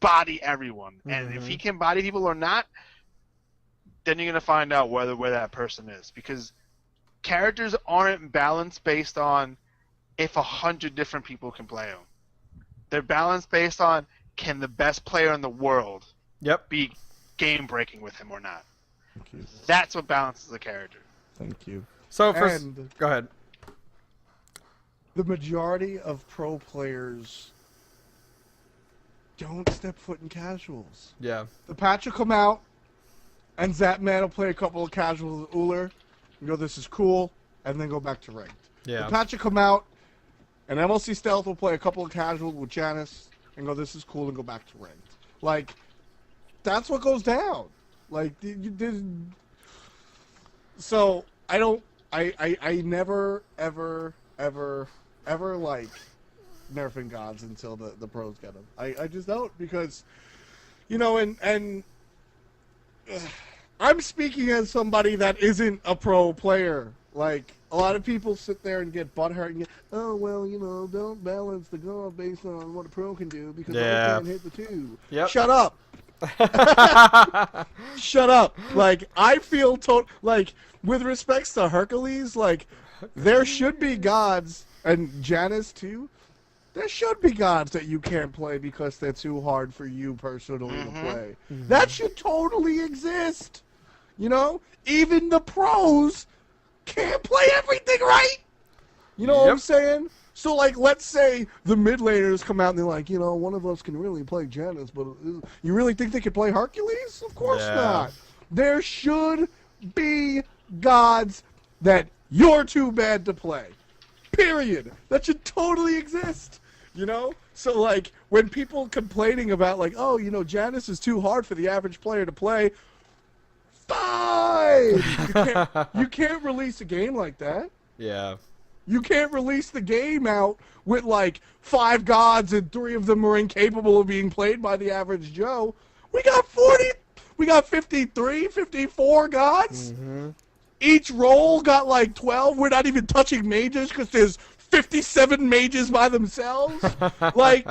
body everyone. And if he can body people or not, then you're going to find out where that person is. Because characters aren't balanced based on if 100 different people can play them. They're balanced based on can the best player in the world Yep. be game breaking with him or not. Thank you. That's what balances a character. Thank you. So for And go ahead. the majority of pro players don't step foot in casuals. Yeah. The patch will come out, and Zapman will play a couple of casuals with Uller, and go, this is cool, and then go back to ranked. Yeah. The patch will come out, and MLC Stealth will play a couple of casuals with Janus, and go, this is cool, and go back to ranked. Like, that's what goes down. Like, so, I never, ever, like, nerfing gods until the pros get them. I just don't, because, you know, and I'm speaking as somebody that isn't a pro player. Like, a lot of people sit there and get butthurt and get, oh, well, you know, don't balance the god based on what a pro can do because I can't hit the 2. Yep. Shut up. Shut up. Like, I feel like, with respects to Hercules, like, there should be gods, and Janus too, there should be gods that you can't play because they're too hard for you personally to play. That should totally exist. You know? Even the pros can't play everything right. You know what I'm saying? So, like, let's say the mid laners come out and they're like, you know, one of us can really play Janus, but you really think they can play Hercules? Of course not. There should be gods that you're too bad to play. Period. That should totally exist. You know? So, like, when people complaining about, like, oh, you know, Janus is too hard for the average player to play, fine! You can't release a game like that. Yeah. You can't release the game out with, like, 5 gods and 3 of them are incapable of being played by the average Joe. We got 53, 54 gods. Each role got, like, 12. We're not even touching mages because there's 57 mages by themselves. Like,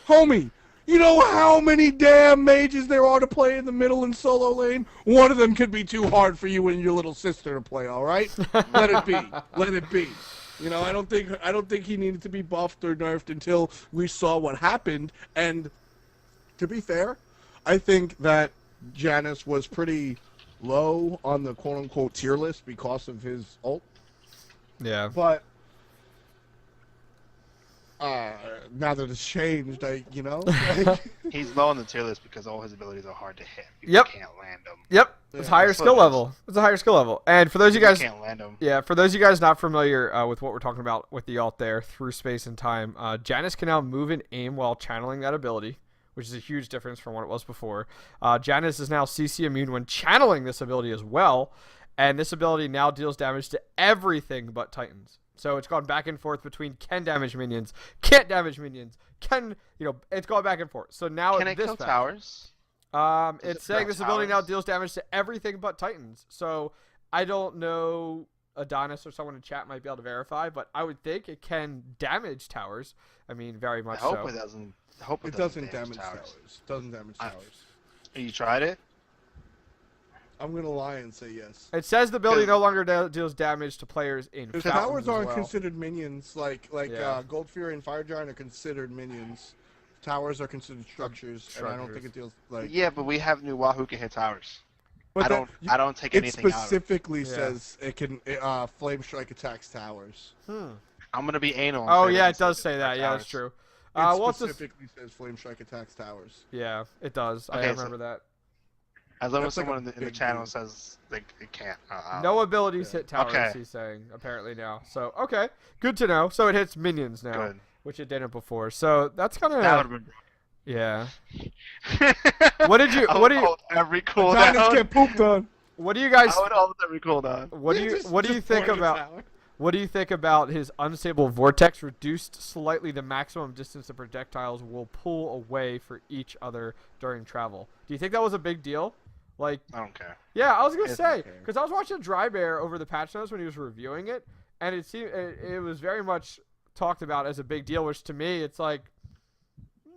homie, you know how many damn mages there are to play in the middle and solo lane? One of them could be too hard for you and your little sister to play, all right? Let it be. Let it be. You know, I don't think he needed to be buffed or nerfed until we saw what happened. And to be fair, I think that Janus was pretty low on the quote-unquote tier list because of his ult. Yeah. But now that it's changed, like, He's low on the tier list because all his abilities are hard to hit. You Yep. can't land them. Yep. It's higher That's skill what it is. level. It's a higher skill level. And for those of you guys, can't land them. yeah, for those of you guys not familiar with what we're talking about with the alt there through space and time, Janus can now move and aim while channeling that ability, which is a huge difference from what it was before. Janus is now CC immune when channeling this ability as well, and this ability now deals damage to everything but Titans. So it's gone back and forth between can damage minions, can't damage minions, it's gone back and forth. So now Can it kill towers? It's saying this ability now deals damage to everything but Titans. So I don't know, Adonis or someone in chat might be able to verify, but I would think it can damage towers. I mean, very much I hope so. it doesn't. I hope it doesn't damage towers. Doesn't damage towers. You tried it? I'm gonna lie and say yes. It says the ability no longer deals damage to players in Because fountains towers as aren't well. considered minions. Like Gold Fury and Fire Giant are considered minions. Towers are considered structures, and I don't think it deals like. Yeah, but we have new Wahoo can hit towers. But I don't take it anything out of it. specifically says it can Flame Strike attacks towers. I'm gonna be anal. Oh yeah, it does say that. Yeah, that's true. It specifically says Flame Strike attacks towers. Yeah, it does. I Okay, remember that. As long as That's like someone a in the big channel deal. says it can't. No abilities hit towers, Okay. he's saying, apparently now. So, okay. Good to know. So it hits minions now, Good. which it didn't before. So that's kind That of... would Yeah. have been. What did you... I What would do you... hold every Dinos cooldown. get pooped on. What do you guys... I would hold every cooldown. What do you... Just- What do you just think point at about... tower. What do you think about his unstable vortex reduced slightly the maximum distance the projectiles will pull away for each other during travel? Do you think that was a big deal? Like, I don't care. yeah, I was gonna It's say okay. because I was watching Dry Bear over the patch notes when he was reviewing it, and it seemed it was very much talked about as a big deal. Which to me, it's like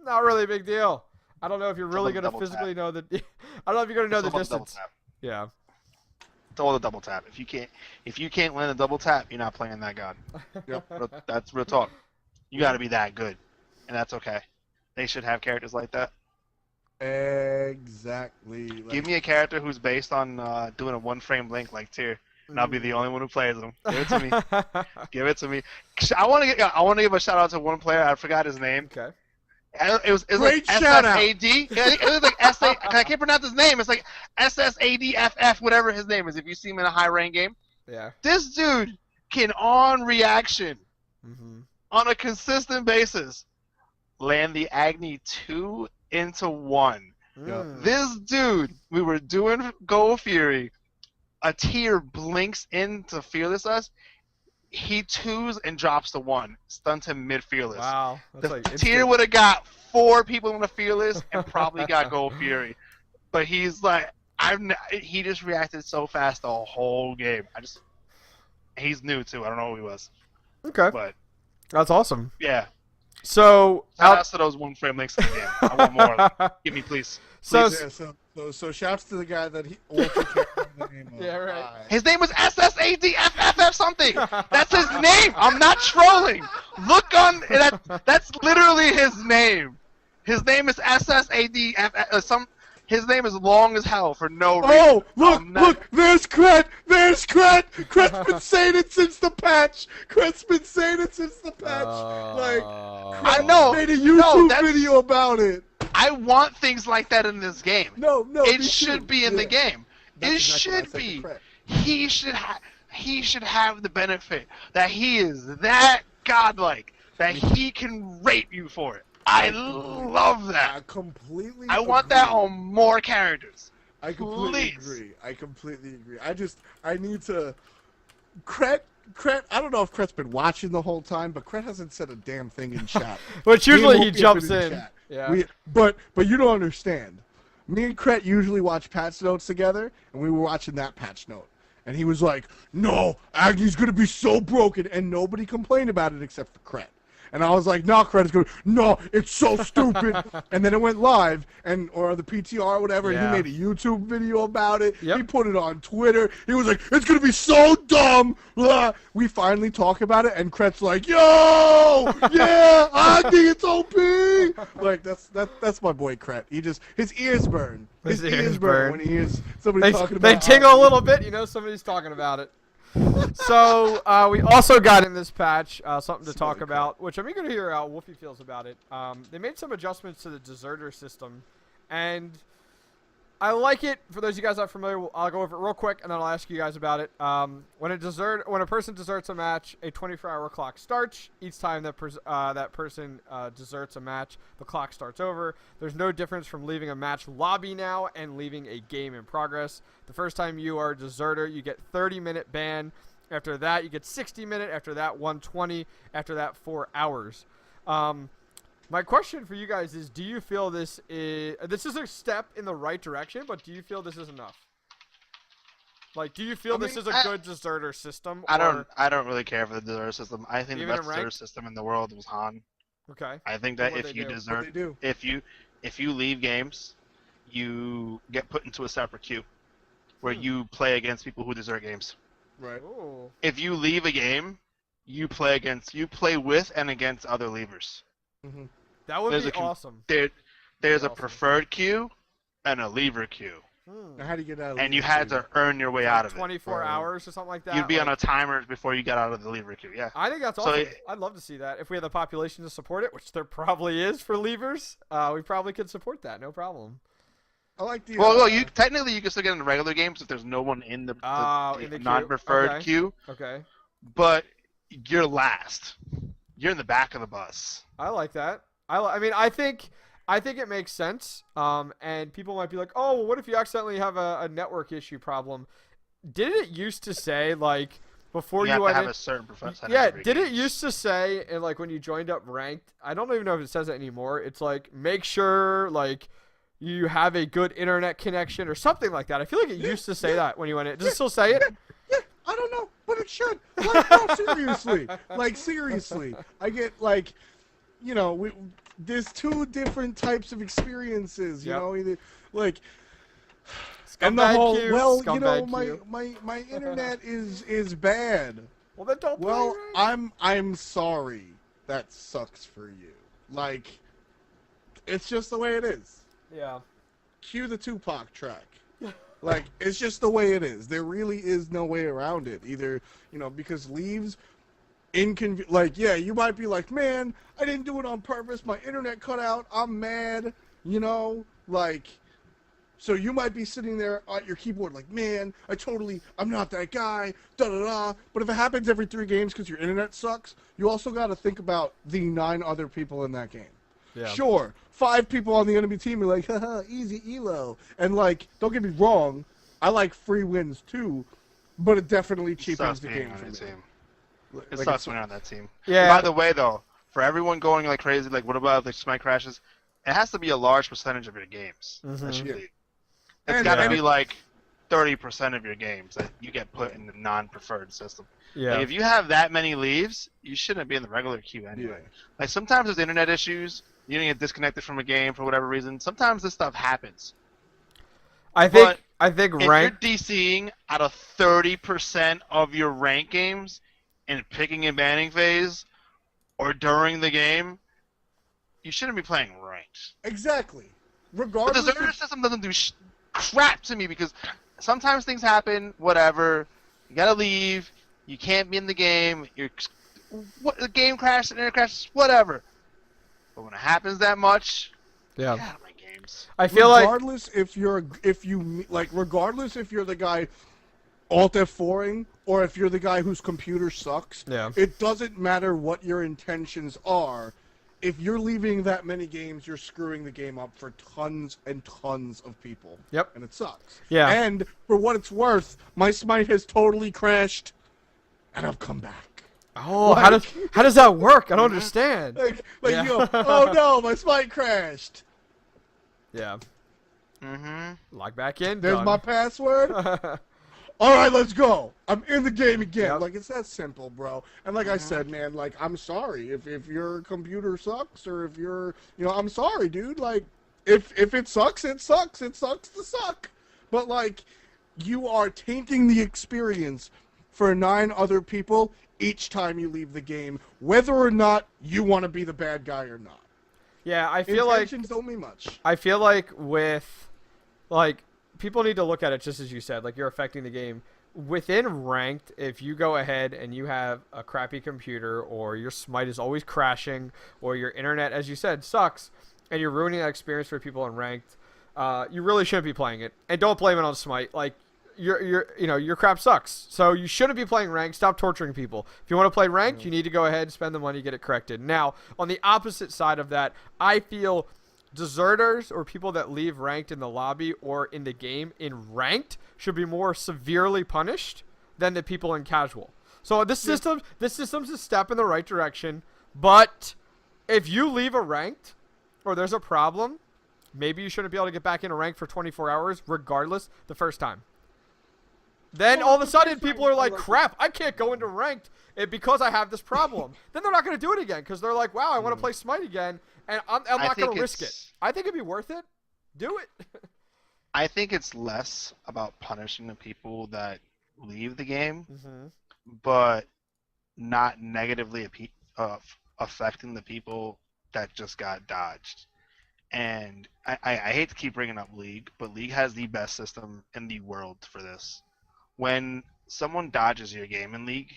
not really a big deal. I don't know if you're really gonna double physically know the. I don't know if you're gonna know It's the all the double distance. tap. Yeah. It's all the double tap. If you can't land a double tap, you're not playing that god. That's real talk. You got to be that good, and that's okay. They should have characters like that. Exactly. Like, Give me a character who's based on doing a one-frame blink like Tier, and I'll be the only one who plays them. Give it to me. Give it to me. I want to give a shout out to one player. I forgot his name. Okay. It was Great like shout out. SSAD. It was like SA. I can't pronounce his name. It's like SSADFF, whatever his name is. If you see him in a high rank game, Yeah. this dude can on reaction Mm-hmm. on a consistent basis land the Agni 2 into 1. Mm. This dude, we were doing Go Fury. A Tier blinks into Fearless Us. He 2s and drops the 1. Stuns him mid Fearless. Wow. That's The like Tier instant. would have got 4 people in the Fearless and probably got Go Fury. But he's like, he just reacted so fast the whole game. He's new too. I don't know who he was. Okay. But That's awesome. yeah. So Shout out to those one frame links in the game. I want more of them. Give me, please. So yeah, so shouts to the guy that he also can't remember the name of. Yeah, right. His name was SSADFFF something. That's his name. I'm not trolling. Look on that. That's literally his name. His name is SSADFF. His name is long as hell for no reason. Oh, look, I'm not- look, there's Cret! There's Cret! Cret's been saying it since the patch! Cret's been saying it since the patch! Like, I know. made a YouTube that's- video about it! I want things like that in this game. No, It me should too. be in the game. That's It exactly what I should said to be. Cret. He should have the benefit that he is that godlike that he can rape you for it. I love I that. completely I want that agree. on more characters. I completely Please. agree. I completely agree. I need to... Cret, I don't know if Cret's been watching the whole time, but Cret hasn't said a damn thing in chat. Which Me and usually he Whoopi have jumps been in. chat. Yeah. But you don't understand. Me and Cret usually watch patch notes together, and we were watching that patch note. And he was like, no, Agni's going to be so broken, and nobody complained about it except for Cret. And I was like, no, Cret is good. No, it's so stupid. And then it went live, or the PTR or whatever, Yeah. and he made a YouTube video about it. Yep. He put it on Twitter. He was like, it's going to be so dumb. Blah. We finally talk about it, and Cret's like, yo, yeah, Agni, it's OP. Like, that's my boy Cret. His ears burn. His ears burn when he hears somebody talking They about tingle a Agni. little bit, somebody's talking about it. So we also got in this patch something to talk about, which I'm eager to hear how Wolfie feels about it. They made some adjustments to the deserter system, and I like it. For those of you guys not familiar, I'll go over it real quick, and then I'll ask you guys about it. When a person deserts a match, a 24-hour clock starts. Each time that person deserts a match, the clock starts over. There's no difference from leaving a match lobby now and leaving a game in progress. The first time you are a deserter, you get 30-minute ban. After that, you get 60-minute. After that, 120. After that, 4 hours. My question for you guys is, do you feel this is a step in the right direction, but do you feel this is enough? Like, do you feel this is a good deserter system? I don't really care for the deserter system. I think the best deserter system in the world was Han. Okay. I think that if you desert, if you leave games, you get put into a separate queue where you play against people who desert games. Right. Ooh. If you leave a game, you play with and against other leavers. Mm-hmm. That would be awesome. There's a preferred queue and a leaver queue. Now, how do you get out of and you had to earn your way out of it. 24 hours or something like that? You'd be on a timer before you got out of the lever queue, yeah. I think that's awesome. I'd love to see that. If we had the population to support it, which there probably is for levers, we probably could support that. No problem. I like the. Well, you technically you can still get into regular games if there's no one in the non-preferred queue. Okay. But you're last. You're in the back of the bus. I like that. I mean, I think it makes sense. And people might be like, oh, well, what if you accidentally have a network issue problem? Did it used to say, like, before you went have in, a certain percentage? Yeah, did it used to say, and like when you joined up ranked, I don't even know if it says it anymore. It's like, make sure, like, you have a good internet connection or something like that. I feel like it used to say that when you went in. Does it still say it? Yeah, I don't know, but it should. Like, no, seriously. Like, seriously. I get, like, you know, there's two different types of experiences, you know, either, like, and the whole, well, you know, my internet is bad. Well, then don't play. Well, I'm sorry. That sucks for you. Like, it's just the way it is. Yeah. Cue the Tupac track. Like, it's just the way it is. There really is no way around it. Either, you know, because leaves like, yeah, you might be like, man, I didn't do it on purpose. My internet cut out. I'm mad. You know, like, so you might be sitting there at your keyboard like, man, I'm not that guy, da-da-da. But if it happens every 3 games because your internet sucks, you also got to think about the 9 other people in that game. Yeah. Sure, 5 people on the enemy team are like, haha, easy Elo. And, like, don't get me wrong, I like free wins too, but it definitely cheapens the game for me. It sucks when you're on that team. Yeah. By the way, though, for everyone going like crazy, like, what about the Smite crashes? It has to be a large percentage of your games. That should be. It's got to be like 30% of your games that you get put in the non-preferred system. Yeah. Like, if you have that many leaves, you shouldn't be in the regular queue anyway. Yeah. Like, sometimes there's internet issues. You get disconnected from a game for whatever reason. Sometimes this stuff happens. I think if rank. you're DCing out of 30% of your rank games in picking and banning phase or during the game, you shouldn't be playing ranked. Exactly. Regardless. The deserter system doesn't do crap to me because sometimes things happen. Whatever. You gotta leave. You can't be in the game. The game crashes, internet crashes, whatever. But when it happens that much, get out of my games. I feel regardless if you're the guy Alt F4ing or if you're the guy whose computer sucks, it doesn't matter what your intentions are. If you're leaving that many games, you're screwing the game up for tons and tons of people. Yep. And it sucks. Yeah. And for what it's worth, my Smite has totally crashed, and I've come back. Oh, like, how does that work? I don't understand. Like you go, oh no, my Smite crashed. Yeah. Log back in. There's my password. All right, let's go. I'm in the game again. Like, it's that simple, bro. And like I said, man, like, I'm sorry if your computer sucks or if you're, you know, I'm sorry, dude. Like, if it sucks, it sucks. It sucks to suck. But, like, you are tainting the experience for 9 other people each time you leave the game, whether or not you want to be the bad guy or not. Yeah, I feel intentions don't mean much. I feel like with, like, people need to look at it just as you said, like, you're affecting the game. within ranked, if you go ahead and you have a crappy computer, or your Smite is always crashing, or your internet, as you said, sucks, and you're ruining that experience for people in ranked, you really shouldn't be playing it. And don't blame it on Smite. Like, your crap sucks. So you shouldn't be playing ranked. Stop torturing people. If you want to play ranked, you need to go ahead, spend the money, get it corrected. Now, on the opposite side of that, I feel deserters or people that leave ranked in the lobby or in the game in ranked should be more severely punished than the people in casual. So this system's a step in the right direction, but if you leave a ranked or there's a problem, maybe you shouldn't be able to get back in a rank for 24 hours regardless the first time. Then all of a sudden people are like, crap, I can't go into ranked because I have this problem. Then they're not going to do it again because they're like, wow, I want to play Smite again, and I'm not going to risk it. I think it'd be worth it. Do it. I think it's less about punishing the people that leave the game, but not negatively affecting the people that just got dodged. And I hate to keep bringing up League, but League has the best system in the world for this. When someone dodges your game in League,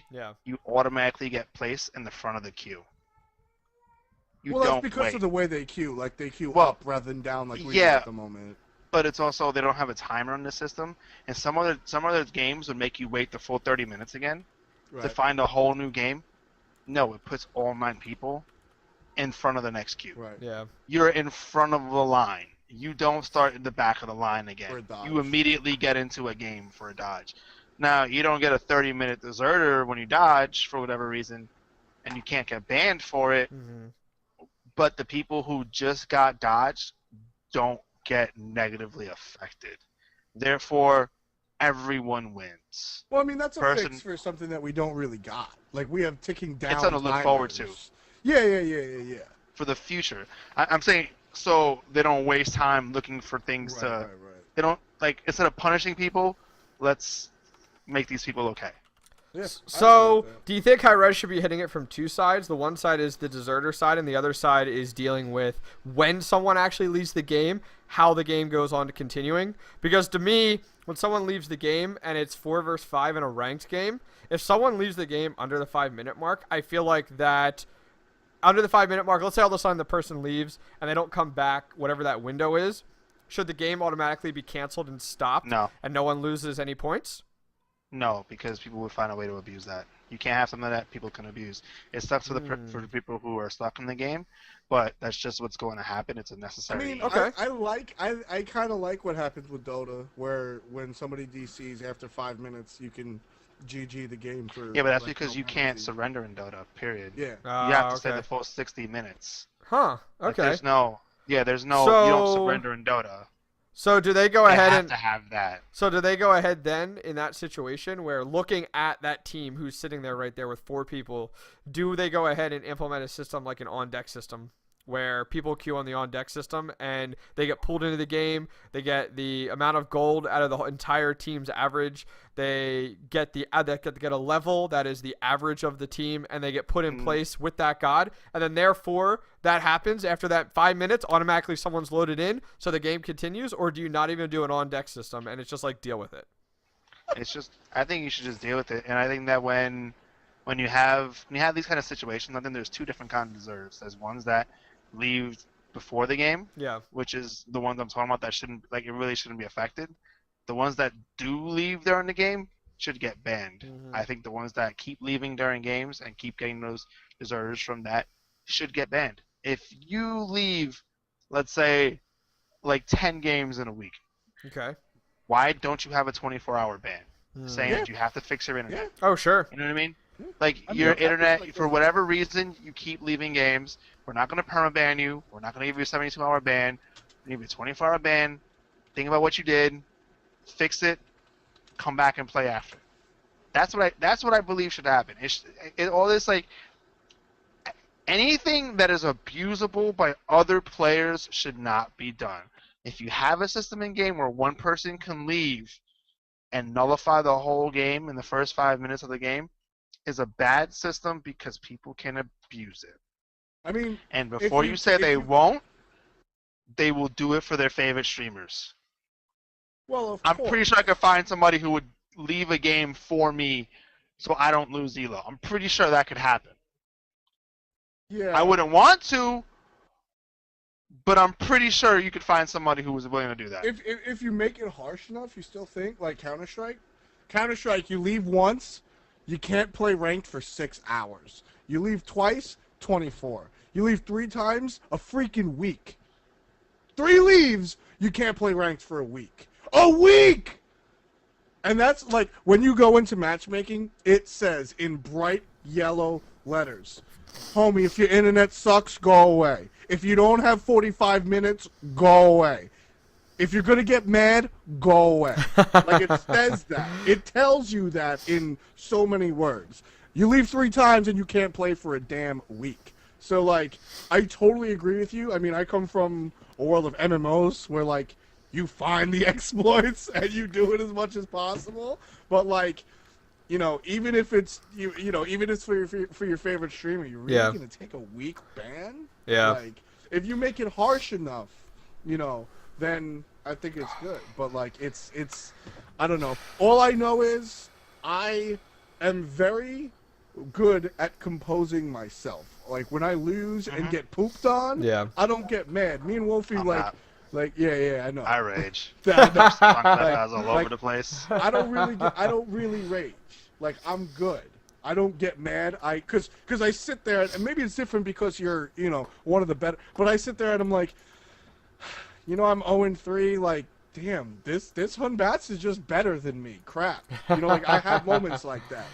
you automatically get placed in the front of the queue. That's because of the way they queue. Like, they queue up rather than down like we do at the moment. But it's also, they don't have a timer on the system. And some other games would make you wait the full 30 minutes again to find a whole new game. No, it puts all 9 people in front of the next queue. Right. Yeah. You're in front of the line. You don't start in the back of the line again. You immediately get into a game for a dodge. Now, you don't get a 30-minute deserter when you dodge for whatever reason, and you can't get banned for it. But the people who just got dodged don't get negatively affected. Therefore, everyone wins. Well, I mean, that's a fix for something that we don't really got. Like, we have ticking down. It's something to look forward to. Yeah. For the future. I'm saying, so they don't waste time looking for things to... They don't, like, instead of punishing people, let's make these people okay. Yeah, so, do you think Hi-Rez should be hitting it from 2 sides? The one side is the deserter side, and the other side is dealing with when someone actually leaves the game, how the game goes on to continuing. Because to me, when someone leaves the game and it's 4 versus 5 in a ranked game, if someone leaves the game under the 5-minute mark, I feel like that under the 5-minute mark, let's say all of a sudden the person leaves and they don't come back, whatever that window is, should the game automatically be canceled and stopped? No. And no one loses any points? No, because people would find a way to abuse that. You can't have something that people can abuse. It sucks for the people who are stuck in the game, but that's just what's going to happen. It's a necessary. I mean, okay. I kind of like what happens with Dota, where when somebody DCs after 5 minutes, you can GG the game for. Yeah, but that's because you can't surrender in Dota. Period. Yeah. You have to stay the full 60 minutes. Huh. Okay. Like, there's no. You don't surrender in Dota. So do they go ahead and to have that? So do they go ahead then in that situation where looking at that team who's sitting there right there with 4 people, do they go ahead and implement a system like an on-deck system where people queue on the on-deck system and they get pulled into the game, they get the amount of gold out of the entire team's average, they get a level that is the average of the team, and they get put in place with that god, and then therefore that happens after that 5 minutes, automatically someone's loaded in, so the game continues? Or do you not even do an on-deck system and it's just like deal with it? It's just, I think you should just deal with it, and I think that when you have these kind of situations, I think there's 2 different kinds of deserves. There's ones that leave before the game, which is the ones I'm talking about that it really shouldn't be affected. The ones that do leave during the game should get banned. I think the ones that keep leaving during games and keep getting those deserters from that should get banned. If you leave, let's say, like 10 games in a week, why don't you have a 24-hour ban saying that you have to fix your internet? Oh, sure. You know what I mean? Like, your internet, for whatever reason, you keep leaving games. We're not going to permaban you. We're not going to give you a 72-hour ban. We're going to give you a 24-hour ban. Think about what you did. Fix it. Come back and play after. That's what I believe should happen. All this, like, anything that is abusable by other players should not be done. If you have a system in game where one person can leave and nullify the whole game in the first 5 minutes of the game, is a bad system because people can abuse it. I mean, and before you say they won't, they will do it for their favorite streamers. Well, I'm pretty sure I could find somebody who would leave a game for me so I don't lose Elo. I'm pretty sure that could happen. Yeah. I wouldn't want to, but I'm pretty sure you could find somebody who was willing to do that. If you make it harsh enough, you still think like Counter-Strike? Counter-Strike, you leave once, you can't play ranked for 6 hours. You leave twice, 24. You leave 3 times, a freaking week. 3 leaves, you can't play ranked for a week. A week! And that's like, when you go into matchmaking, it says in bright yellow letters, homie, if your internet sucks, go away. If you don't have 45 minutes, go away. If you're going to get mad, go away. Like, it says that. It tells you that in so many words. You leave 3 times and you can't play for a damn week. So, like, I totally agree with you. I mean, I come from a world of MMOs where, like, you find the exploits and you do it as much as possible. But, like, you know, even if it's even if it's for your favorite streamer, you're really gonna take a week ban. Yeah. Like, if you make it harsh enough, you know, then I think it's good. But like, it's I don't know. All I know is I am very good at composing myself. Like when I lose and get pooped on, I don't get mad. Me and Wolfie like yeah, I know. I rage. I all over the place. I don't really rage. Like, I'm good. I don't get mad. Cause I sit there and maybe it's different because you're, you know, one of the better. But I sit there and I'm like, you know, I'm 0-3. Like, damn, this Hunbats is just better than me. Crap. You know, like I have moments like that.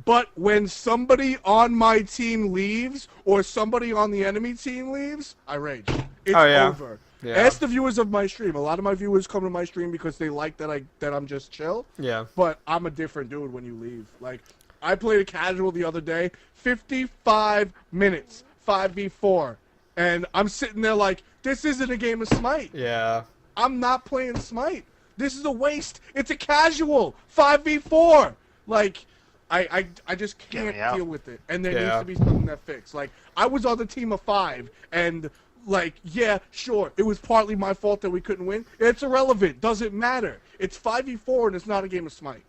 But when somebody on my team leaves or somebody on the enemy team leaves, I rage. It's over. Yeah. Ask the viewers of my stream. A lot of my viewers come to my stream because they like that I'm just chill. Yeah. But I'm a different dude when you leave. Like, I played a casual the other day, 55 minutes, 5v4, and I'm sitting there like, this isn't a game of Smite. Yeah. I'm not playing Smite. This is a waste. It's a casual 5v4. Like, I just can't deal with it. And there needs to be something that fixed. Like, I was on the team of 5, and like, yeah, sure, it was partly my fault that we couldn't win. It's irrelevant. Doesn't matter. It's 5v4 and it's not a game of Smite.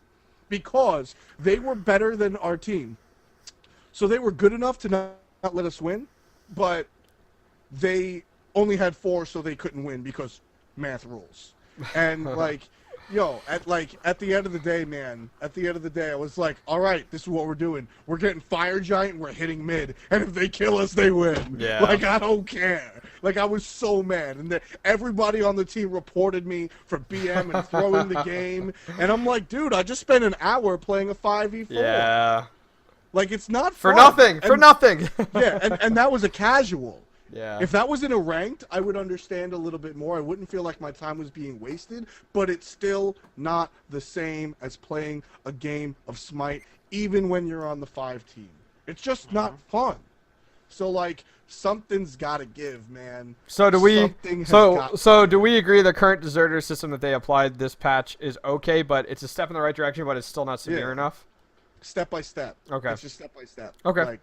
Because they were better than our team. So they were good enough to not let us win, but they only had 4 so they couldn't win because math rules. And like, yo, at the end of the day, man, at the end of the day, I was like, all right, this is what we're doing. We're getting Fire Giant and we're hitting mid. And if they kill us, they win. Yeah. Like, I don't care. Like, I was so mad. And everybody on the team reported me for BM and throwing the game. And I'm like, dude, I just spent an hour playing a 5v4. Yeah. Like, it's not fun. For nothing. Yeah, and that was a casual. Yeah. If that was in a ranked, I would understand a little bit more. I wouldn't feel like my time was being wasted, but it's still not the same as playing a game of Smite, even when you're on the 5 team. It's just not fun. So like, something's got to give, man. So do we? So do we agree the current deserter system that they applied this patch is okay, but it's a step in the right direction, but it's still not severe enough? Step by step. Okay. It's just step by step. Okay. Like,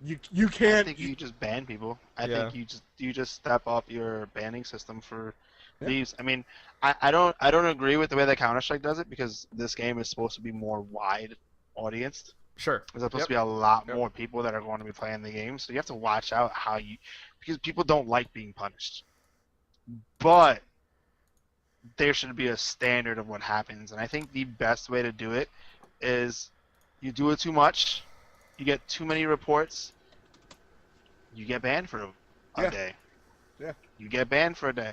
you can't. I think you just ban people. I think you just step up your banning system for these. I mean, I don't agree with the way that Counter-Strike does it because this game is supposed to be more wide audience. Sure. There's supposed to be a lot more people that are going to be playing the game, so you have to watch out because people don't like being punished. But there should be a standard of what happens, and I think the best way to do it is you do it too much. You get too many reports, you get banned for a day. Yeah. You get banned for a day.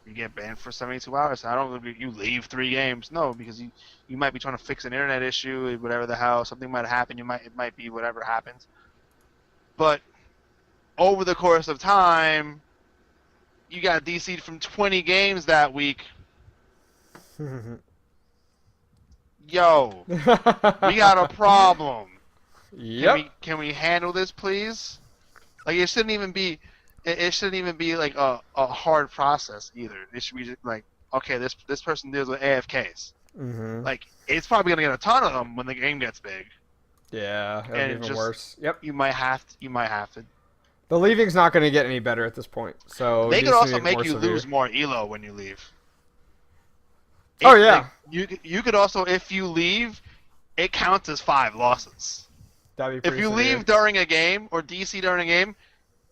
You get banned for 72 hours. I don't think you leave 3 games. No, because you might be trying to fix an internet issue, whatever the hell. Something might happen. It might be whatever happens. But over the course of time, you got DC'd from 20 games that week. Yo, we got a problem. Yep. Can we handle this, please? Like, it shouldn't even be like a hard process either. It should be just like, okay, this person deals with AFKs. Mm-hmm. Like, it's probably gonna get a ton of them when the game gets big. Yeah, it'll be even worse. Yep. You might have to. The leaving's not gonna get any better at this point. So they could also make you lose more Elo when you leave. Oh, yeah. You could also, if you leave, it counts as 5 losses. That'd be pretty If you severe. leave during a game or DC during a game,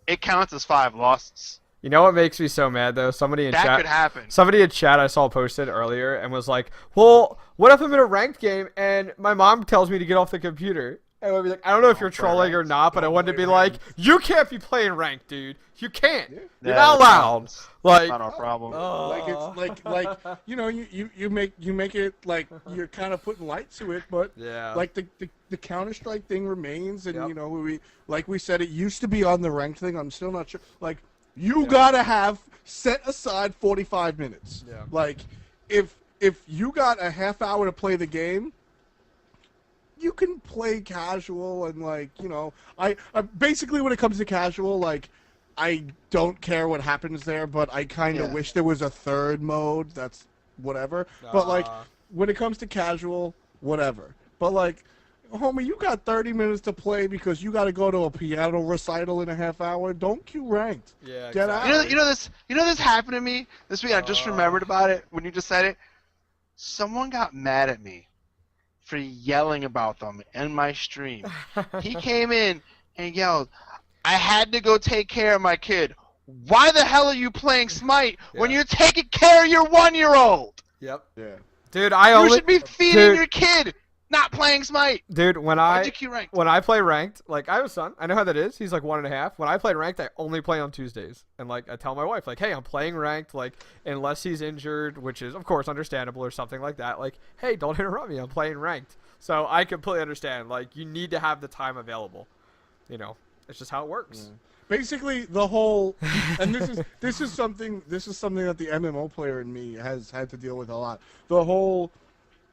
it counts as 5 losses. You know what makes me so mad though? Somebody in That chat. could happen. Somebody in chat I saw posted earlier and was like, "Well, what if I'm in a ranked game and my mom tells me to get off the computer?" And I'd be like, "I don't know if you're trolling or not, but I wanted to be like, you can't be playing ranked, dude. You can't. You're not allowed." Like, Not our problem. Like it's like you know you make it like you're kind of putting light to it, but yeah. like the Counter-Strike thing remains, and Yep. you know we said it used to be on the ranked thing. I'm still not sure. Like you gotta have set aside 45 minutes. Yeah. Like if you got a half hour to play the game, you can play casual and like you know I basically when it comes to casual like. I don't care what happens there, but I kind of wish there was a third mode. That's whatever. But like, when it comes to casual, whatever. But like, homie, you got 30 minutes to play because you got to go to a piano recital in a half hour. Don't queue ranked. Yeah. Get Exactly. out. You know this happened to me this week. I just remembered about it when you just said it. Someone got mad at me for yelling about them in my stream. He came in and yelled, "I had to go take care of my kid. Why the hell are you playing Smite when you're taking care of your 1-year-old? Yep. Yeah. Dude, I You only should be feeding your kid, not playing Smite." Dude, when Why'd you queue ranked? when I play ranked, like I have a son, I know how that is. He's like 1.5. When I play ranked, I only play on Tuesdays, and like I tell my wife, like, hey, I'm playing ranked, like unless he's injured, which is of course understandable or something like that. Like, hey, don't interrupt me, I'm playing ranked. So I completely understand. Like, you need to have the time available. You know, it's just how it works. Basically, the whole, and this is something that the MMO player in me has had to deal with a lot. The whole,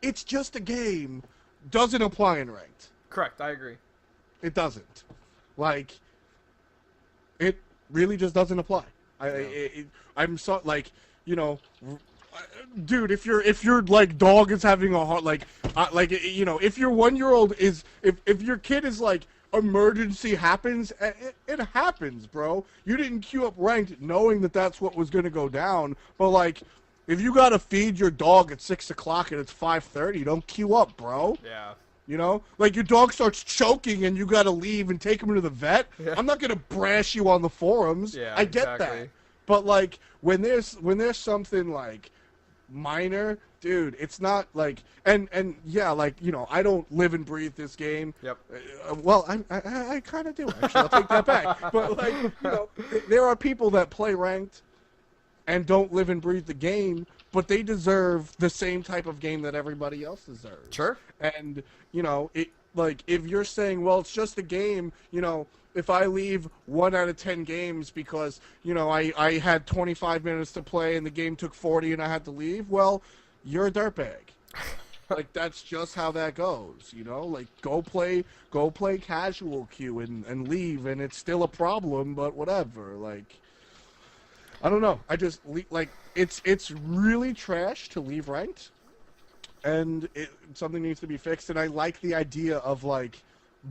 it's just a game, doesn't apply in ranked. Correct, I agree. It doesn't. Like, it really just doesn't apply. I'm so like, you know, dude, if your like dog is having a heart, like you know, if your 1-year-old is, if your kid is like, emergency happens, it happens, bro. You didn't queue up ranked knowing that that's what was gonna go down, but like, if you gotta feed your dog at 6 o'clock and it's 5:30, don't queue up, bro. Yeah. You know, like your dog starts choking and you gotta leave and take him to the vet. Yeah. I'm not gonna brash you on the forums. Yeah, I get exactly. that, but like when there's something like minor, dude, it's not like and yeah, like, you know, I don't live and breathe this game. Yep. Well, I kind of do actually. I'll take that back. But like, you know, there are people that play ranked and don't live and breathe the game, but they deserve the same type of game that everybody else deserves. Sure. And you know, it like if you're saying, well, it's just a game, you know, if I leave 1 out of 10 games because, you know, I had 25 minutes to play and the game took 40 and I had to leave, well, you're a dirtbag. Like, that's just how that goes, you know? Like, go play casual queue and leave, and it's still a problem, but whatever. Like, I don't know. I just, like, it's really trash to leave ranked, and something needs to be fixed, and I like the idea of, like,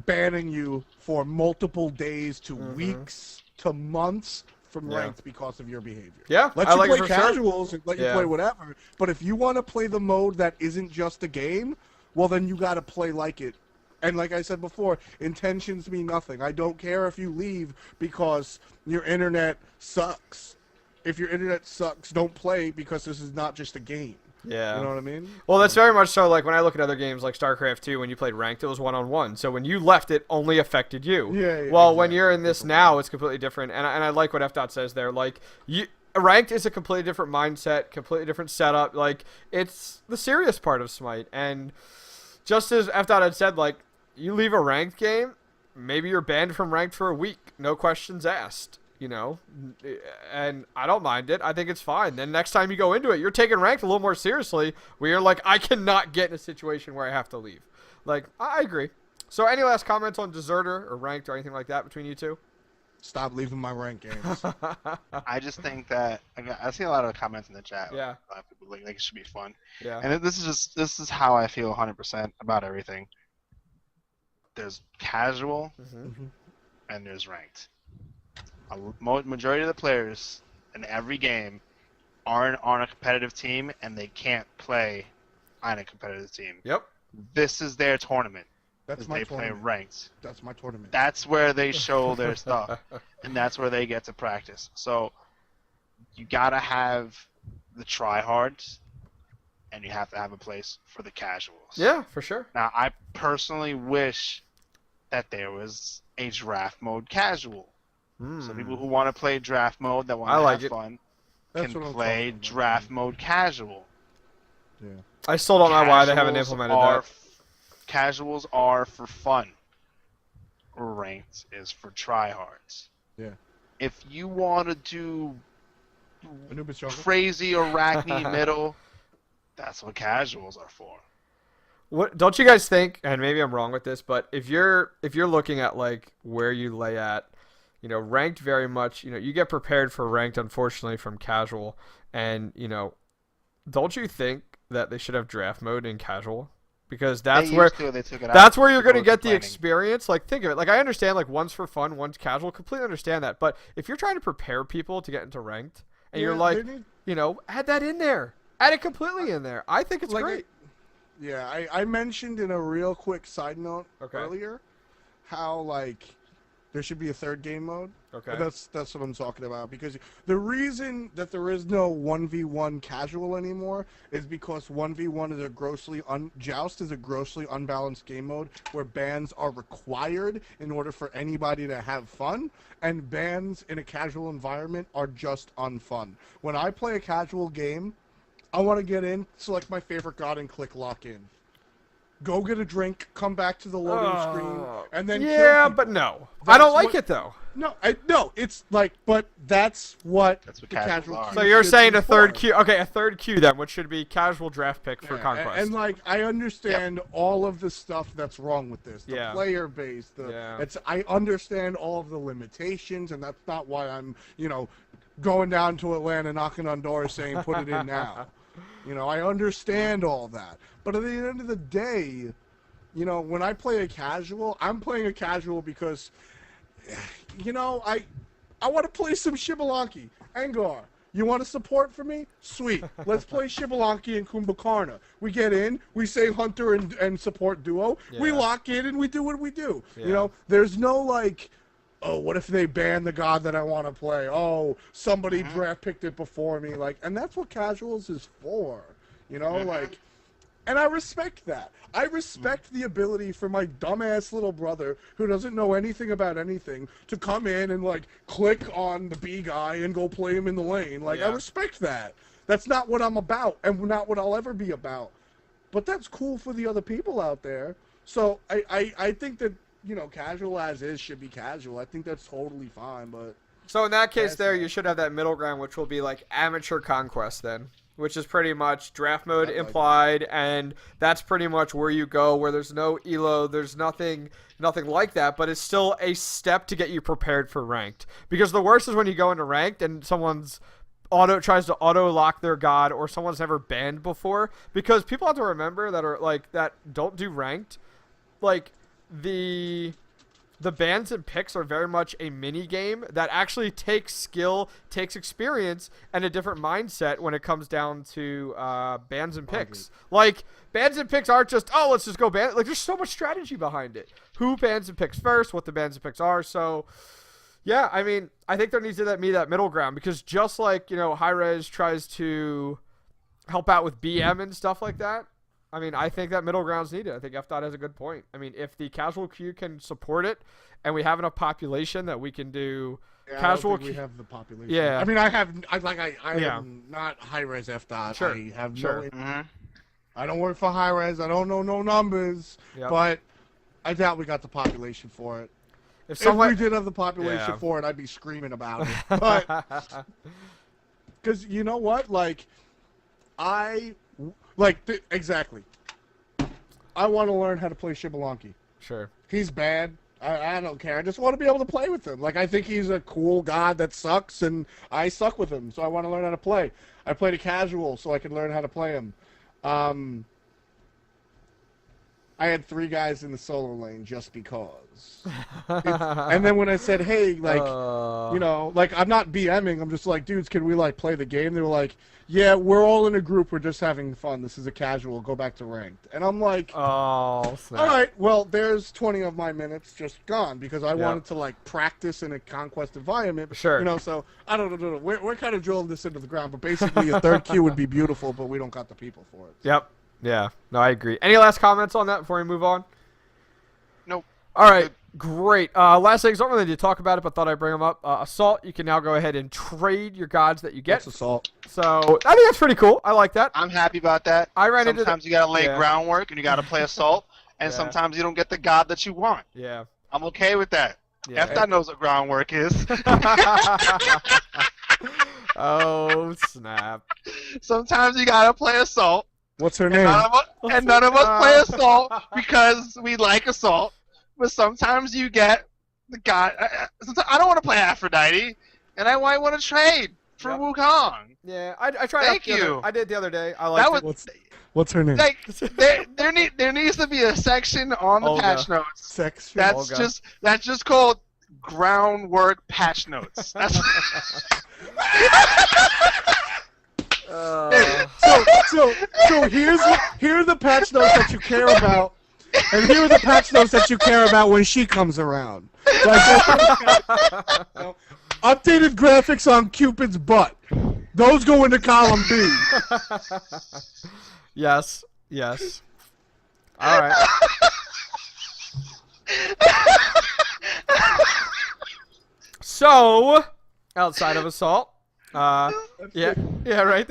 banning you for multiple days to weeks to months from ranked because of your behavior. Yeah, let I you like it play for sure. casuals and let you play whatever. But if you want to play the mode that isn't just a game, well, then you got to play like it. And like I said before, intentions mean nothing. I don't care if you leave because your internet sucks. If your internet sucks, don't play because this is not just a game. Yeah. You know what I mean? Well, that's very much so. Like when I look at other games like StarCraft 2, when you played ranked, it was 1-on-1. So when you left, it only affected you. Yeah. Well, when you're in this now, it's completely different. And I like what F. says there. Like ranked is a completely different mindset, completely different setup. Like it's the serious part of Smite. And just as F. had said, like you leave a ranked game, maybe you're banned from ranked for a week, no questions asked. You know, and I don't mind it. I think it's fine. Then next time you go into it, you're taking ranked a little more seriously, where you're like, I cannot get in a situation where I have to leave. Like, I agree. So any last comments on Deserter or ranked or anything like that between you two? Stop leaving my ranked games. I just think that I see a lot of comments in the chat. Yeah. A lot of people like it should be fun. Yeah. And this is how I feel 100% about everything. There's casual and there's ranked. A majority of the players in every game aren't on a competitive team and they can't play on a competitive team. Yep. This is their tournament. That's my they play tournament. ranked. That's my tournament. That's where they show their stuff, and that's where they get to practice. So you gotta have the tryhards, and you have to have a place for the casuals. Yeah, for sure. Now, I personally wish that there was a draft mode casual. So people who want to play draft mode, that want to have fun, That's can what I'm play talking about. draft mode casual. Yeah. I still don't know why they haven't Casuals implemented are that. Casuals are for fun. Ranked is for tryhards. Yeah. If you want to do Anubis jungle. crazy Arachne middle, that's what casuals are for. What don't you guys think? And maybe I'm wrong with this, but if you're looking at like where you lay at, you know, ranked very much, you know, you get prepared for ranked, unfortunately, from casual, and you know, don't you think that they should have draft mode in casual? Because that's where they took it that's out where you're going to because get the planning. experience. Like, think of it. Like, I understand, like, one's for fun, one's casual. Completely understand that. But if you're trying to prepare people to get into ranked, and you're like, you know, add that in there. Add it completely in there. I think it's Like, great. Yeah, I mentioned in a real quick side note Okay. earlier how, like, there should be a third game mode. Okay. And that's what I'm talking about. Because the reason that there is no 1v1 casual anymore is because 1v1 is a grossly Joust is a grossly unbalanced game mode where bans are required in order for anybody to have fun, and bans in a casual environment are just unfun. When I play a casual game, I want to get in, select my favorite god, and click lock in. Go get a drink, come back to the loading screen, and then kill people. But no. I That's don't like what- it, though. No, it's like, but that's what That's what the casuals casual are. queue So you're should saying be a third for. queue. Okay, a third queue then, which should be casual draft pick for Yeah, Conquest. and like, I understand all of the stuff that's wrong with this. The Yeah. player base, Yeah. I understand all of the limitations, and that's not why I'm, you know, going down to Atlanta, knocking on doors saying put it in now. You know, I understand all that. But at the end of the day, you know, when I play a casual, I'm playing a casual because, you know, I want to play some Xbalanque. Engar, you want to support for me? Sweet. Let's play Xbalanque and Kumbakarna. We get in, we say Hunter and support duo. We Yeah. lock in and we do what we do. Yeah. You know, there's no like, oh, what if they ban the god that I want to play? Oh, somebody draft picked it before me. Like, and that's what casuals is for. You know, like, and I respect that. I respect the ability for my dumbass little brother who doesn't know anything about anything to come in and like click on the B guy and go play him in the lane. Like, I Yeah. respect that. That's not what I'm about and not what I'll ever be about. But that's cool for the other people out there. So I think that, you know, casual as is should be casual. I think that's totally fine, but So in that case, Yes, there man. you should have that middle ground, which will be like amateur conquest then, which is pretty much draft mode I like implied, and that's pretty much where you go, where there's no elo, there's nothing like that, but it's still a step to get you prepared for ranked. Because the worst is when you go into ranked and someone's tries to auto lock their god, or someone's never banned before. Because people have to remember that don't do ranked, like the bans and picks are very much a mini game that actually takes skill, takes experience, and a different mindset when it comes down to bans and picks. Like, bans and picks aren't just, oh, let's just go ban. Like, there's so much strategy behind it. Who bans and picks first, what the bans and picks are. So, yeah, I mean, I think there needs to be that middle ground, because just like, you know, Hi-Rez tries to help out with BM and stuff like that, I mean, I think that middle ground's needed. I think FDOT has a good point. I mean, if the casual queue can support it, and we have enough population that we can do casual I don't think we queue. have the population. Yeah. I mean, I Yeah. am not Hi-Rez FDOT. Sure, I have sure. no. I don't work for Hi-Rez. I don't know no numbers. Yep. But I doubt we got the population for it. If If we did have the population Yeah. for it, I'd be screaming about it. But because you know what, like, exactly. I want to learn how to play Xbalanque. Sure. He's bad. I don't care. I just want to be able to play with him. Like, I think he's a cool god that sucks, and I suck with him, so I want to learn how to play. I played a casual so I could learn how to play him. I had 3 guys in the solo lane just because. And then when I said, hey, like, you know, like, I'm not BMing, I'm just like, dudes, can we, like, play the game? They were like, yeah, we're all in a group, we're just having fun, this is a casual, go back to ranked. And I'm like, oh, snap. all right, well, there's 20 of my minutes just gone, because I wanted to, like, practice in a conquest environment. Sure. You know, so, I don't know, we're kind of drilling this into the ground, but basically a third queue would be beautiful, but we don't got the people for it. Yep. Yeah. No, I agree. Any last comments on that before we move on? Nope. All right. Great. Last things, don't really need to talk about it, but thought I'd bring them up. Assault, you can now go ahead and trade your gods that you get. That's Assault. So I think that's pretty cool. I like that. I'm happy about that. Sometimes you gotta lay groundwork and you gotta play Assault, and sometimes you don't get the god that you want. Yeah. I'm okay with that. Yeah. F knows what groundwork is. Oh, snap. Sometimes you gotta play Assault. What's her name? None of us play Assault because we like Assault. But sometimes you get the god. I don't want to play Aphrodite, and I might want to trade for Wukong. Yeah, I tried. Thank you. I did the other day. I liked it. What's her name? Like there needs to be a section on the patch notes. Section. That's just called groundwork patch notes. That's So here are the patch notes that you care about, and here are the patch notes that you care about when she comes around. Like, updated graphics on Cupid's butt. Those go into column B. Yes. Yes. All right. So, outside of Assault, yeah, right.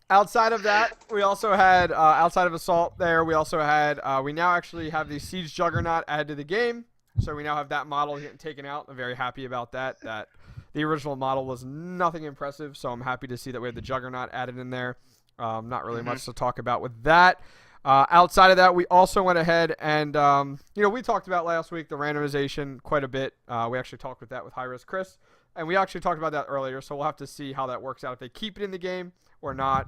Outside of that, we also had, outside of Assault there, we also had, we now actually have the Siege Juggernaut added to the game. So we now have that model getting taken out. I'm very happy about that. That the original model was nothing impressive, so I'm happy to see that we have the Juggernaut added in there. Not really much to talk about with that. Outside of that, we also went ahead and, you know, we talked about last week the randomization quite a bit. We actually talked with that with Hi-Rez Chris, and we actually talked about that earlier, so we'll have to see how that works out, if they keep it in the game or not.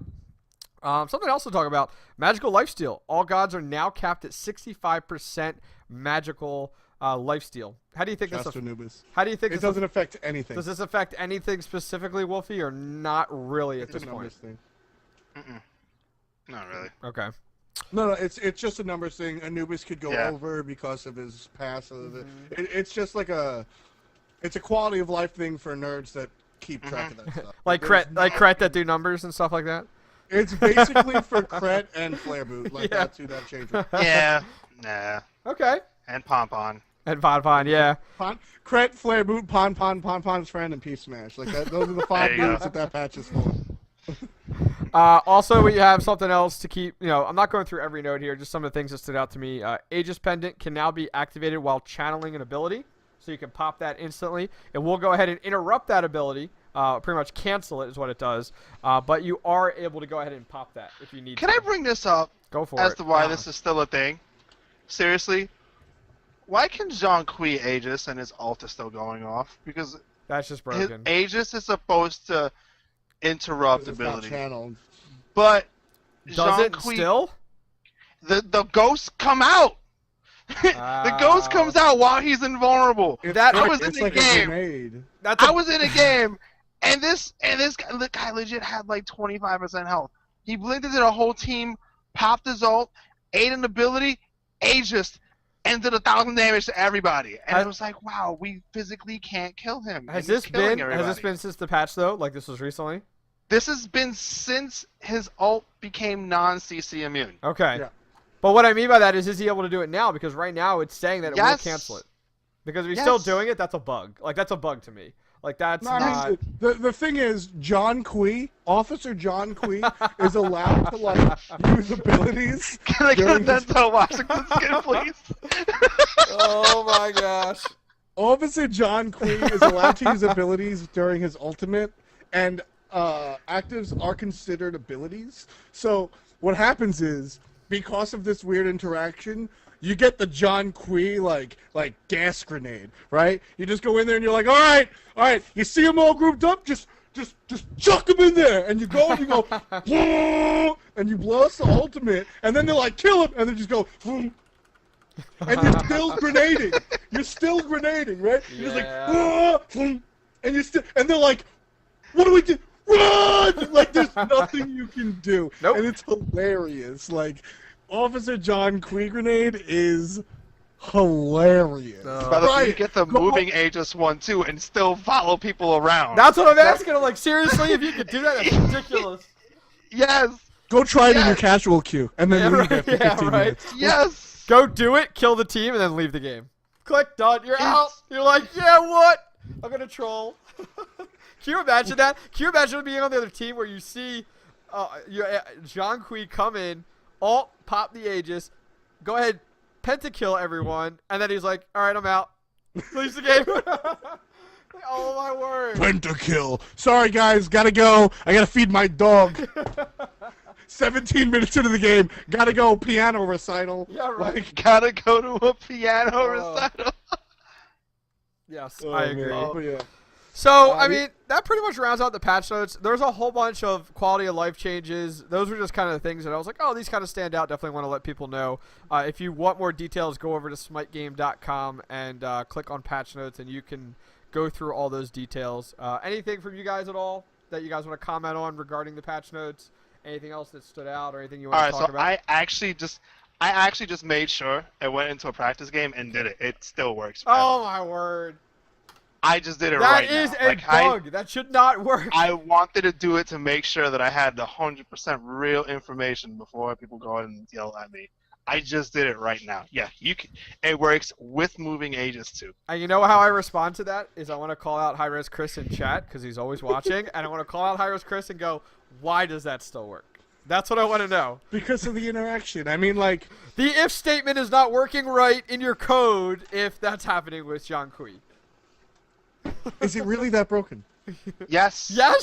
Something else to talk about, Magical Lifesteal. All gods are now capped at 65% magical lifesteal. How do you think How do you think it doesn't affect anything? Does this affect anything specifically, Wolfie, or not really at this point? Thing. Not really. Okay. No, it's just a numbers thing. Anubis could go over because of his past. It's just like it's a quality of life thing for nerds that keep track of that stuff. like Cret that do numbers and stuff like that. It's basically for Cret and Flare Boot, like that changes. Yeah. Nah. Okay. And Pompon. And Pon, yeah. Cret, Flare Boot, Pon's friend, and Peace Smash. Like that. Those are the 5 moves that patch is for. Also, we have something else to keep, you know, I'm not going through every note here, just some of the things that stood out to me. Aegis Pendant can now be activated while channeling an ability, so you can pop that instantly. It will go ahead and interrupt that ability, pretty much cancel it is what it does, but you are able to go ahead and pop that if you need to. Can I bring this up? Go for it. As to why this is still a thing? Seriously? Why can Jean-Qui Aegis and his ult is still going off? Because that's just broken. His Aegis is supposed to interrupt ability. Channeled. But does it still? The ghosts come out. The ghost comes out while he's invulnerable. I was in the game. I was in a game, and this guy legit had like 25% health. He blinked into the whole team, popped his ult, ate an ability, Aegis, and did 1,000 damage to everybody. And I was like, wow, we physically can't kill him. Has this been since the patch though? Like this was recently? This has been since his ult became non-CC immune. Okay. Yeah. But what I mean by that is he able to do it now? Because right now it's saying that it will cancel it. Because if he's still doing it, that's a bug. Like, that's a bug to me. Like, that's not... I mean, the thing is, Officer John Qui is allowed to, like, use abilities. Can I get Denzel Washington skin, please? Oh, my gosh. Officer John Qui is allowed to use abilities during his ultimate, and actives are considered abilities. So what happens is, because of this weird interaction, you get the John Qui like gas grenade, right? You just go in there and you're like, all right, you see them all grouped up, just just chuck him in there, and you go and you go, and you blast the ultimate, and then they're like, kill him, and then just go, and you're still grenading. You're still grenading, right? You're just like, and you're still, and they're like, what do we do? Run! Like, there's nothing you can do. Nope. And it's hilarious. Like, Officer John Quee grenade is hilarious. But you get the moving Aegis one too and still follow people around. That's what I'm asking. I'm like, seriously, if you could do that, that's ridiculous. Yes. Go try it in your casual queue, and then leave after 15 minutes. Yes. Go do it, kill the team, and then leave the game. Click, done, you're out. You're like, yeah, what? I'm gonna troll. Can you imagine that? Can you imagine being on the other team where you see John Quee come in, ult, pop the Aegis, go ahead, pentakill everyone, and then he's like, alright, I'm out. Leaves the game. Oh my word. Pentakill. Sorry guys, gotta go. I gotta feed my dog. 17 minutes into the game, gotta go piano recital. Yeah, right. Like, Gotta go to a piano recital. Yes, oh, I agree. man. But yeah. So, I mean, that pretty much rounds out the patch notes. There's a whole bunch of quality of life changes. Those were just kind of the things that I was like, oh, these kind of stand out. Definitely want to let people know. If you want more details, go over to smitegame.com and click on patch notes, and you can go through all those details. Anything from you guys at all that you guys want to comment on regarding the patch notes? Anything else that stood out or anything you want to talk about? I actually just made sure I went into a practice game and did it. It still works. Oh, my word. I just did it right now. That is a bug. That should not work. I wanted to do it to make sure that I had the 100% real information before people go ahead and yell at me. I just did it right now. Yeah, you can. It works with moving Aegis too. And you know how I respond to that is I want to call out Hi-Rez Chris in chat because he's always watching, and I want to call out Hi-Rez Chris and go, why does that still work? That's what I want to know. Because of the interaction. I mean, like, the if statement is not working right in your code if that's happening with John Quee. is it really that broken? Yes. Yes.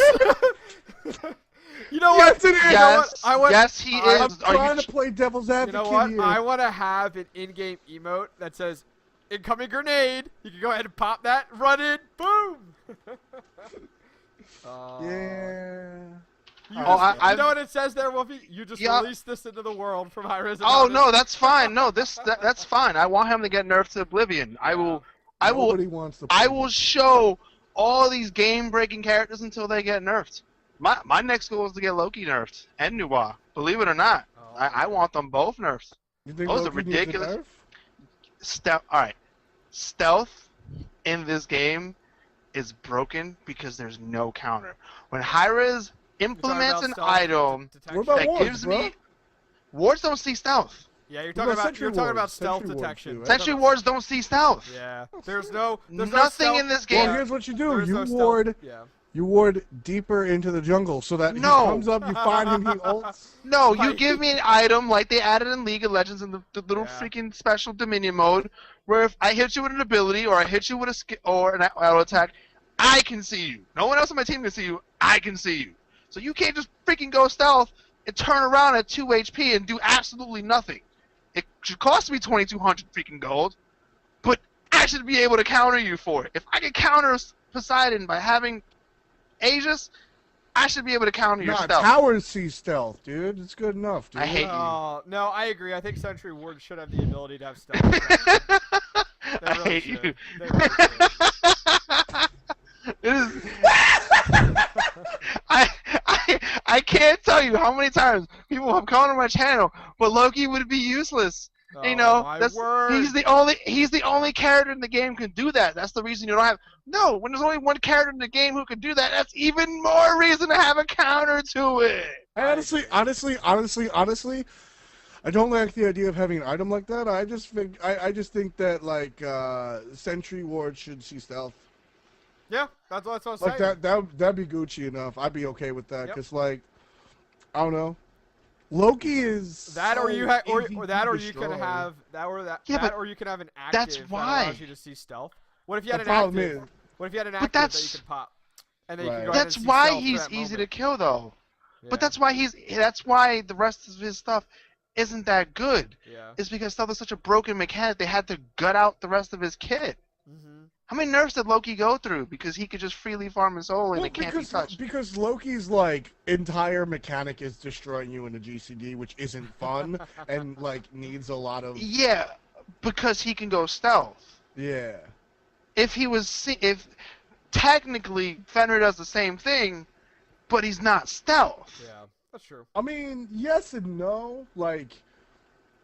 You know what? Yes, it is. You know what? Yes, he is. I'm trying to play devil's advocate You know what? here. I want to have an in-game emote that says, incoming grenade. You can go ahead and pop that, run in, boom. Yeah. You know what it says there, Wolfie? You just released this into the world from HiRez. Oh no, that's fine. No, that's fine. I want him to get nerfed to oblivion. Nobody wants to. I will show all these game-breaking characters until they get nerfed. My next goal is to get Loki nerfed and Nuwa. Believe it or not, I want them both nerfed. You think Those Loki are ridiculous. needs a nerf? Stealth in this game is broken because there's no counter. When HiRez implements an item What about that wards, gives bro? me wards don't see stealth. Yeah, you're What talking about about Sentry stealth wards? Sentry wards detection. too, right? Sentry wards don't see stealth. Yeah, there's no Nothing stealth. in this game. Well, here's what you do. There's You no stealth. ward. Yeah. You ward deeper into the jungle so that he comes up, you find him, he ults. No, you give me an item like they added in League of Legends in the little freaking special Dominion mode, where if I hit you with an ability or I hit you with a skill or an auto attack, I can see you. No one else on my team can see you. I can see you. So you can't just freaking go stealth and turn around at 2 HP and do absolutely nothing. It should cost me 2,200 freaking gold, but I should be able to counter you for it. If I can counter Poseidon by having Aegis, I should be able to counter your stealth. Towers see stealth, dude. It's good enough, dude. I hate you. No, I agree. I think Sentry Ward should have the ability to have stealth detection. I hate you. They really should. It is. I can't tell you how many times people have come on my channel, but Loki would be useless. You know, he's the only character in the game who can do that. That's the reason you don't have. No, when there's only one character in the game who can do that, that's even more reason to have a counter to it. Honestly, I don't like the idea of having an item like that. I just think that like Sentry Ward should see stealth. Yeah, that's what I was like saying. that'd be Gucci enough. I'd be okay with that because like I don't know. Loki is that, or you or that, or you can have that, or that, yeah, that, or you can have an active that's why. that allows you to see stealth. What if you had an problem active? is, What if you had an active that you could pop, and then you can go ahead That's and see why stealth for he's that easy to moment? kill, though. Yeah. But that's why the rest of his stuff isn't that good. Yeah. It's because stealth is such a broken mechanic. They had to gut out the rest of his kit. Mm-hmm. How many nerfs did Loki go through because he could just freely farm his soul and it can't be touched? Because Loki's like entire mechanic is destroying you in a GCD, which isn't fun and like needs a lot of. Yeah, because he can go stealth. Yeah. If technically Fenrir does the same thing, but he's not stealth. Yeah, that's true. I mean, yes and no. Like,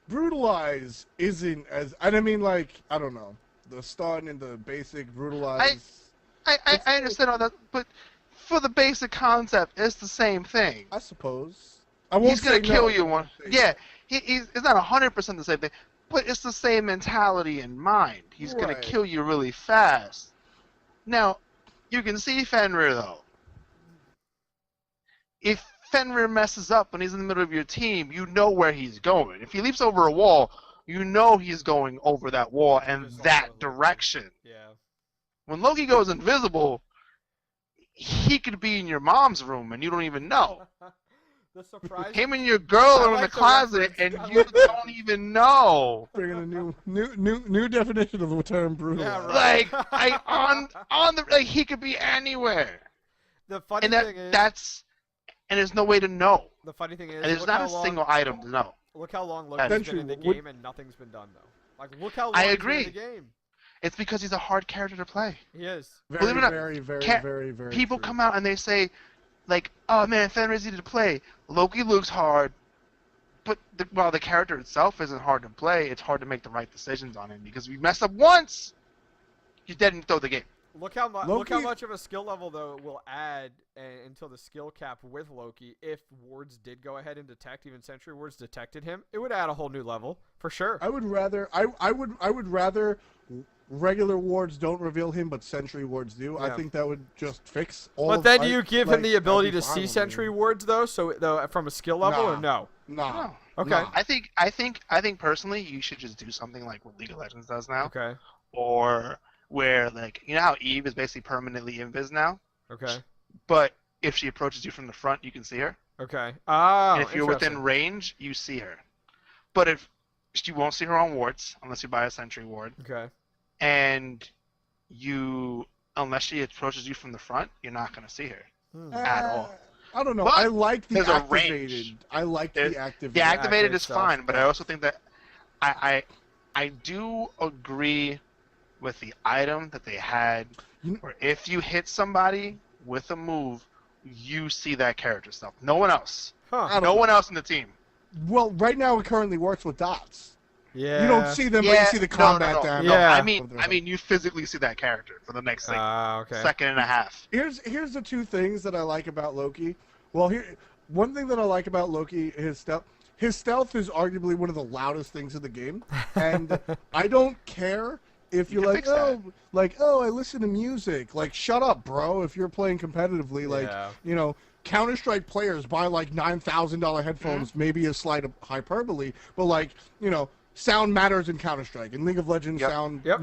Brutalize isn't as, and I mean, like, I don't know, the stun and the basic Brutalize. I understand all that, but for the basic concept, it's the same thing. I suppose. I won't He's gonna kill you one. thing. Yeah, it's not 100% the same thing, but it's the same mentality in mind. He's gonna Right. kill you really fast. Now, you can see Fenrir though. If Fenrir messes up when he's in the middle of your team, you know where he's going. If he leaps over a wall, you know he's going over that wall and that direction. Yeah. When Loki goes invisible, he could be in your mom's room and you don't even know. The surprise. Him and your girl I are in like the the closet reference. and you don't even know. Bringing a new definition of the term Brutalize. Yeah, right. Like on the like he could be anywhere. The funny And thing is, and there's no way to know. the funny thing is, And there's look not how a long, single item to know. Look how long That's Loki's been in the true. game and nothing's been done though. Like, look how long I he's been in agree. the game. It's because he's a hard character to play. He is. Very, Believe it or not, very, very, can't- very, very. People true. come out and they say, like, oh man, Fenrir's easy to play. Loki looks hard. But while the character itself isn't hard to play, it's hard to make the right decisions on him because if you mess up once, you're dead and throw the game. Look how Loki- much of a skill level though it will add until the skill cap with Loki. If wards did go ahead and detect, even sentry wards detected him, it would add a whole new level for sure. I would rather regular wards don't reveal him, but sentry wards do. I Yeah. think that would just fix all. But of- then I- do you give like, him the I'd ability be to fine see with it. sentry wards though? So though from a skill level or no? Nah. No. Okay. Nah. I think personally you should just do something like what League of Legends does now, Okay. or where like you know how Eve is basically permanently invis now, Okay. but if she approaches you from the front, you can see her. Okay. Ah. And if you're within range, you see her. But if you won't see her on wards unless you buy a sentry ward, Okay. and unless she approaches you from the front, you're not gonna see her at all. I don't know. But I like the there's a activated. range. I like the activated. The activated is stuff. fine, but I also think that I do agree with the item that they had, where if you hit somebody with a move, you see that character stuff. No one else. Huh. I don't No know. one else in the team. Well, right now it currently works with dots. Yeah. You don't see them, but you see the combat no. damage. Yeah. I mean, you physically see that character for the next Okay. second and a half. Here's the two things that I like about Loki. Well, one thing that I like about Loki is stealth. His stealth is arguably one of the loudest things in the game, and I don't care if You you're can like, fix that. I listen to music. Like, shut up, bro. If you're playing competitively, like, Yeah. Counter-Strike players buy like $9,000 headphones, maybe a slight hyperbole, but like, sound matters in Counter-Strike. In League of Legends, Yep. sound, Yep.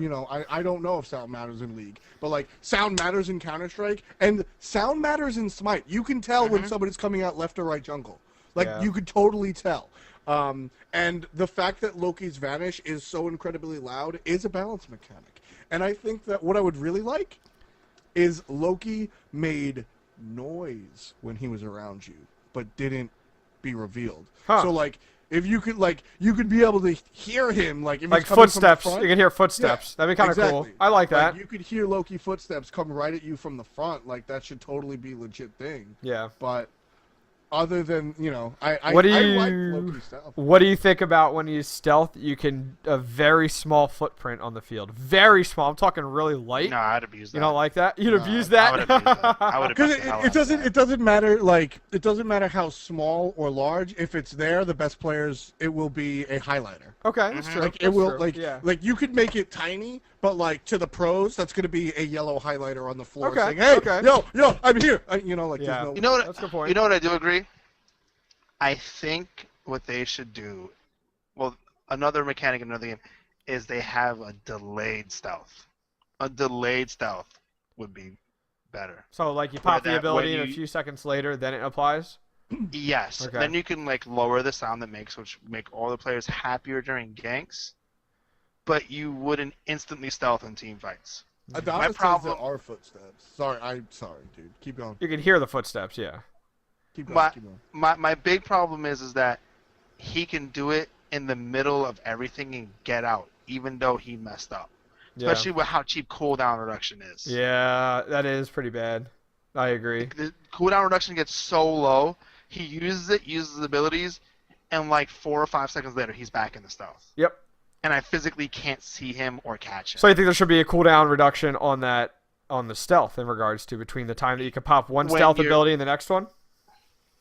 I don't know if sound matters in League, but like, sound matters in Counter-Strike, and sound matters in Smite. You can tell when somebody's coming out left or right jungle. Like, Yeah. you could totally tell. And the fact that Loki's Vanish is so incredibly loud is a balance mechanic. And I think that what I would really like is Loki made noise when he was around you, but didn't be revealed. Huh. So like, if you could you could be able to hear him, like if Like he's coming footsteps. from the front, You can hear footsteps. Yeah, That'd be kind of cool. exactly. I like that. you could hear Loki footsteps come right at you from the front. Like that should totally be a legit thing. Yeah. But other than I What do I you like Loki's stuff. What do you think about when you stealth? You can a very small footprint on the field, very small. I'm talking really light. No, I'd abuse that. You don't like that? You'd No, abuse I would that. abuse that. I would Because abuse the hell out it of doesn't that. it doesn't matter it doesn't matter how small or large. If it's there, the best players, it will be a highlighter. Okay, that's true. Like it That's will true. like yeah. like you could make it tiny, but like to the pros, that's gonna be a yellow highlighter on the floor Okay, saying, "Hey, okay. yo, I'm here." Like Yeah. there's no. You know what? That's a good point. You know what I do agree? I think what they should do, well, another mechanic in another game, is they have a delayed stealth. A delayed stealth would be better. So like you pop the that- ability when and a you- few seconds later, then it applies. Yes. Okay. Then you can like lower the sound that makes, which make all the players happier during ganks, but you wouldn't instantly stealth in team fights. Adonis says problem- there are footsteps. Sorry, I'm sorry, dude. Keep going. You can hear the footsteps, yeah. Keep going. My, Keep going. my big problem is that he can do it in the middle of everything and get out, even though he messed up. Yeah. Especially with how cheap cooldown reduction is. Yeah, that is pretty bad. I agree. The cooldown reduction gets so low, he uses his abilities, and like 4 or 5 seconds later, he's back in the stealth. Yep. And I physically can't see him or catch him. So you think there should be a cooldown reduction on the stealth in regards to between the time that you can pop one When stealth you're- ability and the next one?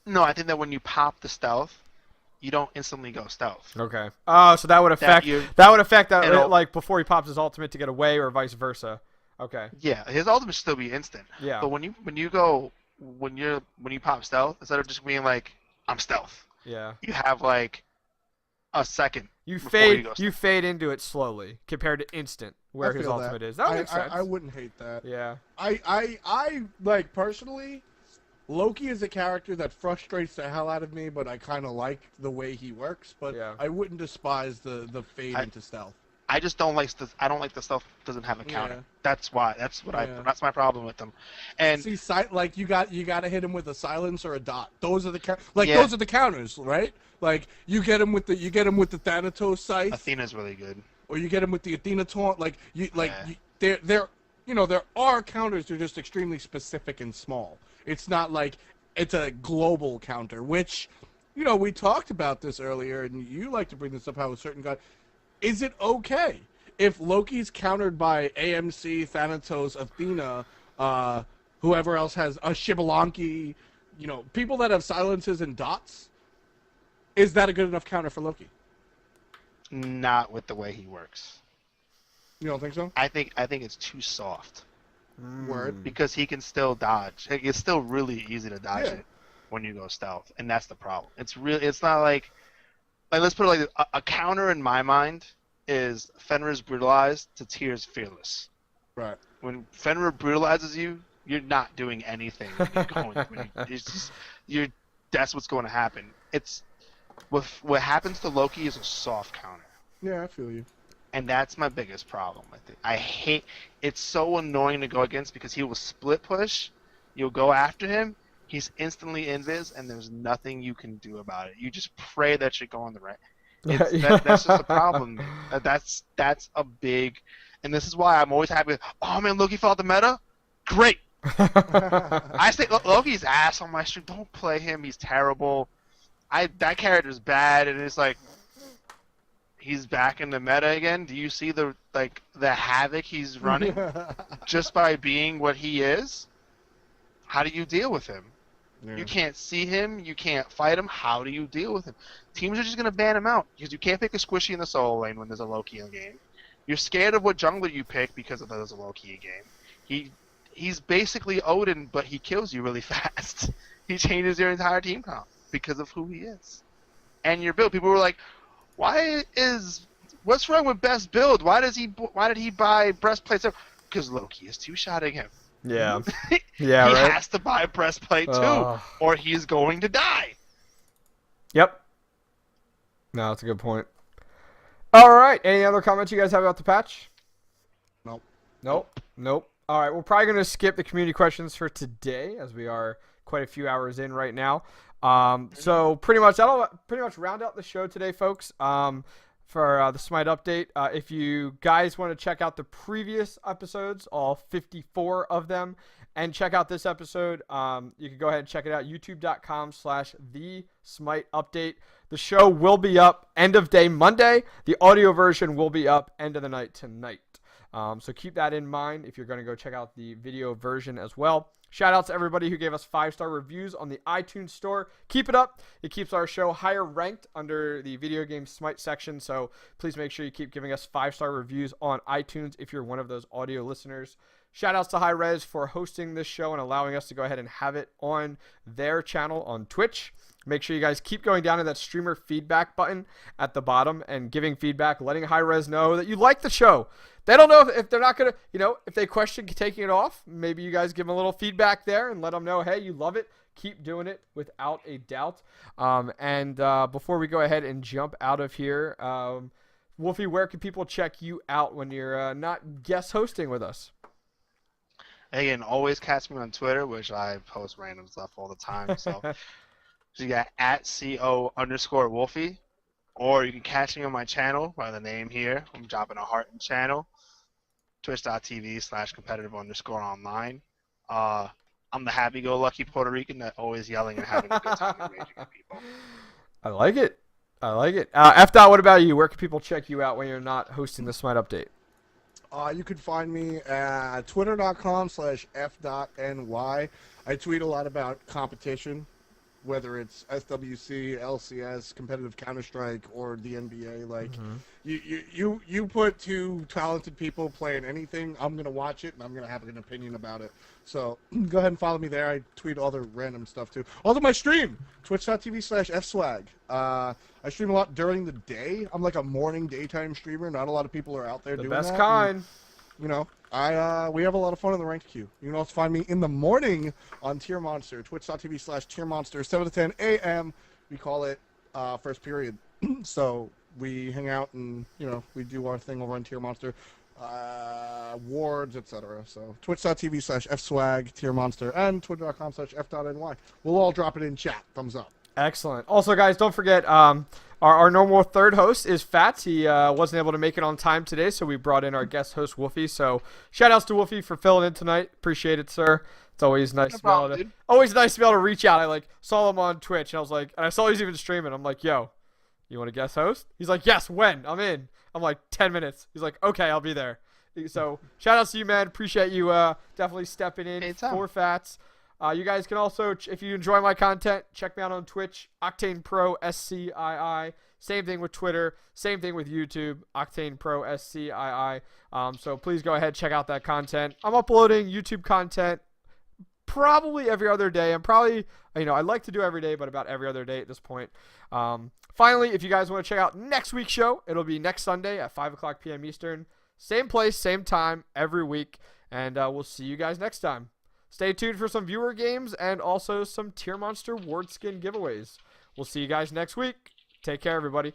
No, I think that when you pop the stealth, you don't instantly go stealth. Okay. Oh, so that would affect you- that it'll- like before he pops his ultimate to get away or vice versa. Okay. Yeah, his ultimate should still be instant. Yeah. But when you pop stealth, instead of just being like, I'm stealth, Yeah. you have like a second. You before fade go you stealth. fade into it slowly compared to instant where I his feel ultimate that. is. That makes sense. I wouldn't hate that. Yeah. I like personally, Loki is a character that frustrates the hell out of me, but I kind of like the way he works. But Yeah. I wouldn't despise the fade into stealth. I just don't like I don't like the stealth doesn't have a counter. Yeah. That's why. That's that's my problem with them. And See, like you got to hit him with a silence or a dot. Those are the Yeah. those are the counters, right? Like you get him with the Thanatos scythe, Athena's really good. or you get him with the Athena taunt. Like Yeah. there there are counters. They're just extremely specific and small. It's not like it's a global counter, which we talked about this earlier, and you like to bring this up. How a certain guy. Is it okay if Loki's countered by AMC, Thanatos, Athena, whoever else has a Xbalanque, people that have silences and dots? Is that a good enough counter for Loki? Not with the way he works. You don't think so? I think it's too soft Word. because he can still dodge. Like, it's still really easy to dodge Yeah. it when you go stealth, and that's the problem. It's not like let's put it like a counter in my mind is Fenrir's brutalized to Tier's fearless. Right. When Fenrir brutalizes you, you're not doing anything. When you're going, it's just that's what's going to happen. It's what happens to Loki is a soft counter. Yeah, I feel you. And that's my biggest problem with it. I hate it's so annoying to go against because he will split push, you'll go after him, he's instantly invis, and there's nothing you can do about it. You just pray that you're going the right. That's just a problem. That's a big, and this is why I'm always happy. Oh man, Loki fought the meta. Great. I say Loki's ass on my stream. Don't play him. He's terrible. That character's bad, and it's like he's back in the meta again. Do you see the havoc he's running just by being what he is? How do you deal with him? Yeah. You can't see him. You can't fight him. How do you deal with him? Teams are just going to ban him out because you can't pick a squishy in the solo lane when there's a Loki in the game. You're scared of what jungler you pick because there's a Loki in game. He's basically Odin, but he kills you really fast. He changes your entire team comp because of who he is. And your build. People were like, what's wrong with best build? Why did he buy breastplates? Because Loki is two-shotting him. Yeah. He right. has to buy a breastplate too, or he's going to die. Yep. No, that's a good point. All right. Any other comments you guys have about the patch? Nope. Nope. All right. We're probably going to skip the community questions for today as we are quite a few hours in right now. So pretty much that'll round out the show today, folks. For the Smite update. If you guys want to check out the previous episodes, all 54 of them, and check out this episode, you can go ahead and check it out, youtube.com/the-Smite-Update. The show will be up end of day Monday. The audio version will be up end of the night tonight. So keep that in mind if you're going to go check out the video version as well. Shout out to everybody who gave us 5-star reviews on the iTunes store. Keep it up. It keeps our show higher ranked under the video game Smite section. So please make sure you keep giving us 5-star reviews on iTunes if you're one of those audio listeners. Shout outs to Hi-Rez for hosting this show and allowing us to go ahead and have it on their channel on Twitch. Make sure you guys keep going down to that streamer feedback button at the bottom and giving feedback, letting Hi-Rez know that you like the show. They don't know if they're not going to, if they question taking it off, maybe you guys give them a little feedback there and let them know, hey, you love it. Keep doing it without a doubt. And before we go ahead and jump out of here, Wolfie, where can people check you out when you're not guest hosting with us? And you can always catch me on Twitter, which I post random stuff all the time. So you got at CO_Wolfie, or you can catch me on my channel by the name here. I'm dropping a heart in channel, twitch.tv/competitive_online. I'm the happy-go-lucky Puerto Rican that always yelling and having a good time and raging at people. I like it. I like it. F. Dot, what about you? Where can people check you out when you're not hosting the Smite Update? You can find me at twitter.com/f.ny. I tweet a lot about competition, whether it's SWC, LCS, competitive Counter-Strike, or the NBA. Like, you put two talented people playing anything, I'm going to watch it, and I'm going to have an opinion about it. So go ahead and follow me there. I tweet all the random stuff, too. Also, my stream, twitch.tv/fswag. I stream a lot during the day. I'm like a morning, daytime streamer. Not a lot of people are out there doing that. The best kind. You know, we have a lot of fun in the ranked queue. You can also find me in the morning on TierMonster, twitch.tv/TierMonster, 7 to 10 a.m. We call it first period. So we hang out and, you know, we do our thing over on TierMonster, wards, etc. So twitch.tv/fswag, TierMonster, and twitter.com/f.ny. We'll all drop it in chat. Thumbs up. Excellent. Also, guys, don't forget, our normal third host is Fats. He wasn't able to make it on time today, so we brought in our guest host, Wolfie. So shout-outs to Wolfie for filling in tonight. Appreciate it, sir. It's always nice to be able to, reach out. I saw him on Twitch, and I was like, and I saw he's even streaming. I'm like, yo, you want to guest host? He's like, yes, when? I'm in. I'm like, 10 minutes. He's like, okay, I'll be there. So shout-outs to you, man. Appreciate you definitely stepping in for Fats. You guys can also, if you enjoy my content, check me out on Twitch, Octane Pro SCII. Same thing with Twitter. Same thing with YouTube, Octane Pro SCII. So please go ahead, check out that content. I'm uploading YouTube content probably every other day. I'm probably, I'd like to do every day, but about every other day at this point. Finally, if you guys want to check out next week's show, it'll be next Sunday at 5 o'clock p.m. Eastern. Same place, same time, every week. And we'll see you guys next time. Stay tuned for some viewer games and also some TierMonster Ward Skin giveaways. We'll see you guys next week. Take care, everybody.